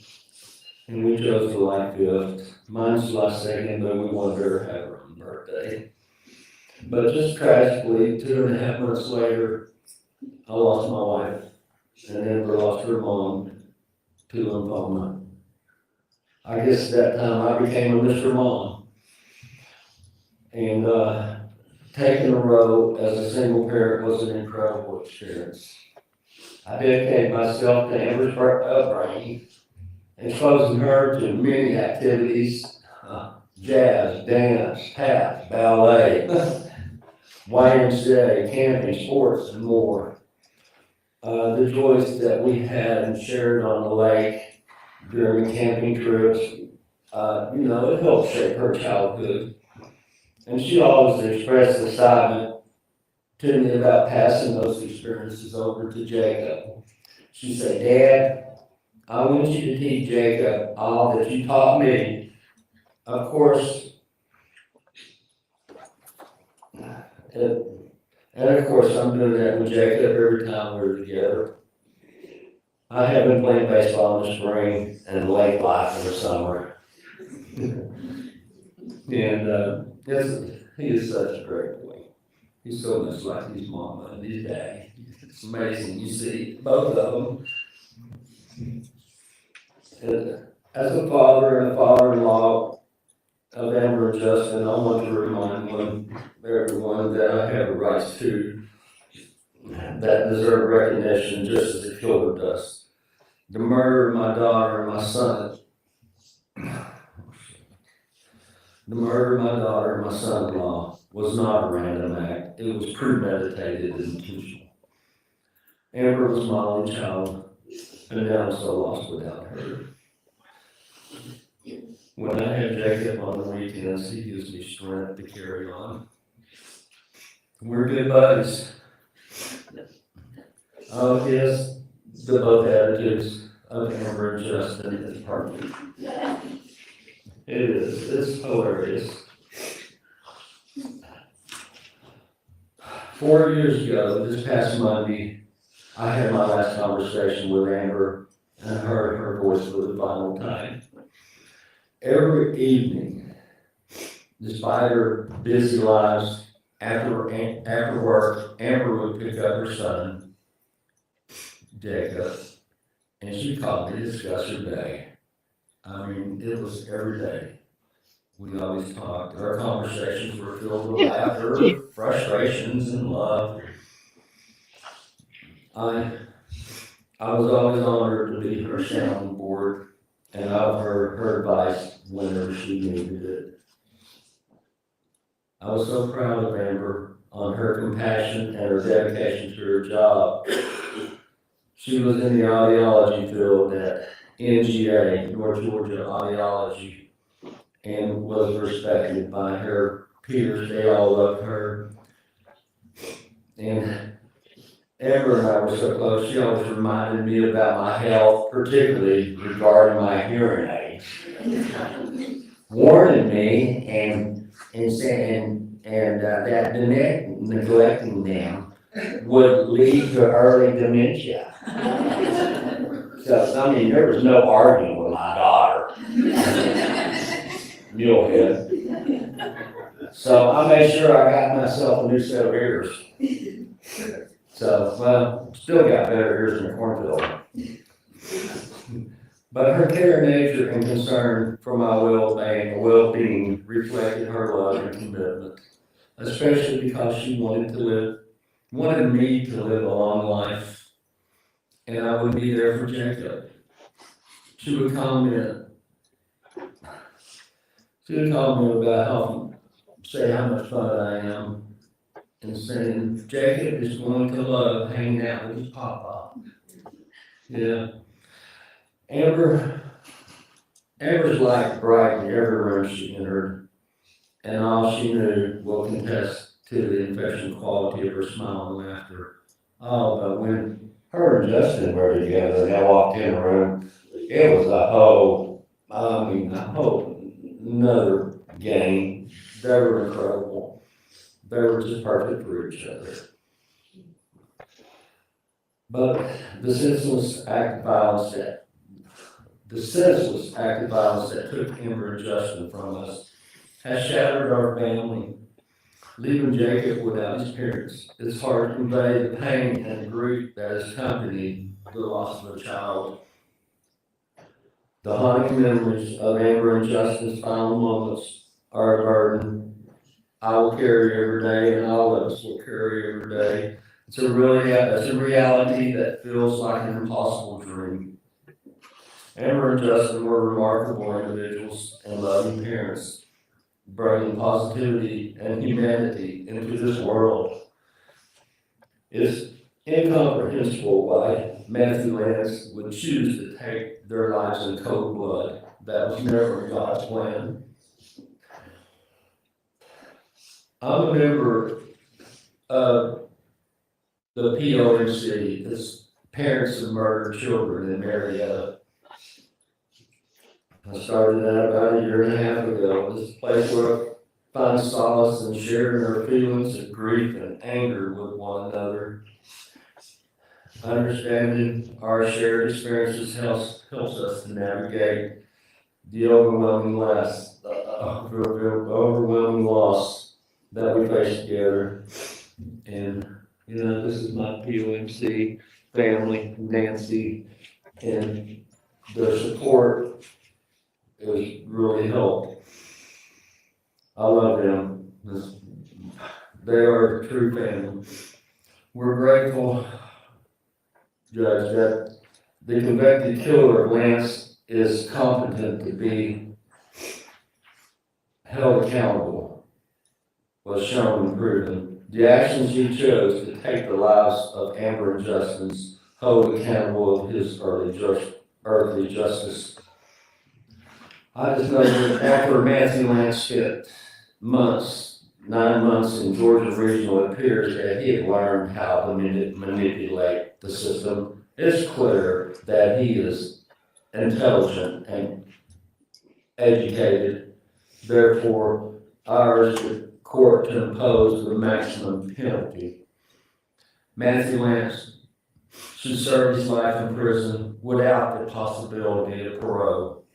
and we chose July 5th. Mine's July 2nd, but we wanted her to have her own birthday. But just tragically, 2.5 months later, I lost my wife, and Amber lost her mom to lymphoma. I guess at that time I became a Mr. Mom. And taking a role as a single parent was an incredible experience. I dedicated myself to Amber's upbringing, exposing her to many activities, jazz, dance, tap, ballet, YMCA, camping, sports, and more. The joys that we had and shared on the lake during camping trips, it helped shape her childhood. And she always expressed excitement to me about passing those experiences over to Jacob. She said, "Dad, I want you to teach Jacob all that you taught me." Of course, I'm doing that with Jacob every time we're together. I have been playing baseball in the spring and lake life in the summer. And he is such a great boy. He's so much like his mama and his daddy. It's amazing. You see both of them. And as a father and a father-in-law of Amber and Justin, I want to remind everyone that I have a right to that deserve recognition just as the killer does. The murder of my daughter and my son. The murder of my daughter and my son-in-law was not a random act. It was premeditated and intentional. Amber was my only child, and now I'm so lost without her. When I have Jacob on the weekends, he gives me strength to carry on. We're good buddies. Oh, yes, the both attitudes of Amber and Justin is perfect. It is. It's hilarious. 4 years ago, this past Monday, I had my last conversation with Amber and heard her voice for the final time. Every evening, despite her busy lives, after work, Amber would pick up her son, Jacob, and she called me to discuss her day. I mean, it was every day. We always talked. Our conversations were filled with laughter, frustrations, and love. I was always honored to be her sounding board and of her advice whenever she needed it. I was so proud of Amber on her compassion and her dedication to her job. She was in the audiology field at NGA, North Georgia Audiology, and was respected by her peers. They all loved her. And Amber and I were so close, she always reminded me about my health, particularly regarding my hearing aids, warning me and saying that neglecting them would lead to early dementia. So, I mean, there was no arguing with my daughter, mulehead. So I made sure I got myself a new set of ears. So, well, still got better ears than a cornfield. But her care, nature, and concern for my well-being reflected her love and commitment, especially because she wanted me to live a long life, and I would be there for Jacob. She would comment about say how much fun I am, and saying, Jacob is going to love hanging out with his papa. Yeah. Amber's light brightened every room she entered, and all she knew will contest to the infectious quality of her smile and laughter. Oh, but when her and Justin were together and I walked in the room, it was a whole another game. They were incredible. They were just perfect for each other. But the senseless act of violence that took Amber and Justin from us has shattered our family, leaving Jacob without his parents. It's hard to convey the pain and grief that has accompanied the loss of a child. The haunting memories of Amber and Justin's final moments are a burden I will carry every day, and all of us will carry every day. It's a reality that feels like an impossible dream. Amber and Justin were remarkable individuals and loving parents, bringing positivity and humanity into this world. It's incomprehensible why Matthew Lanz would choose to take their lives in cold blood. That was never God's plan. I'm a member of the POMC, it's Parents of Murdered Children in Marietta. I started that about a year and a half ago. It's a place where I find solace in sharing our feelings of grief and anger with one another. Understanding our shared experiences helps us to navigate the overwhelming loss that we face together. And, this is my POMC family, Nancy, and their support has really helped. I love them. They are a true family. We're grateful, Judge, that the convicted killer of Lanz is competent to be held accountable, was shown and proven. The actions he chose to take the lives of Amber and Justin's hold accountable of his earthly justice. I just know that after Matthew Lanz spent 9 months in Georgia Regional, it appears that he had learned how to manipulate the system. It's clear that he is intelligent and educated. Therefore, I urge the court to impose the maximum penalty. Matthew Lanz should serve his life in prison without the possibility of parole.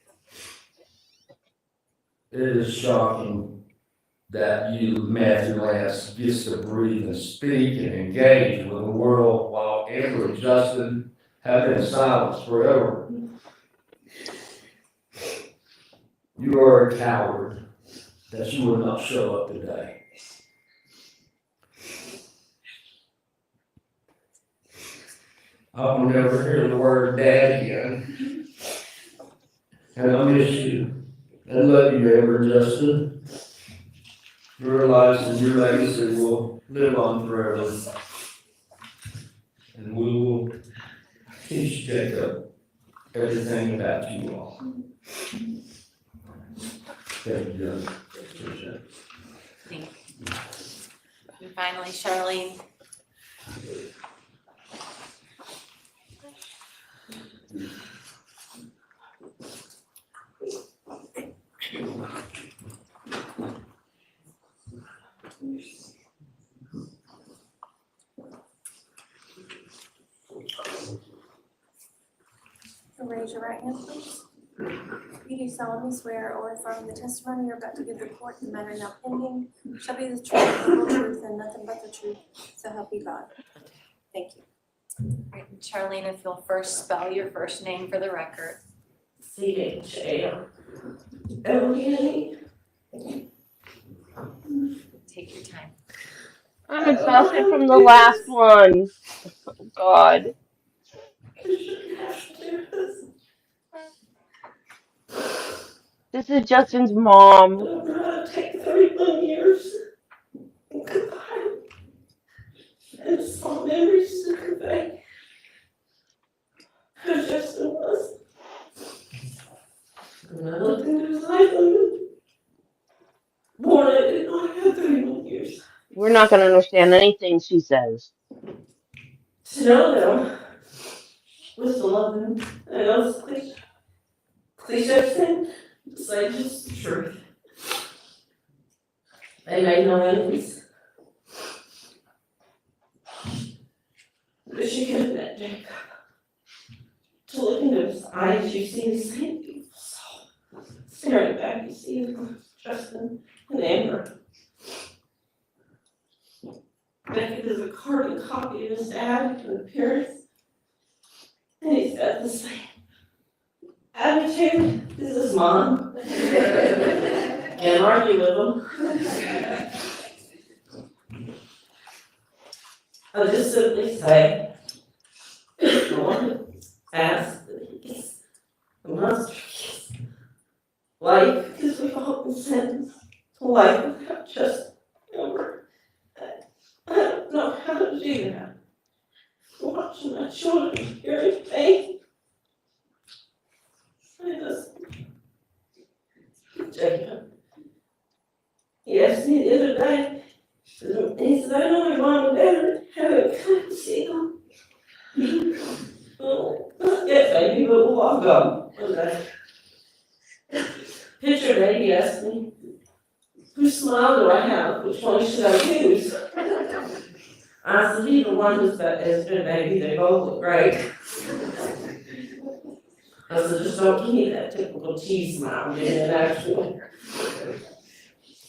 It is shocking that Matthew Lanz, gets to breathe and speak and engage with the world while Amber and Justin have been silenced forever. You are a coward that you will not show up today. I will never hear the word dad again. And I miss you. And love you, Amber and Justin. Your lives and your legacy will live on forever. And we will teach Jacob everything about you all. Thank you, Judge. Appreciate it. Thank you. And finally, Charlene. Raise your right hand, please. You do solemnly swear or affirm the testimony you're about to give the court in the matter now pending shall be the truth, the whole truth, and nothing but the truth, so help you God. Thank you. Great. And Charlene, if you'll first spell your first name for the record. CHALLENE. Take your time. I'm exhausted from the last one. Oh, God. This is Justin's mom. I don't know how to take 31 years and goodbye and small memories to convey who Justin was. When I looked into his life, born, I did not have 31 years. We're not going to understand anything she says. To know them was to love them. I know it's cliche thing, it's like just the truth. They made no enemies. But she could have met Jacob. To look into his eyes, you see the same beautiful soul. Staring back, you see Justin and Amber. Jacob is a carbon copy of his dad in appearance. And he's got the same attitude as his mom. Can't argue with him. I'll just simply say, I want to ask that he gets the monster kiss. Life, because we've all been sentenced to life without just Amber. I don't know how to do that. Watching my children hearing pain. I just, Jacob. He asked me the other day, and he said, I know my mom and dad haven't come to see them. Well, not yet, baby, but we'll all go one day. Picture day, he asked me, whose smile do I have? Which one should I choose? I said, either one is good, baby, they both look great. I said, just don't give me that typical cheese smile, give me an actual one.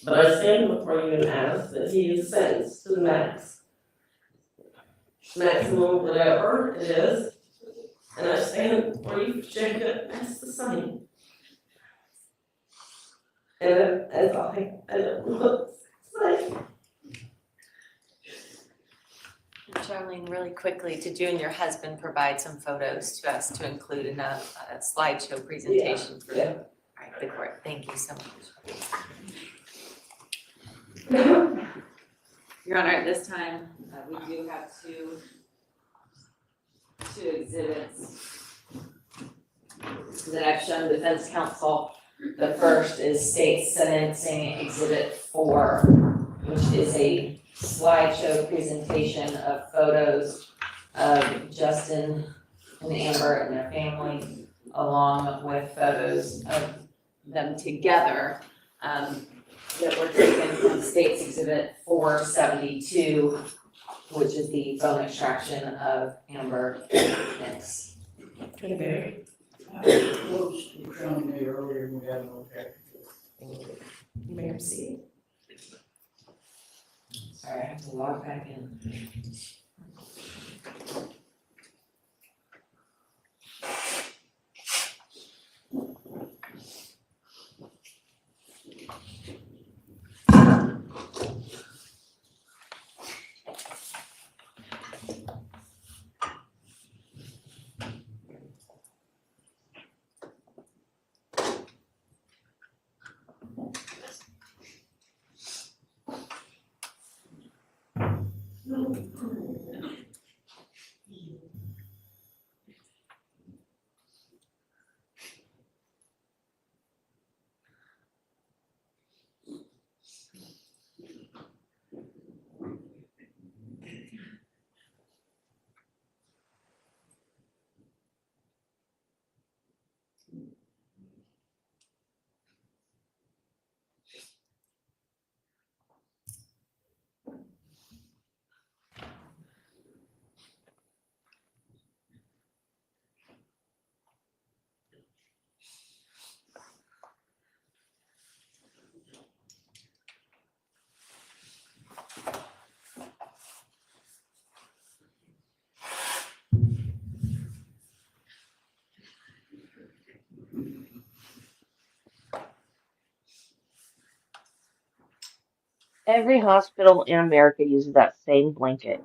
But I stand before you and ask that he is sentenced to the maximum whatever it is. And I stand before you, Jacob, as the same. And as I don't know what to say. Charlene, really quickly, did you and your husband provide some photos to us to include in a slideshow presentation for Yeah. All right, the court? Thank you so much. Your Honor, at this time, we do have two exhibits that I've shown defense counsel. The first is State Sentencing Exhibit 4, which is a slideshow presentation of photos of Justin and Amber and their family, along with photos of them together that were taken from State's Exhibit 472, which is the phone extraction of Amber Hicks. Okay. Those were shown to me earlier, we had no objection. You may proceed. Sorry, I have to log back in. Every hospital in America uses that same blanket.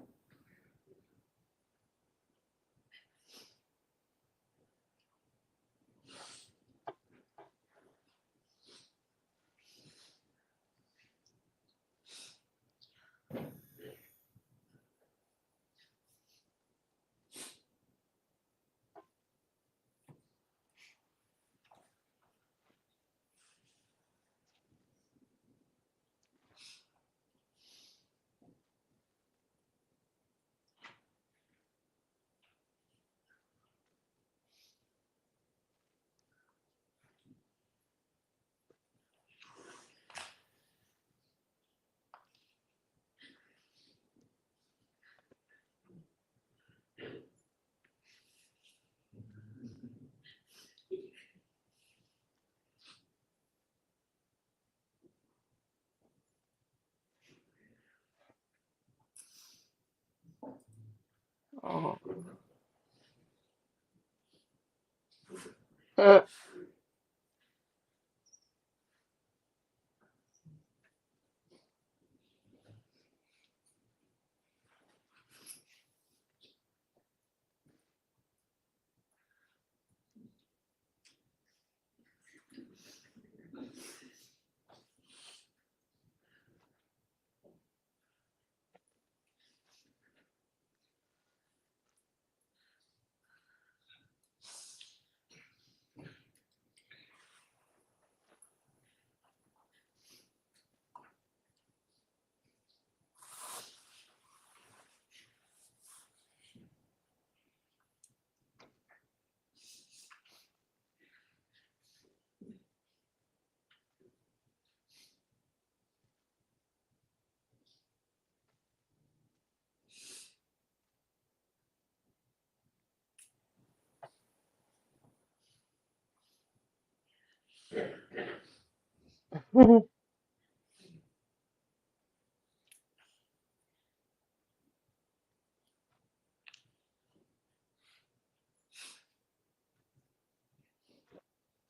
Oh.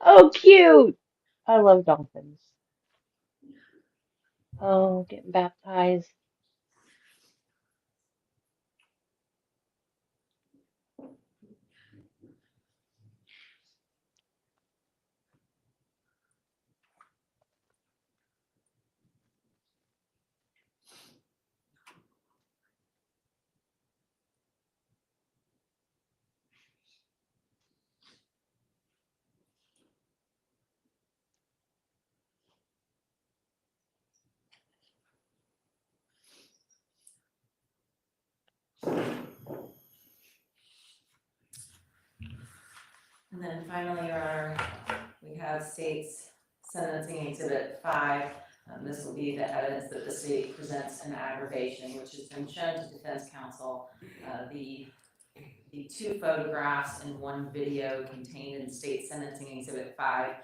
Oh, cute. I love dolphins. Oh, getting baptized. And then finally, Your Honor, we have state's sentencing exhibit 5. This will be the evidence that the state presents in aggravation, which has been shown to defense counsel. The 2 photographs and 1 video contained in state sentencing exhibit 5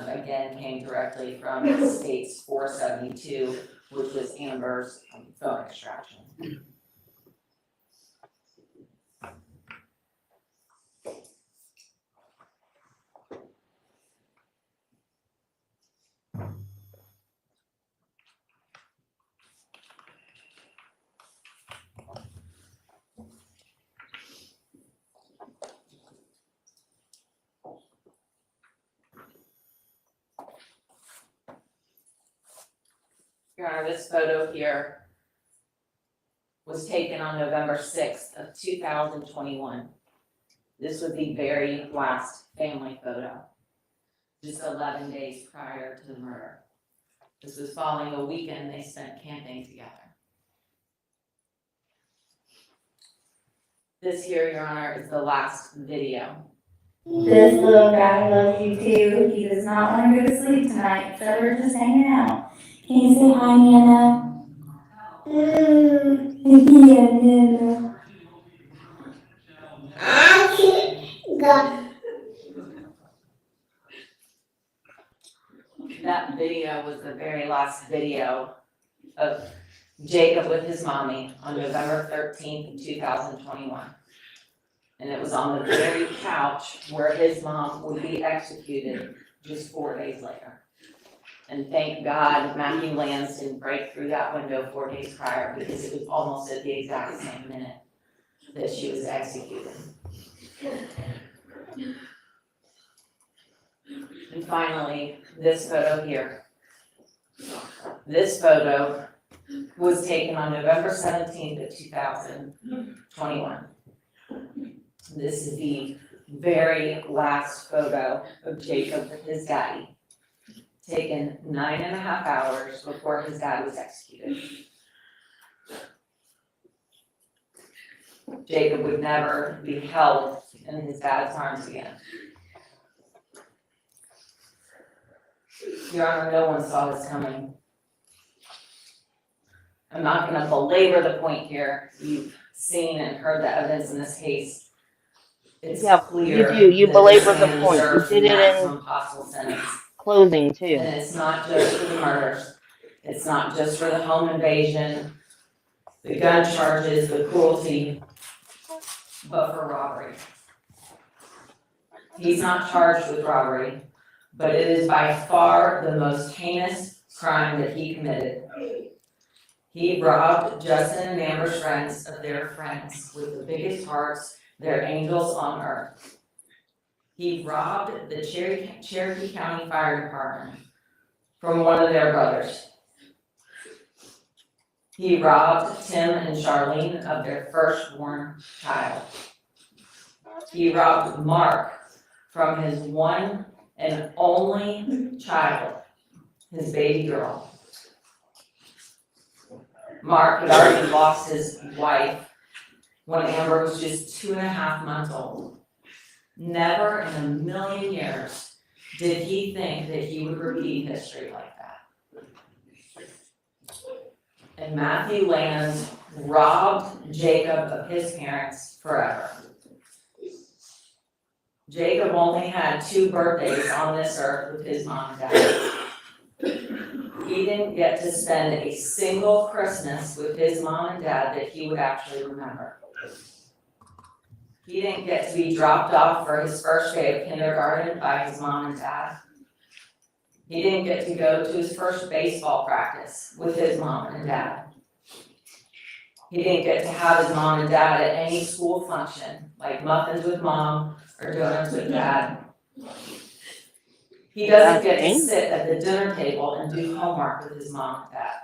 again came directly from the state's 472, which was Amber's phone extraction. Your Honor, this photo here was taken on November 6th of 2021. This was the very last family photo, just 11 days prior to the murder. This was following a weekend they spent camping together. This here, Your Honor, is the last video. This little guy loves you too. He does not want to go to sleep tonight, so we're just hanging out. Can you say hi, Nana? Yeah, Nana. That video was the very last video of Jacob with his mommy on November 13th, 2021. And it was on the very couch where his mom would be executed just 4 days later. And thank God Matthew Lanz didn't break through that window 4 days prior, because it was almost at the exact same minute that she was executed. And finally, this photo here. This photo was taken on November 17th of 2021. This is the very last photo of Jacob with his daddy, taken 9.5 hours before his dad was executed. Jacob would never be held in his dad's arms again. Your Honor, no one saw this coming. I'm not going to belabor the point here. You've seen and heard the evidence in this case. It's clear. You do. You that belabor this the man point. You deserves did the it in maximum possible sentence. closing too. And it's not just for the murders. It's not just for the home invasion, the gun charges, the cruelty, but for robbery. He's not charged with robbery, but it is by far the most heinous crime that he committed. He robbed Justin and Amber's friends of their friends with the biggest hearts, their angels on earth. He robbed the Cherokee County Fire Department from one of their brothers. He robbed Tim and Charlene of their firstborn child. He robbed Mark from his one and only child, his baby girl. Mark had already lost his wife when Amber was just 2.5 months old. Never in a million years did he think that he would repeat history like that. And Matthew Lanz robbed Jacob of his parents forever. Jacob only had 2 birthdays on this earth with his mom and dad. He didn't get to spend a single Christmas with his mom and dad that he would actually remember. He didn't get to be dropped off for his first day of kindergarten by his mom and dad. He didn't get to go to his first baseball practice with his mom and dad. He didn't get to have his mom and dad at any school function, like muffins with mom or donuts with dad. He doesn't get to sit at the dinner table and do homework with his mom and dad.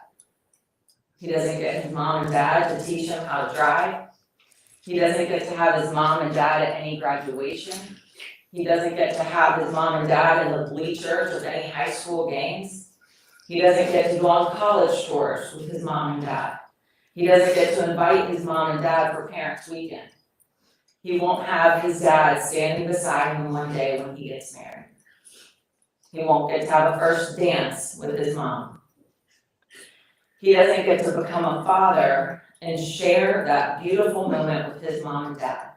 He doesn't get his mom and dad to teach him how to drive. He doesn't get to have his mom and dad at any graduation. He doesn't get to have his mom and dad in the bleachers of any high school games. He doesn't get to go on college tours with his mom and dad. He doesn't get to invite his mom and dad for Parents' Weekend. He won't have his dad standing beside him one day when he gets married. He won't get to have a first dance with his mom. He doesn't get to become a father and share that beautiful moment with his mom and dad.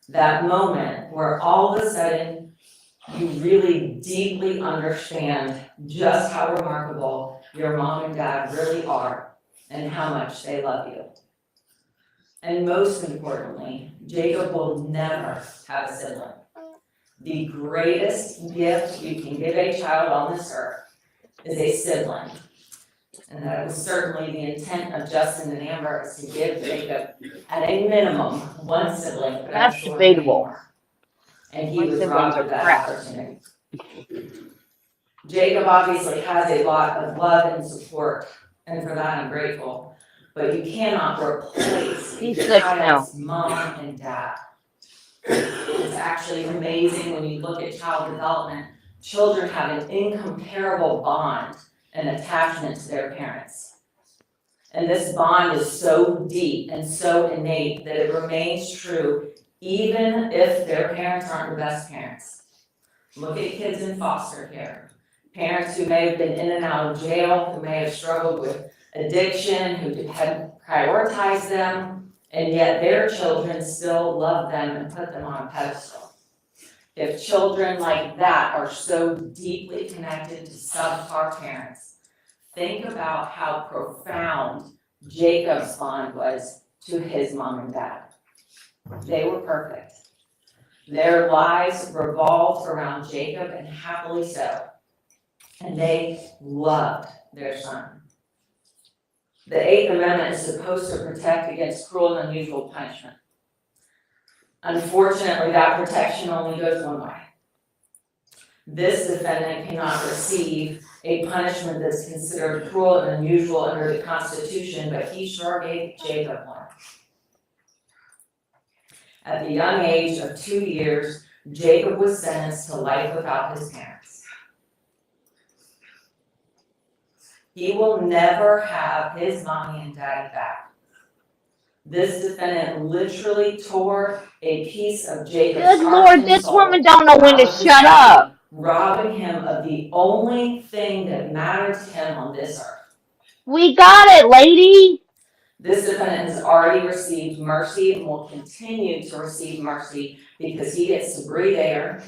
That moment where all of a sudden you really deeply understand just how remarkable your mom and dad really are and how much they love you. And most importantly, Jacob will never have a sibling. The greatest gift you can give a child on this earth is a sibling. And that was certainly the intent of Justin and Amber, is to give Jacob, at a minimum, one sibling. But That's I'm sure debatable. more. And he My was siblings robbed are of that crap. opportunity. Jacob obviously has a lot of love and support, and for that I'm grateful. But you cannot replace He's a 6 child's now. mom and dad. It's actually amazing when you look at child development. Children have an incomparable bond and attachment to their parents. And this bond is so deep and so innate that it remains true even if their parents aren't the best parents. Look at kids in foster care. Parents who may have been in and out of jail, who may have struggled with addiction, who had prioritized them, and yet their children still love them and put them on a pedestal. If children like that are so deeply connected to subpar parents, think about how profound Jacob's bond was to his mom and dad. They were perfect. Their lives revolved around Jacob, and happily so. and they loved their son. The Eighth Amendment is supposed to protect against cruel and unusual punishment. Unfortunately, that protection only goes one way. This defendant cannot receive a punishment that's considered cruel and unusual under the Constitution, but he sure gave Jacob one. At the young age of 2 years, Jacob was sentenced to life without his parents. He will never have his mommy and daddy back. This defendant literally tore a piece of Jacob's Good heart Lord, and this soul woman don't know when out to of his shut body, up. robbing him of the only thing that mattered to him on this earth. We got it, lady. This defendant has already received mercy and will continue to receive mercy because he gets to breathe air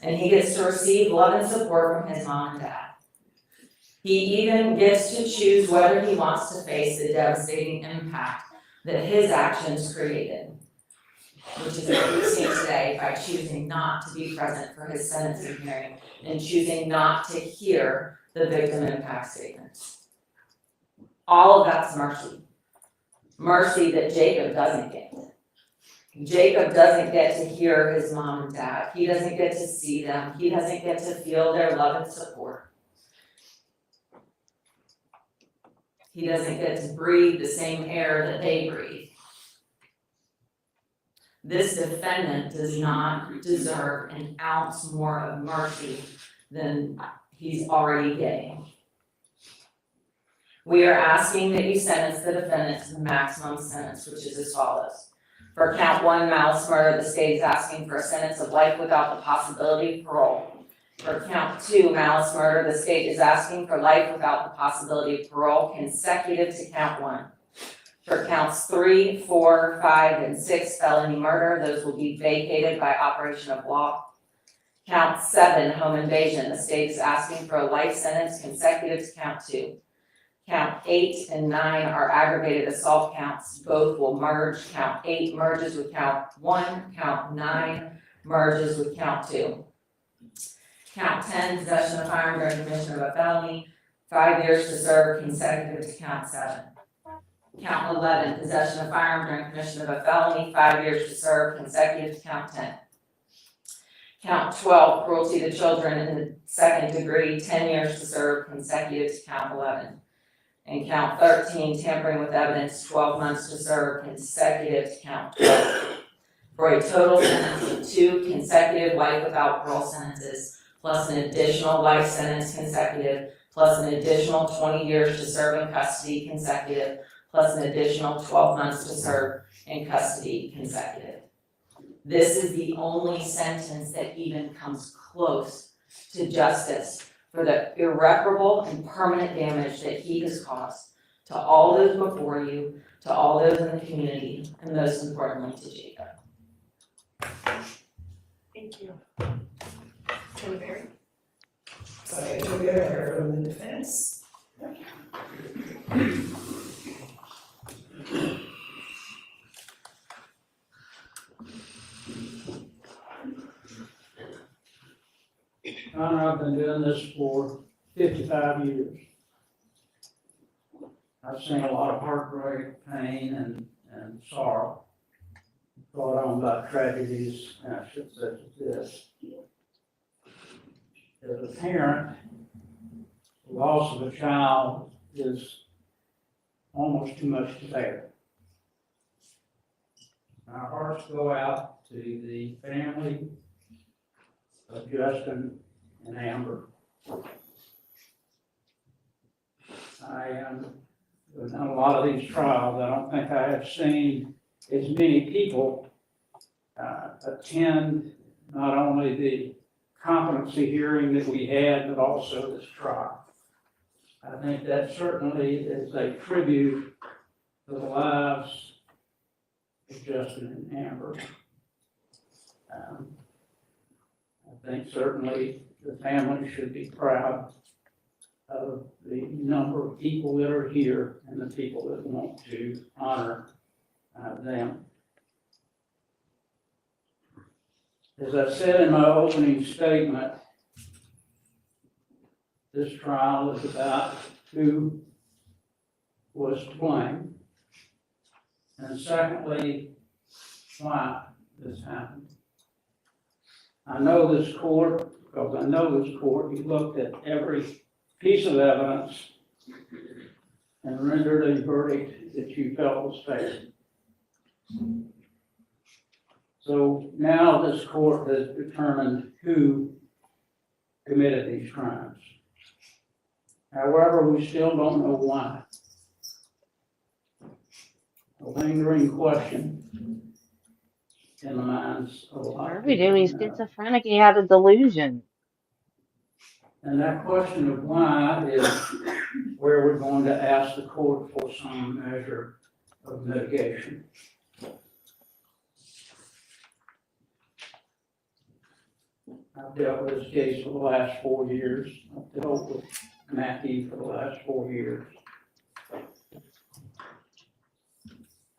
and he gets to receive love and support from his mom and dad. He even gets to choose whether he wants to face the devastating impact that his actions created, which is what we've seen today by choosing not to be present for his sentencing hearing and choosing not to hear the victim impact statements. All of that's mercy. Mercy that Jacob doesn't get. Jacob doesn't get to hear his mom and dad. He doesn't get to see them. He doesn't get to feel their love and support. He doesn't get to breathe the same air that they breathe. This defendant does not deserve an ounce more of mercy than he's already getting. We are asking that you sentence the defendant to the maximum sentence, which is as follows. For count 1, malice murder, the state is asking for a sentence of life without the possibility of parole. For count 2, malice murder, the state is asking for life without the possibility of parole consecutive to count 1. For counts 3, 4, 5, and 6, felony murder, those will be vacated by operation of law. Count 7, home invasion, the state is asking for a life sentence consecutive to count 2. Count 8 and 9 are aggravated assault counts. Both will merge. Count 8 merges with count 1. Count 9 merges with count 2. Count 10, possession of firearm during commission of a felony, 5 years to serve consecutive to count 7. Count 11, possession of firearm during commission of a felony, 5 years to serve consecutive to count 10. Count 12, cruelty to children in the second degree, 10 years to serve consecutive to count 11. And count 13, tampering with evidence, 12 months to serve consecutive to count 12. For a total sentence of 2 consecutive life without parole sentences, plus an additional life sentence consecutive, plus an additional 20 years to serve in custody consecutive, plus an additional 12 months to serve in custody consecutive. This is the only sentence that even comes close to justice for the irreparable and permanent damage that he has caused to all those before you, to all those in the community, and most importantly to Jacob. Thank you. Attorney Barry? Sorry, Attorney Barry from the defense. I've been doing this for 55 years. I've seen a lot of heartbreak, pain, and sorrow brought on by tragedies such as this. As a parent, the loss of a child is almost too much to bear. Our hearts go out to the family of Justin and Amber. I've done a lot of these trials. I don't think I have seen as many people attend not only the competency hearing that we had, but also this trial. I think that certainly is a tribute to the lives of Justin and Amber. I think certainly the family should be proud of the number of people that are here and the people that want to honor them. As I said in my opening statement, this trial is about who was to blame. And secondly, why this happened. I know this court, because I know this court, you looked at every piece of evidence and rendered a verdict that you felt was fair. So now this court has determined who committed these crimes. However, we still don't know why. A lingering question in the minds of a lot of Harvey did. people. He's schizophrenic. He had a delusion. And that question of why is where we're going to ask the court for some measure of mitigation. I've dealt with this case for the last 4 years. I've dealt with Matthew for the last 4 years.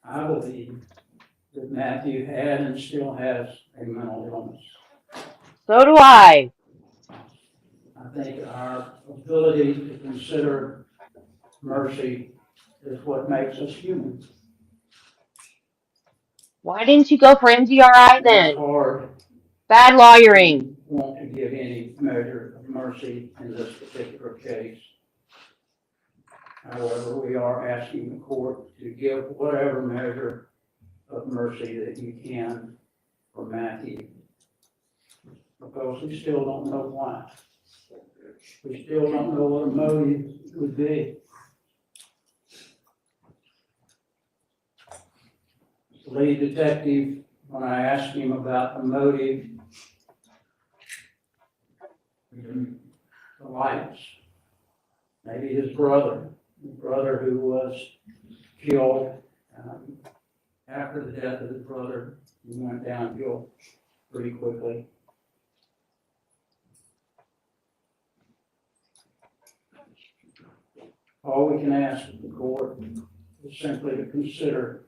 I believe that Matthew had and still has a mental illness. So do I. I think our ability to consider mercy is what makes us human. Why didn't you go for MDRI And then? it's hard Bad lawyering. want to give any measure of mercy in this particular case. However, we are asking the court to give whatever measure of mercy that you can for Matthew. Because we still don't know why. We still don't know what a motive would be. The lead detective, when I asked him about the motive, the lights, maybe his brother, the brother who was killed. After the death of his brother, he went downhill pretty quickly. All we can ask of the court is simply to consider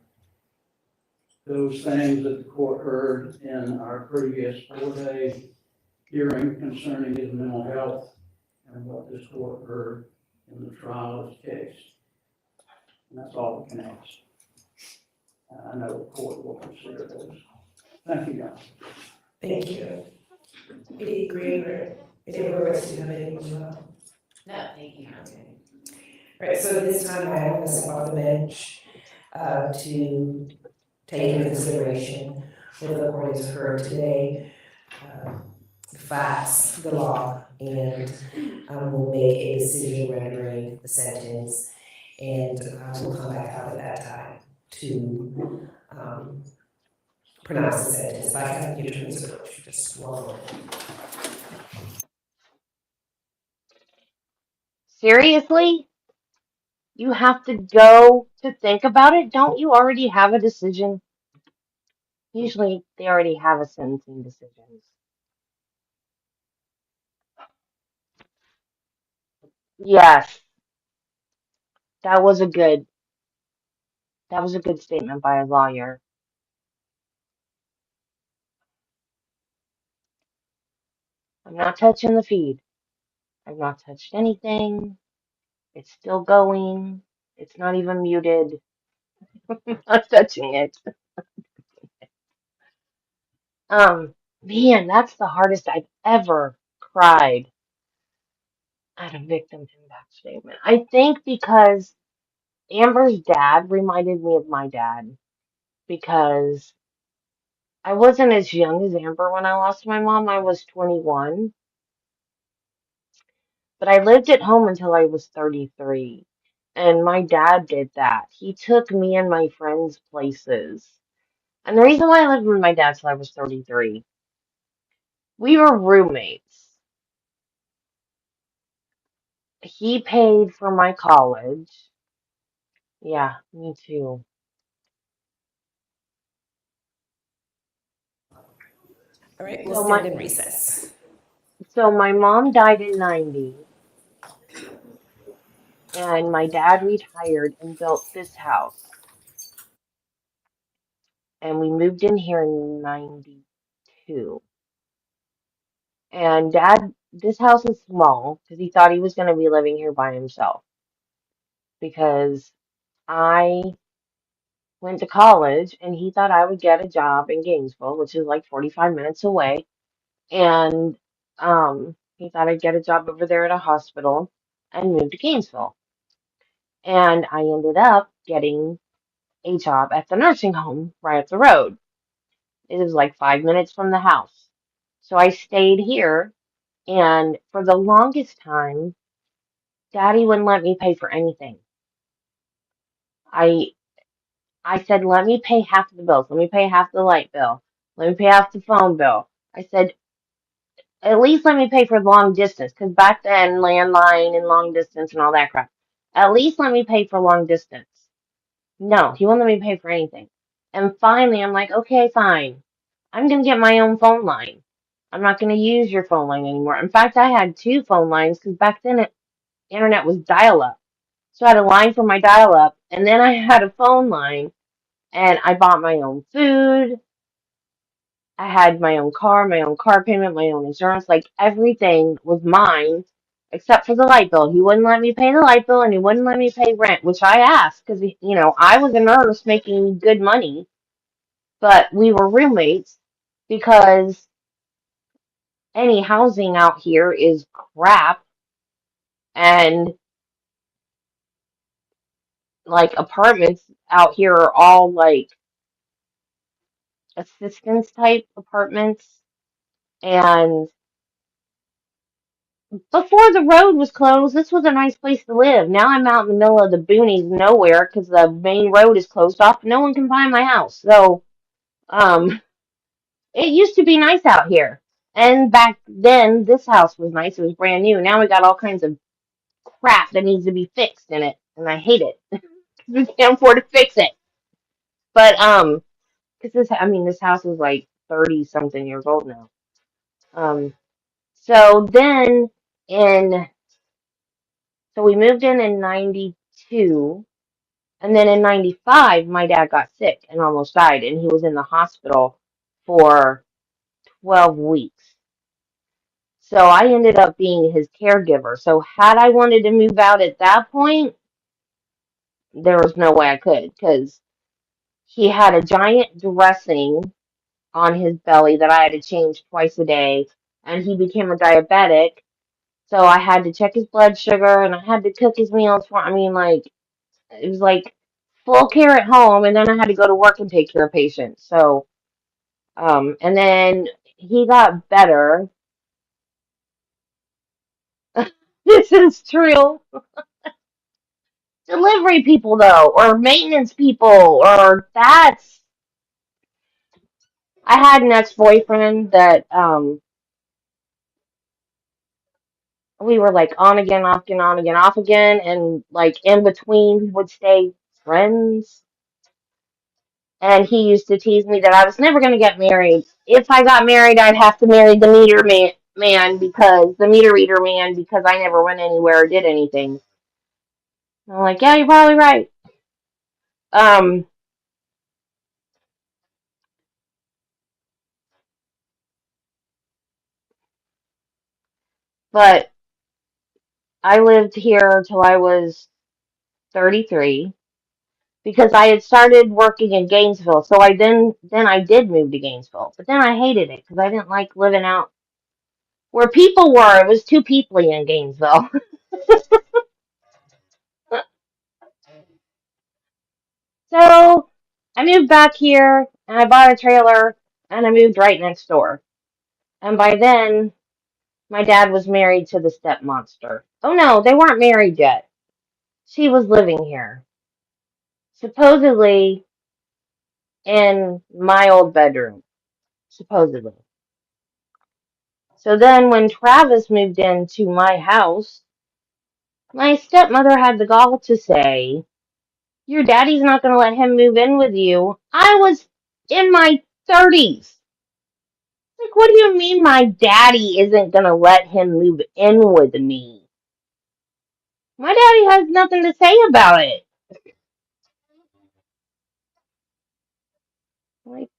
those things that the court heard in our previous 4-day hearing concerning his mental health and what this court heard in the trial of his case. And that's all we can ask. I know the court will consider those. Thank you, guys. Thank you. Any Greenberg, any Roberts, do you have anything as well? No, thank you. Okay. All right, so this time I am going to step off the bench to take into consideration what the court has heard today, the facts, the law, and we'll make a decision rendering the sentence, and we'll come back out at that time to pronounce the sentence. If I can get your approach, just one moment. Seriously? You have to go to think about it? Don't you already have a decision? Usually they already have a sentencing decision. Yes, that was a good statement by a lawyer. I'm not touching the feed. I've not touched anything. It's still going. It's not even muted. I'm not touching it. Man, that's the hardest I've ever cried at a victim impact statement. I think because Amber's dad reminded me of my dad because I wasn't as young as Amber when I lost my mom. I was 21, but I lived at home until I was 33. And my dad did that. He took me and my friends places. And the reason why I lived with my dad till I was 33, we were roommates. He paid for my college. Yeah, me too. All right, we'll So stand in recess. my mom died in 90, and my dad retired and built this house. And we moved in here in 92. And Dad, this house is small because he thought he was going to be living here by himself. Because I went to college and he thought I would get a job in Gainesville, which is like 45 minutes away. And he thought I'd get a job over there at a hospital and move to Gainesville. And I ended up getting a job at the nursing home right up the road. It was like 5 minutes from the house. So I stayed here, and for the longest time, Daddy wouldn't let me pay for anything. I I said, let me pay half of the bills. Let me pay half the light bill. Let me pay half the phone bill. I said, at least let me pay for long distance, because back then, landline and long distance and all that crap. At least let me pay for long distance. No, he wouldn't let me pay for anything. And finally, I'm like, okay, fine. I'm going to get my own phone line. I'm not going to use your phone line anymore. In fact, I had two phone lines because back then internet was dial up. So I had a line for my dial up, and then I had a phone line, and I bought my own food. I had my own car payment, my own insurance. Like everything was mine except for the light bill. He wouldn't let me pay the light bill, and he wouldn't let me pay rent, which I asked because, I was a nurse making good money, but we were roommates because any housing out here is crap, and like apartments out here are all like assistance type apartments. And before the road was closed, this was a nice place to live. Now I'm out in the middle of the boonies, nowhere, because the main road is closed off. No one can find my house. So, it used to be nice out here. And back then, this house was nice. It was brand new. Now we got all kinds of crap that needs to be fixed in it, and I hate it. We can't afford to fix it. But because this house is like 30 something years old now. So then in so we moved in 92, and then in 95 my dad got sick and almost died, and he was in the hospital for 12 weeks. So I ended up being his caregiver. So had I wanted to move out at that point, there was no way I could, because he had a giant dressing on his belly that I had to change twice a day, and he became a diabetic. So I had to check his blood sugar, and I had to cook his meals for. Like it was like full care at home, and then I had to go to work and take care of patients. So, and then he got better. This is true. Delivery people, though, or maintenance people, or that's. I had an ex-boyfriend that we were like on again, off again, on again, off again, and like in between we would stay friends. And he used to tease me that I was never going to get married. If I got married, I'd have to marry the man because the meter reader man, because I never went anywhere or did anything. I'm like, yeah, you're probably right. Um, but I lived here till I was 33 because I had started working in Gainesville. So then I did move to Gainesville, but then I hated it because I didn't like living out where people were. It was too peoply in Gainesville. So I moved back here and I bought a trailer and I moved right next door. And by then, my dad was married to the step monster. Oh no, they weren't married yet. She was living here, supposedly in my old bedroom, supposedly. So then when Travis moved into my house, my stepmother had the gall to say, your daddy's not going to let him move in with you. I was in my 30s. Like, what do you mean my daddy isn't going to let him move in with me? My daddy has nothing to say about it. Like,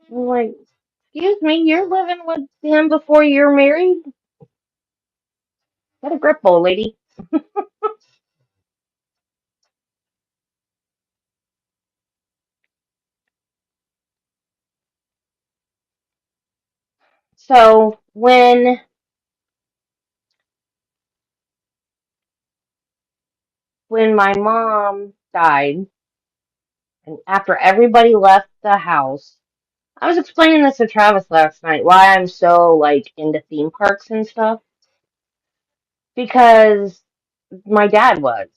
like, Excuse me, you're living with him before you're married? Get a grip, old lady. So when my mom died, and after everybody left the house, I was explaining this to Travis last night, why I'm so like into theme parks and stuff. Because my dad was.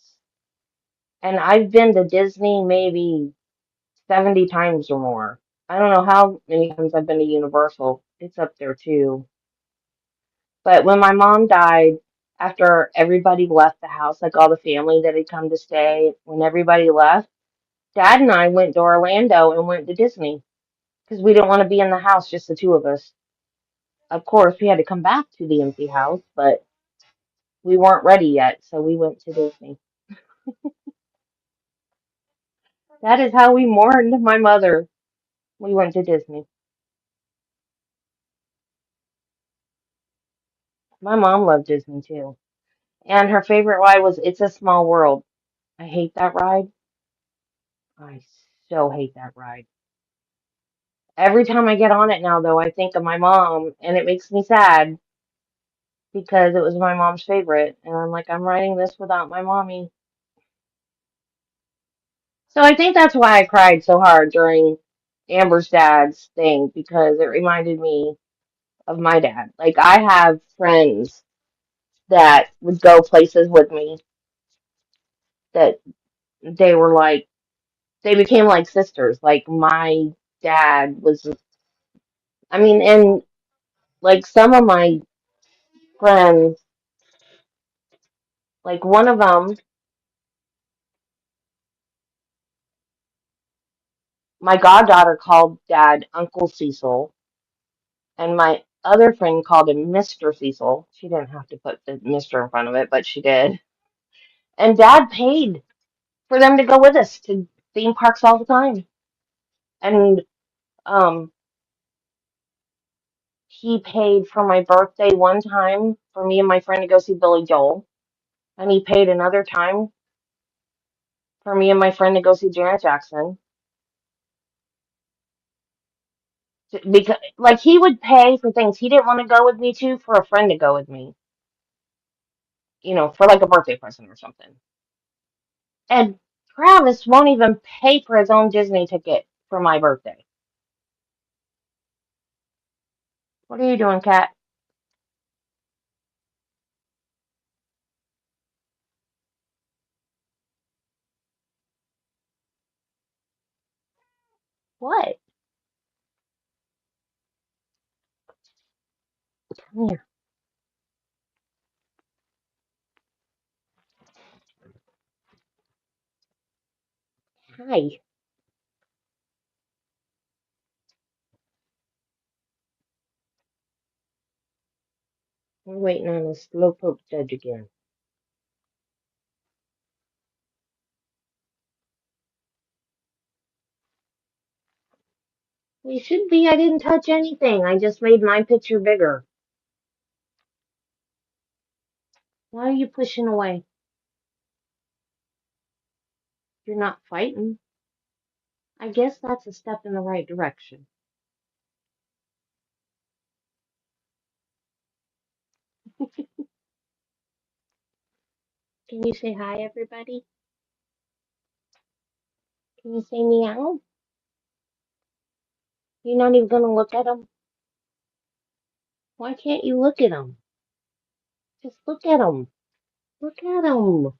And I've been to Disney maybe 70 times or more. I don't know how many times I've been to Universal. It's up there too. But when my mom died, after everybody left the house, like all the family that had come to stay, when everybody left, Dad and I went to Orlando and went to Disney because we didn't want to be in the house, just the two of us. Of course, we had to come back to the empty house, but we weren't ready yet, so we went to Disney. That is how we mourned my mother. We went to Disney. My mom loved Disney too. And her favorite ride was It's a Small World. I hate that ride. I so hate that ride. Every time I get on it now, though, I think of my mom, and it makes me sad because it was my mom's favorite. And I'm like, I'm riding this without my mommy. So I think that's why I cried so hard during Amber's dad's thing because it reminded me of my dad. Like, I have friends that would go places with me that they were like, they became like sisters. Like, my dad was, I mean, and like some of my friends, like one of them, my goddaughter called dad Uncle Cecil, and my other friend called him Mr. Cecil. She didn't have to put the Mr. in front of it, but she did. And dad paid for them to go with us to theme parks all the time. And um, he paid for my birthday one time for me and my friend to go see Billy Joel. And he paid another time for me and my friend to go see Janet Jackson. Because, like, he would pay for things he didn't want to go with me to for a friend to go with me, for like a birthday present or something. And Travis won't even pay for his own Disney ticket for my birthday. What are you doing, Kat? What? Come here. Hi. We're waiting on a slowpoke judge again. We should be. I didn't touch anything. I just made my picture bigger. Why are you pushing away? You're not fighting. I guess that's a step in the right direction. Can you say hi, everybody? Can you say meow? You're not even gonna look at them? Why can't you look at them? Just look at them. Look at them.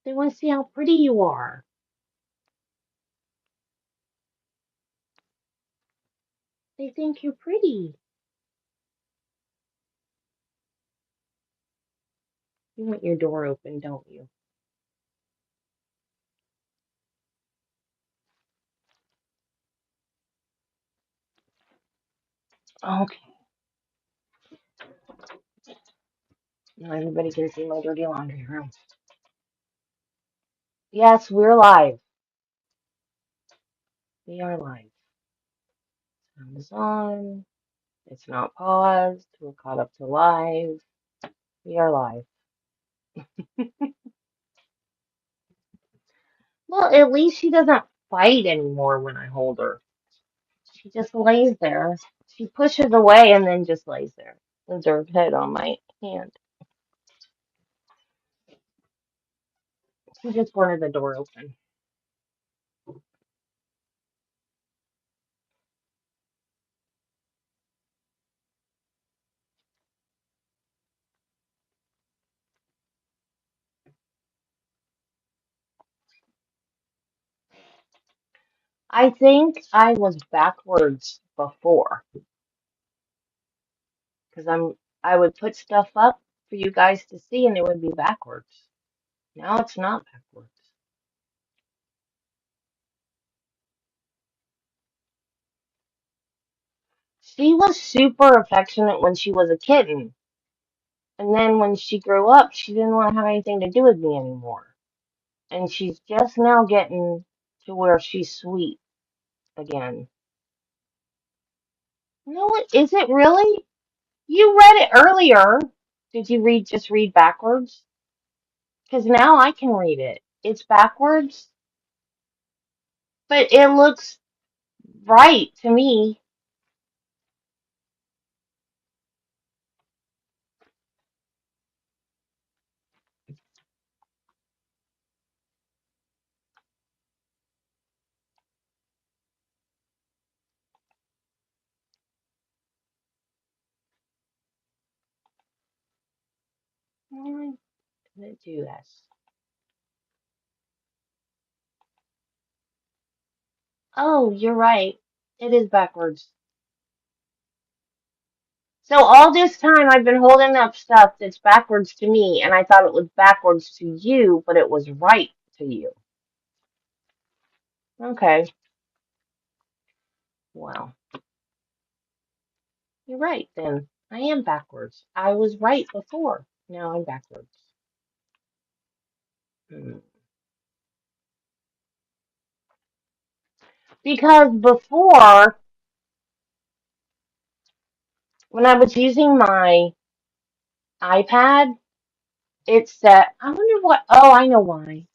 They want to see how pretty you are. They think you're pretty. You want your door open, don't you? Okay. Now everybody can see my dirty laundry room. Yes, we're live. We are live. Comes on. It's not paused. We're caught up to live. We are live. Well, at least she doesn't fight anymore when I hold her. She just lays there. She pushes away and then just lays there. Leans her head on my hand. She just wanted the door open. I think I was backwards before because I would put stuff up for you guys to see and it would be backwards. Now it's not backwards. She was super affectionate when she was a kitten. And then when she grew up, she didn't want to have anything to do with me anymore. And she's just now getting to where she's sweet again. No, is it really? You read it earlier. Did you read backwards? Because now I can read it. It's backwards, but it looks right to me. Why did it do this? Oh, you're right. It is backwards. So all this time I've been holding up stuff that's backwards to me, and I thought it was backwards to you, but it was right to you. Okay, well, you're right then. I am backwards. I was right before. Now I'm backwards. Hmm. Because before, when I was using my iPad, it said, I wonder what, oh, I know why.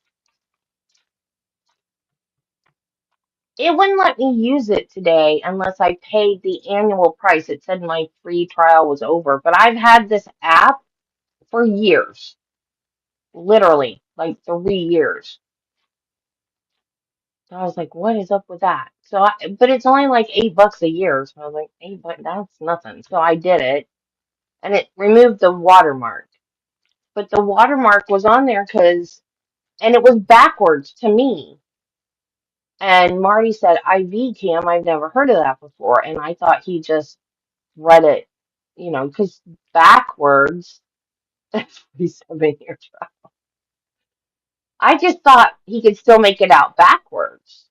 It wouldn't let me use it today unless I paid the annual price. It said my free trial was over, but I've had this app for years, literally, like 3 years. So I was like, what is up with that? But it's only like $8 a year. So I was like, $8, that's nothing. So I did it, and it removed the watermark. But the watermark was on there and it was backwards to me. And Marty said, IV cam, I've never heard of that before. And I thought he just read it, because backwards, that's what he said in here. I just thought he could still make it out backwards.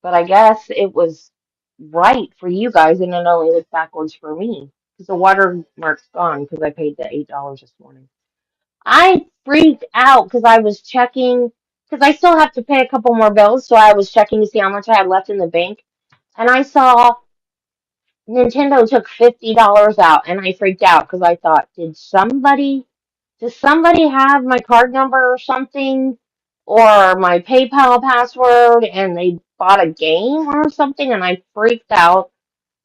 But I guess it was right for you guys, and it only looked backwards for me. Because the watermark's gone because I paid the $8 this morning. I freaked out because I was checking, because I still have to pay a couple more bills, so I was checking to see how much I had left in the bank. And I saw Nintendo took $50 out, and I freaked out because I thought, does somebody have my card number or something, or my PayPal password, and they bought a game or something, and I freaked out.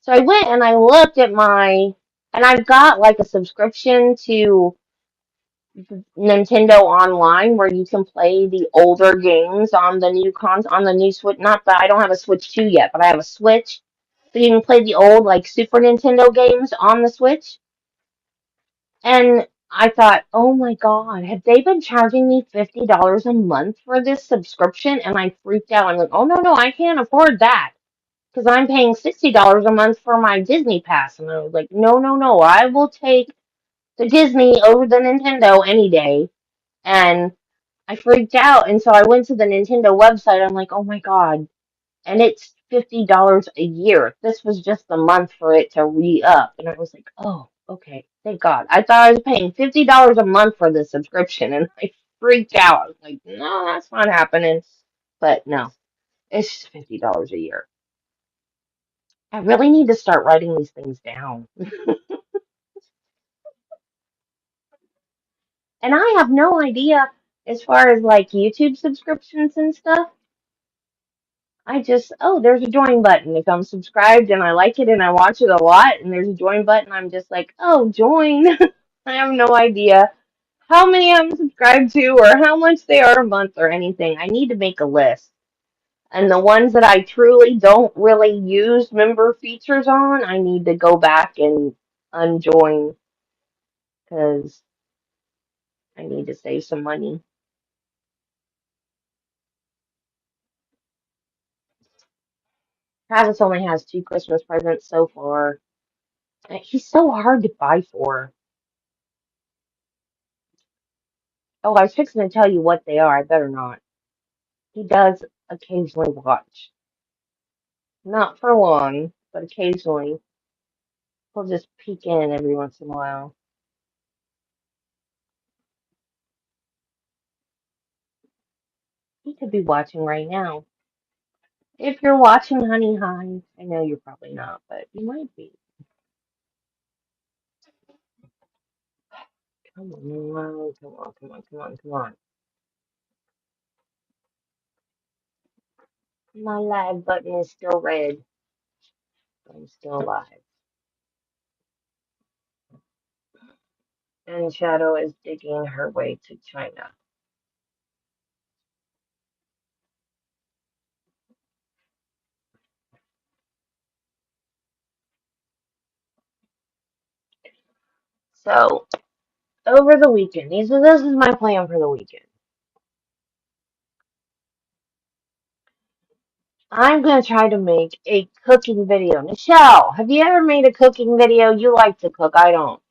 So I went and I looked at and I've got like a subscription to Nintendo Online where you can play the older games on the on the new Switch. Not that I don't have a Switch 2 yet, but I have a Switch. So you can play the old like Super Nintendo games on the Switch. And I thought, oh my God, have they been charging me $50 a month for this subscription? And I freaked out. I'm like, oh no, I can't afford that because I'm paying $60 a month for my Disney Pass. And I was like, no, I will take the Disney over the Nintendo any day. And I freaked out. And so I went to the Nintendo website. I'm like, oh my God. And it's $50 a year. This was just a month for it to re-up. And I was like, oh, okay. Thank God. I thought I was paying $50 a month for this subscription. And I freaked out. I was like, no, that's not happening. But no. It's just $50 a year. I really need to start writing these things down. And I have no idea as far as like YouTube subscriptions and stuff. I just, oh, there's a join button. If I'm subscribed and I like it and I watch it a lot, and there's a join button, I'm just like, oh, join. I have no idea how many I'm subscribed to or how much they are a month or anything. I need to make a list. And the ones that I truly don't really use member features on, I need to go back and unjoin because I need to save some money. Travis only has 2 Christmas presents so far. He's so hard to buy for. Oh, I was fixing to tell you what they are. I better not. He does occasionally watch. Not for long, but occasionally. He'll just peek in every once in a while. He could be watching right now. If you're watching, honey, hi. I know you're probably not, but you might be. Come on, come on, come on, come on, come on. My live button is still red. I'm still alive. And Shadow is digging her way to China. So, over the weekend, this is my plan for the weekend. I'm going to try to make a cooking video. Michelle, have you ever made a cooking video? You like to cook. I don't.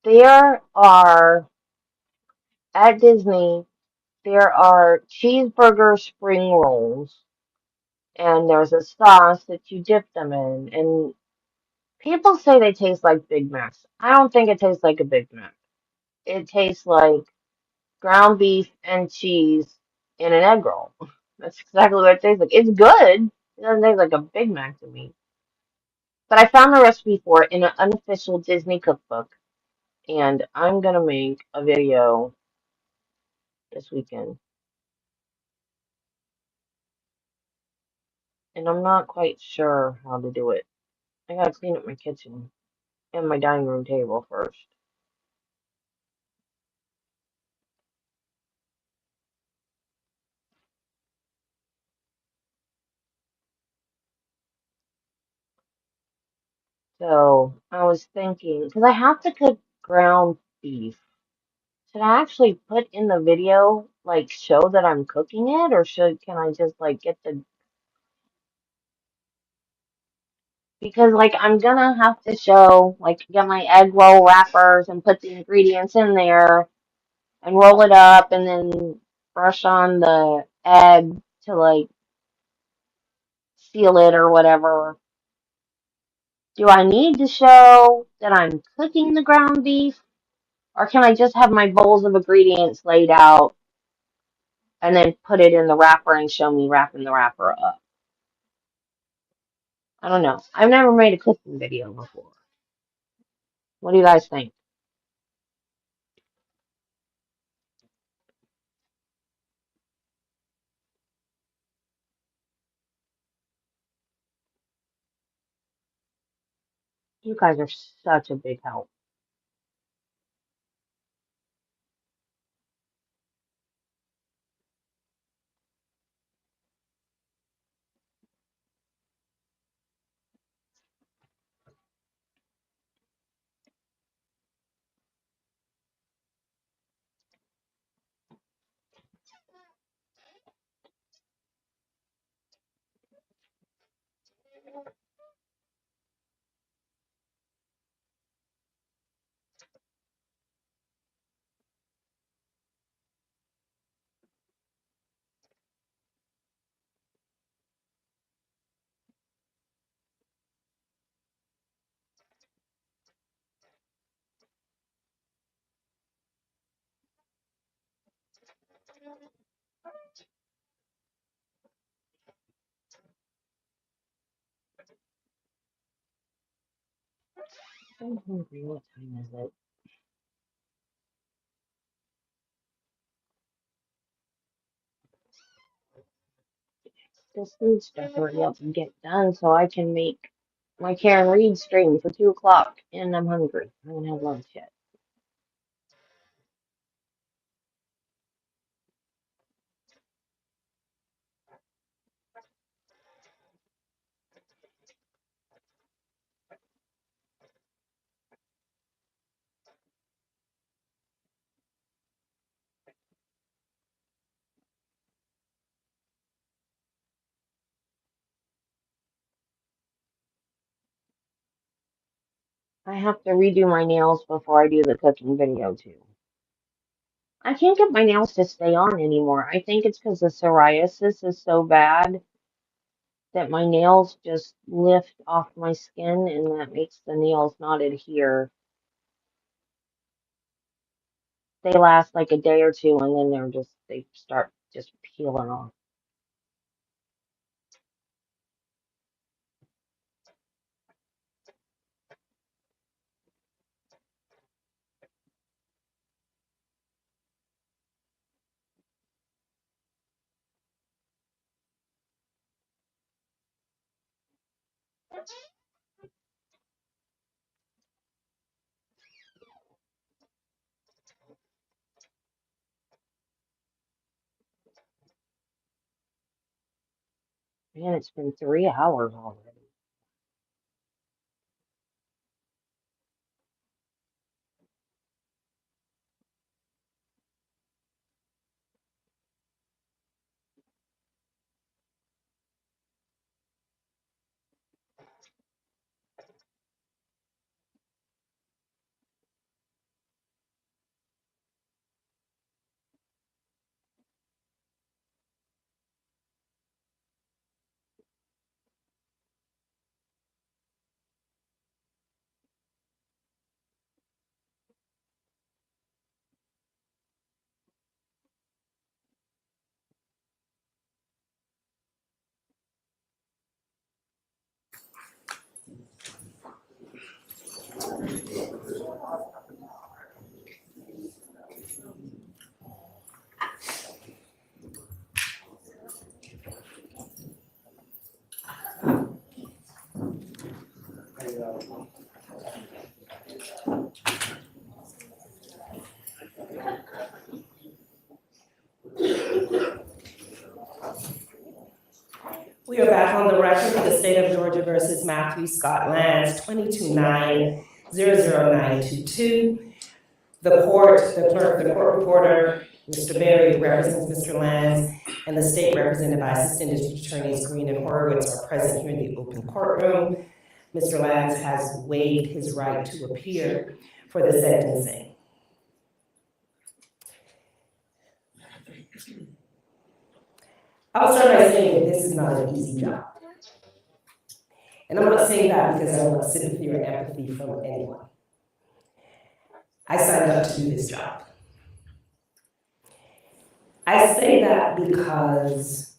There are, at Disney, there are cheeseburger spring rolls, and there's a sauce that you dip them in. And people say they taste like Big Macs. I don't think it tastes like a Big Mac. It tastes like ground beef and cheese in an egg roll. That's exactly what it tastes like. It's good. It doesn't taste like a Big Mac to me. But I found the recipe for it in an unofficial Disney cookbook, and I'm gonna make a video this weekend. And I'm not quite sure how to do it. I gotta clean up my kitchen and my dining room table first. So I was thinking, because I have to cook ground beef. Should I actually put in the video, like show that I'm cooking it, or can I just like get the, because like I'm gonna have to show, like get my egg roll wrappers and put the ingredients in there and roll it up and then brush on the egg to like seal it or whatever. Do I need to show that I'm cooking the ground beef, or can I just have my bowls of ingredients laid out and then put it in the wrapper and show me wrapping the wrapper up? I don't know. I've never made a cooking video before. What do you guys think? You guys are such a big help. I'm hungry. What time is it? This needs to hurry up and get done so I can make my Karen Reed stream for 2 o'clock. And I'm hungry. I haven't had lunch yet. I have to redo my nails before I do the cooking video too. I can't get my nails to stay on anymore. I think it's because the psoriasis is so bad that my nails just lift off my skin and that makes the nails not adhere. They last like a day or two and then they start just peeling off. Man, it's been 3 hours already. We are back on the record for the state of Georgia versus Matthew Scott Lanz, 229-00922. The court reporter, Mr. Berry, represents Mr. Lanz, and the state represented by Assistant District Attorneys Green and Horowitz are present here in the open courtroom. Mr. Lanz has waived his right to appear for the sentencing. I'll start by saying that this is not an easy job. And I'm not saying that because I want sympathy or empathy from anyone. I signed up to do this job. I say that because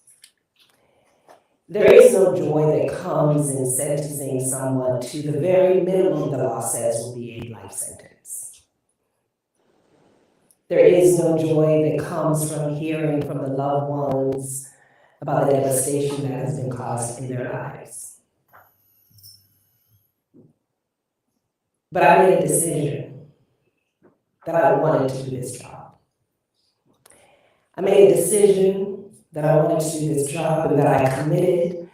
there is no joy that comes in sentencing someone to the very minimum the law says will be a life sentence. There is no joy that comes from hearing from the loved ones about the devastation that has been caused in their lives. But I made a decision that I wanted to do this job. I made a decision that I wanted to do this job and that I committed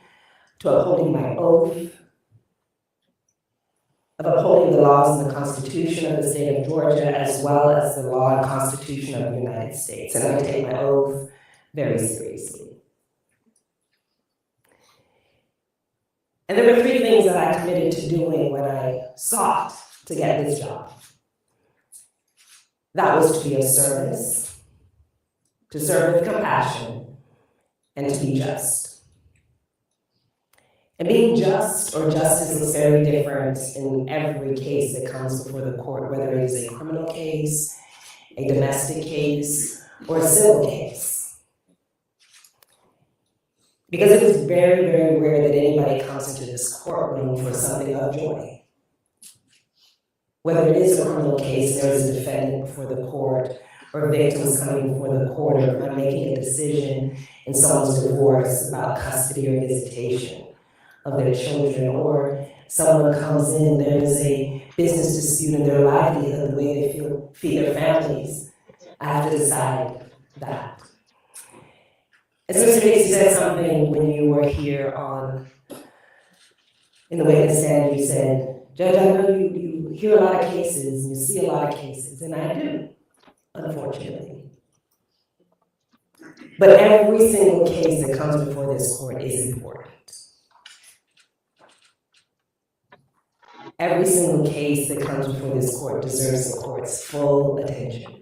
to upholding my oath of upholding the laws and the Constitution of the state of Georgia as well as the law and Constitution of the United States. And I take my oath very seriously. And there were 3 things that I committed to doing when I sought to get this job. That was to be of service, to serve with compassion, and to be just. And being just or justice is very different in every case that comes before the court, whether it is a criminal case, a domestic case, or a civil case. Because it is very, very rare that anybody comes into this courtroom for something of joy. Whether it is a criminal case, there is a defendant before the court, or victims coming before the court, or I'm making a decision in someone's divorce about custody or visitation of their children, or someone comes in, there is a business dispute in their livelihood, the way they feed their families. I have to decide that. As Mr. Dixie said something when you were here in the witness stand, you said, Judge, I know you hear a lot of cases, and you see a lot of cases, and I do, unfortunately. But every single case that comes before this court is important. Every single case that comes before this court deserves the court's full attention.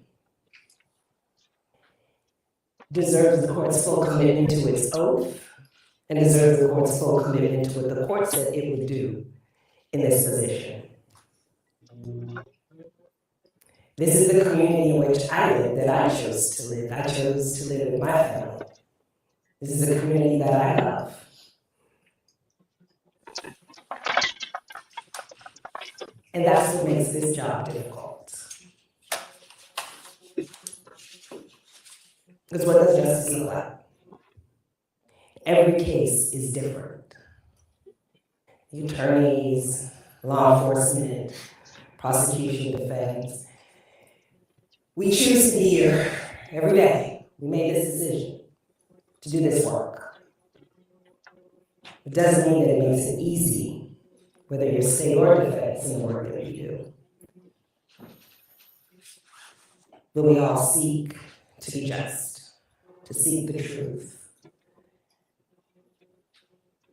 Deserves the court's full commitment to its oath, and deserves the court's full commitment to what the court said it would do in this position. This is the community in which I live, that I chose to live. I chose to live with my family. This is a community that I love. And that's what makes this job difficult. Because what does justice look like? Every case is different. The attorneys, law enforcement, prosecution, defense. We choose to be here every day. We made this decision to do this work. It doesn't mean that it makes it easy, whether you're state or defense, in the work that we do. But we all seek to be just, to seek the truth,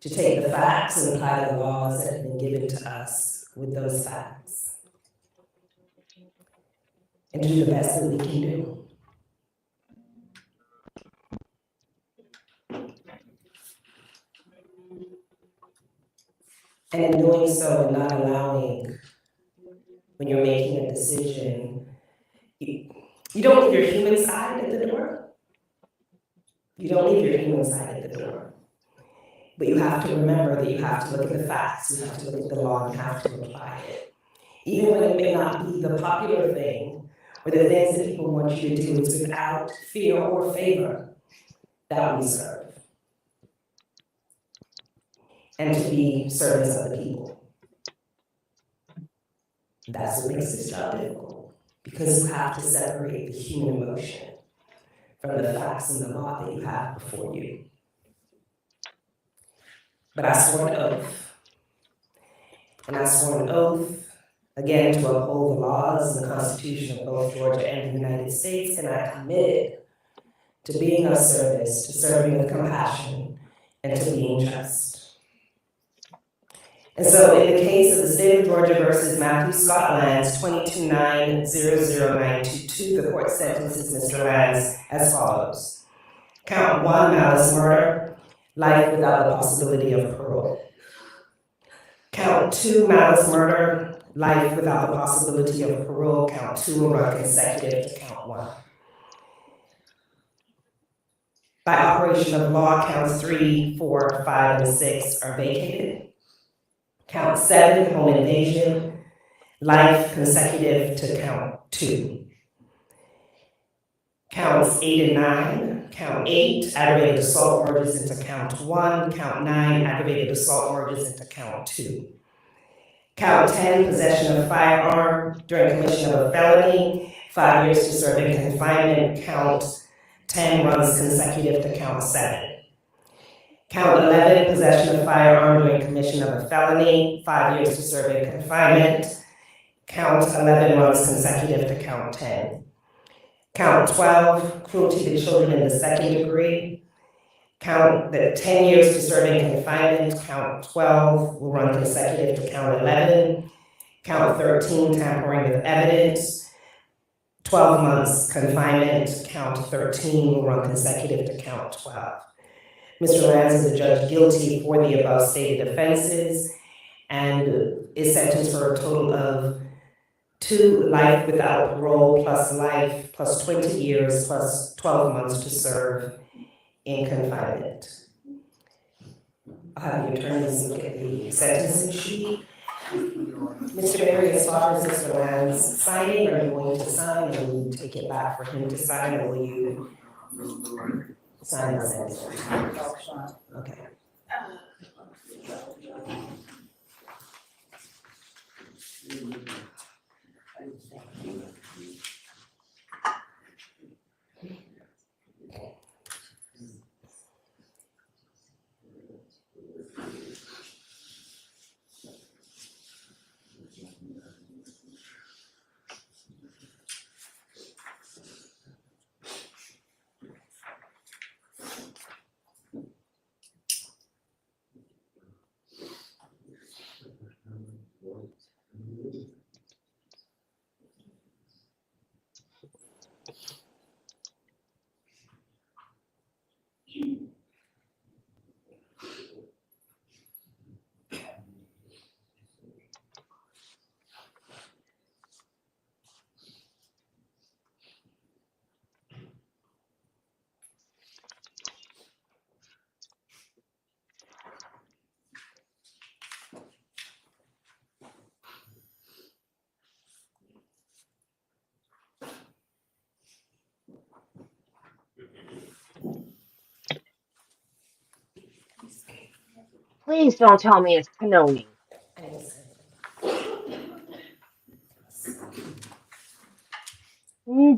to take the facts and apply the laws that have been given to us with those facts, and do the best that we can do. And in doing so, and not allowing, when you're making a decision, you don't leave your human side at the door. You don't leave your human side at the door. But you have to remember that you have to look at the facts, you have to look at the law, and you have to apply it. Even when it may not be the popular thing, or the things that people want you to do, it's without fear or favor that we serve. And to be servants of the people. That's what makes this job difficult. Because you have to separate the human emotion from the facts and the law that you have before you. But I swore an oath. And I swore an oath, again, to uphold the laws and the Constitution of both Georgia and the United States, and I committed to being of service, to serving with compassion, and to being just. And so in the case of the state of Georgia versus Matthew Scott Lanz, 22-900-922, the court sentences Mr. Lanz as follows. Count 1, malice murder, life without the possibility of parole. Count 2, malice murder, life without the possibility of parole. Count 2 will run consecutive to count 1. By operation of law, counts 3, 4, 5, and 6 are vacated. Count 7, home invasion, life consecutive to count 2. Counts 8 and 9, count 8, aggravated assault merges into count 1, count 9, aggravated assault merges into count 2. Count 10, possession of firearm during commission of a felony, 5 years to serve in confinement. Count 10 runs consecutive to count 7. Count 11, possession of firearm during commission of a felony, 5 years to serve in confinement. Count 11 runs consecutive to count 10. Count 12, cruelty to children in the second degree. Count the 10 years to serve in confinement. Count 12 will run consecutive to count 11. Count 13, tampering with evidence. 12 months confinement. Count 13 will run consecutive to count 12. Mr. Lanz is adjudged guilty for the above stated offenses and is sentenced for a total of to life without parole plus life plus 20 years plus 12 months to serve in confinement. I'll have the attorneys look at the sentencing sheet. Mr. Barry, as far as Mr. Lanz signing, are you going to sign, or will you take it back for him to sign, or will you sign the sentence? Okay. Please don't tell me it's Panoni.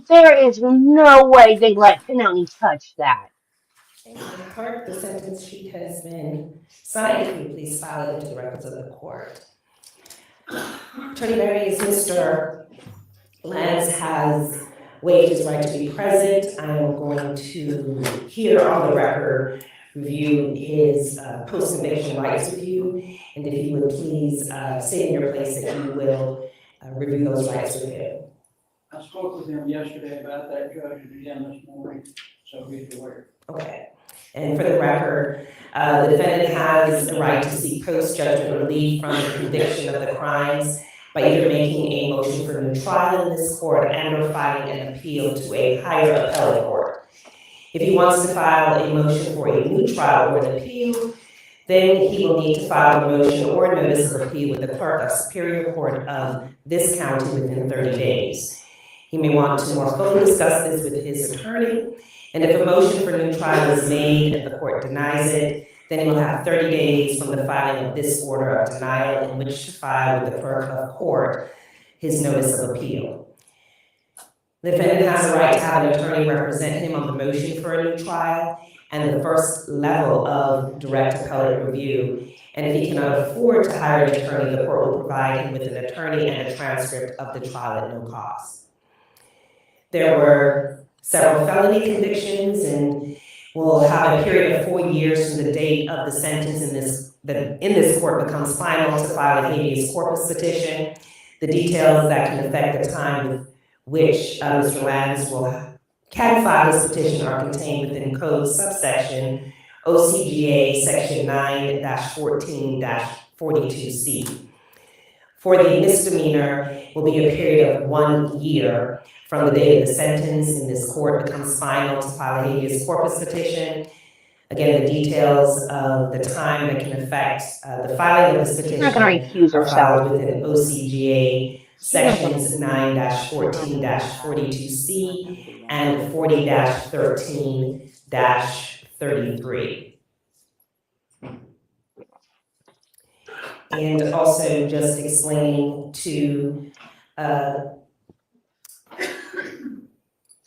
There is no way they let Panoni touch that. Clerk, the sentence sheet has been signed. Can you please file it into the records of the court? Attorney Barry, as Mr. Lanz has waived his right to be present, I am going to hear on the record review his post-conviction rights with you, and if you would please stay in your place that you will review those rights with him. I spoke with him yesterday about that, Judge, and again this morning, so he's aware. Okay. And for the record, the defendant has the right to seek post-judgment relief from the conviction of the crimes by either making a motion for a new trial in this court and or filing an appeal to a higher appellate court. If he wants to file a motion for a new trial or an appeal, then he will need to file a motion or a notice of appeal with the clerk of Superior Court of this county within 30 days. He may want to more fully discuss this with his attorney, and if a motion for a new trial is made and the court denies it, then he will have 30 days from the filing of this order of denial in which to file with the clerk of court his notice of appeal. The defendant has the right to have an attorney represent him on the motion for a new trial and the first level of direct appellate review. And if he cannot afford to hire an attorney, the court will provide him with an attorney and a transcript of the trial at no cost. There were several felony convictions, and we'll have a period of 4 years from the date of the sentence in this court becomes final to file a habeas corpus petition. The details that can affect the time with which Mr. Lanz can file his petition are contained within code subsection OCGA section 9-14-42C. For the misdemeanor will be a period of 1 year from the date of the sentence in this court becomes final to file a habeas corpus petition. Again, the details of the time that can affect the filing of this petition She's not going to recuse are herself. filed within OCGA sections 9-14-42C and 40-13-33. And also just explaining to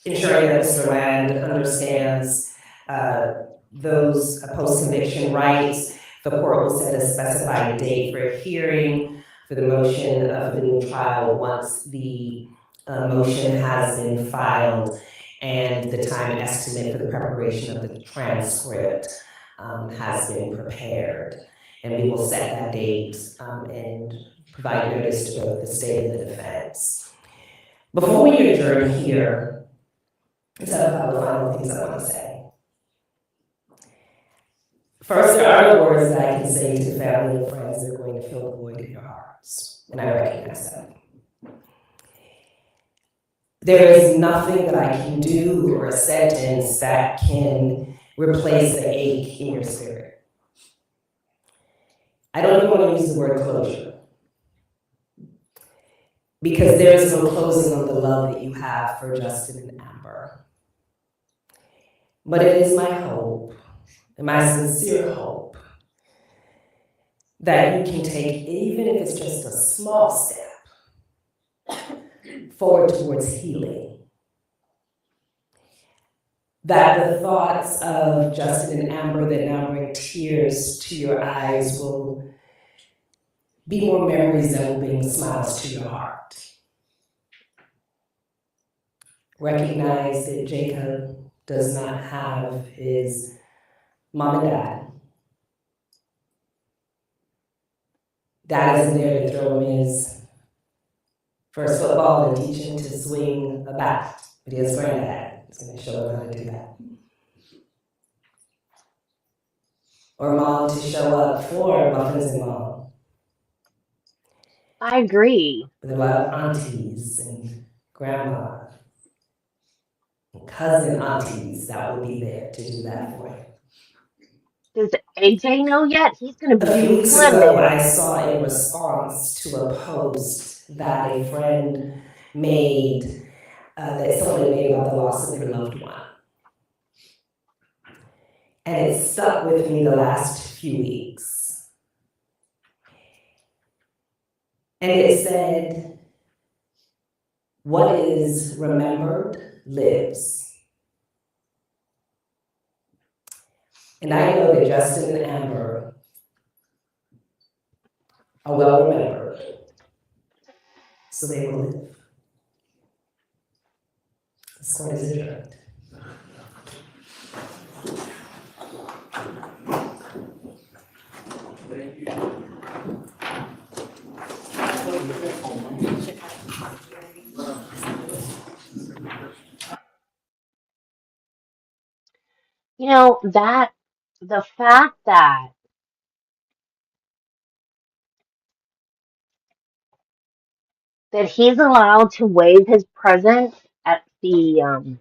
ensuring that Mr. Land understands those post-conviction rights. The court will set a specified date for a hearing for the motion of the new trial once the motion has been filed and the time estimate for the preparation of the transcript has been prepared. And we will set that date and provide notice to both the state and the defense. Before we adjourn here, there's a couple of final things I want to say. First, there are no words that I can say to family and friends that are going to fill the void in your hearts, and I recognize that. There is nothing that I can do or a sentence that can replace the ache in your spirit. I don't even want to use the word closure, because there is no closing on the love that you have for Justin and Amber. But it is my hope, and my sincere hope, that you can take, even if it's just a small step, forward towards healing. That the thoughts of Justin and Amber that now bring tears to your eyes will be more memories that will bring smiles to your heart. Recognize that Jacob does not have his mom and dad. Dad isn't there to throw him his first football and teach him to swing a bat, but he has a granddad who's going to show him how to do that. Or mom to show up for muffins and mom. I agree. With a lot of aunties and grandma and cousin aunties that will be there to do that for him. Does AJ know yet? He's going to A few be weeks ago, I livid. saw in response to a post that a friend made, that someone made about the loss of their loved one. And it stuck with me the last few weeks. And it said, "What is remembered lives." And I know that Justin and Amber are well remembered, so they will live. This court is adjourned. You know, the fact that he's allowed to waive his presence at the,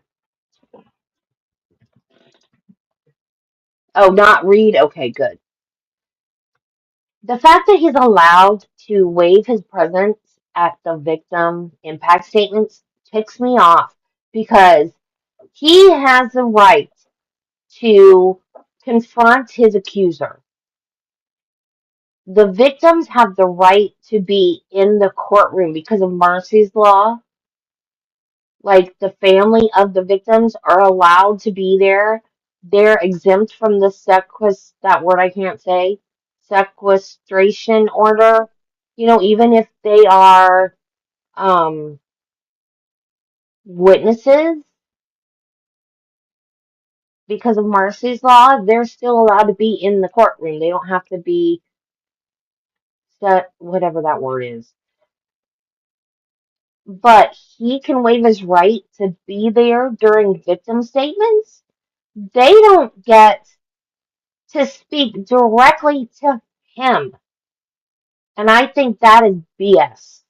oh, not read? Okay, good. The fact that he's allowed to waive his presence at the victim impact statements ticks me off because he has the right to confront his accuser. The victims have the right to be in the courtroom because of Marcy's law. Like the family of the victims are allowed to be there. They're exempt from the that word I can't say, sequestration order. You know, even if they are um, witnesses, because of Marcy's law, they're still allowed to be in the courtroom. They don't have to be set, whatever that word is. But he can waive his right to be there during victim statements. They don't get to speak directly to him. And I think that is BS.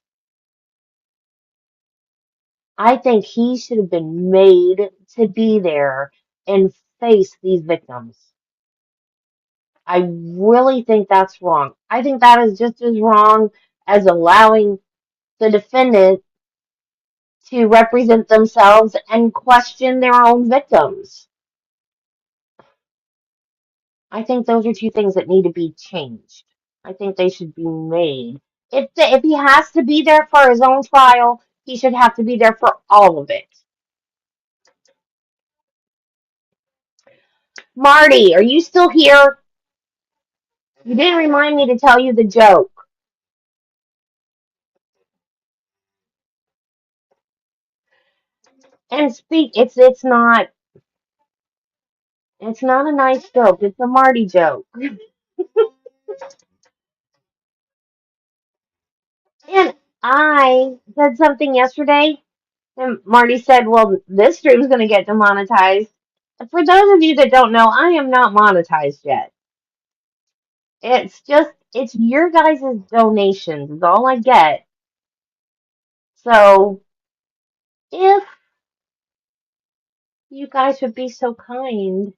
I think he should have been made to be there and face these victims. I really think that's wrong. I think that is just as wrong as allowing the defendant to represent themselves and question their own victims. I think those are two things that need to be changed. I think they should be made. If he has to be there for his own trial, he should have to be there for all of it. Marty, are you still here? You didn't remind me to tell you the joke. And speak, it's not a nice joke. It's a Marty joke. And I said something yesterday, and Marty said, "Well, this stream's going to get demonetized." For those of you that don't know, I am not monetized yet. It's your guys' donations is all I get. So If you guys would be so kind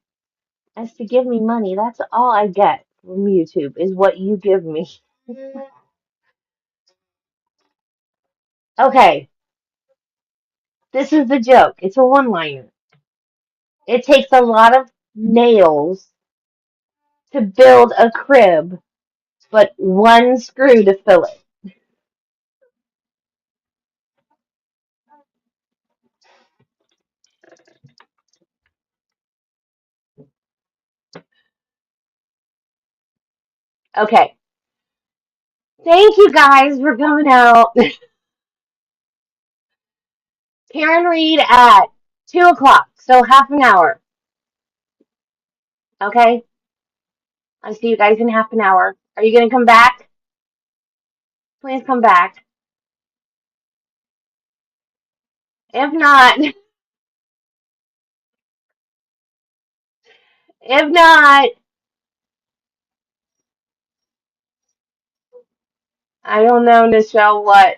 as to give me money, that's all I get from YouTube is what you give me. Okay, this is the joke. It's a one-liner. It takes a lot of nails to build a crib, but one screw to fill it. Okay. Thank you guys for coming out. Karen Reed at 2 o'clock, so half an hour. Okay? I'll see you guys in half an hour. Are you going to come back? Please come back. If not, if not, I don't know, Nichelle, what?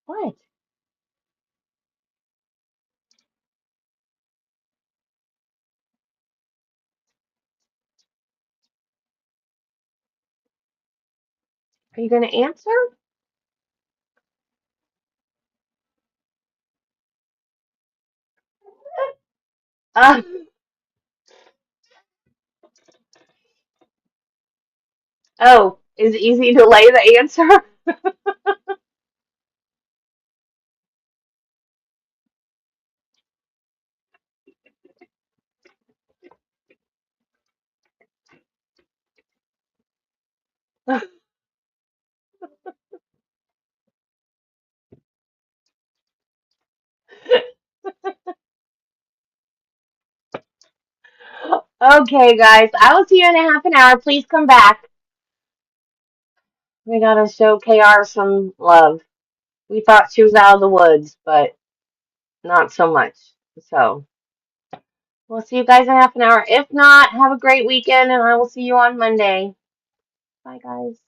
What? Are you going to answer? Uh, oh, is it easy to lay the answer? Okay, guys, I will see you in a half an hour. Please come back. We gotta show KR some love. We thought she was out of the woods, but not so much. So, we'll see you guys in half an hour. If not, have a great weekend, and I will see you on Monday. Bye, guys.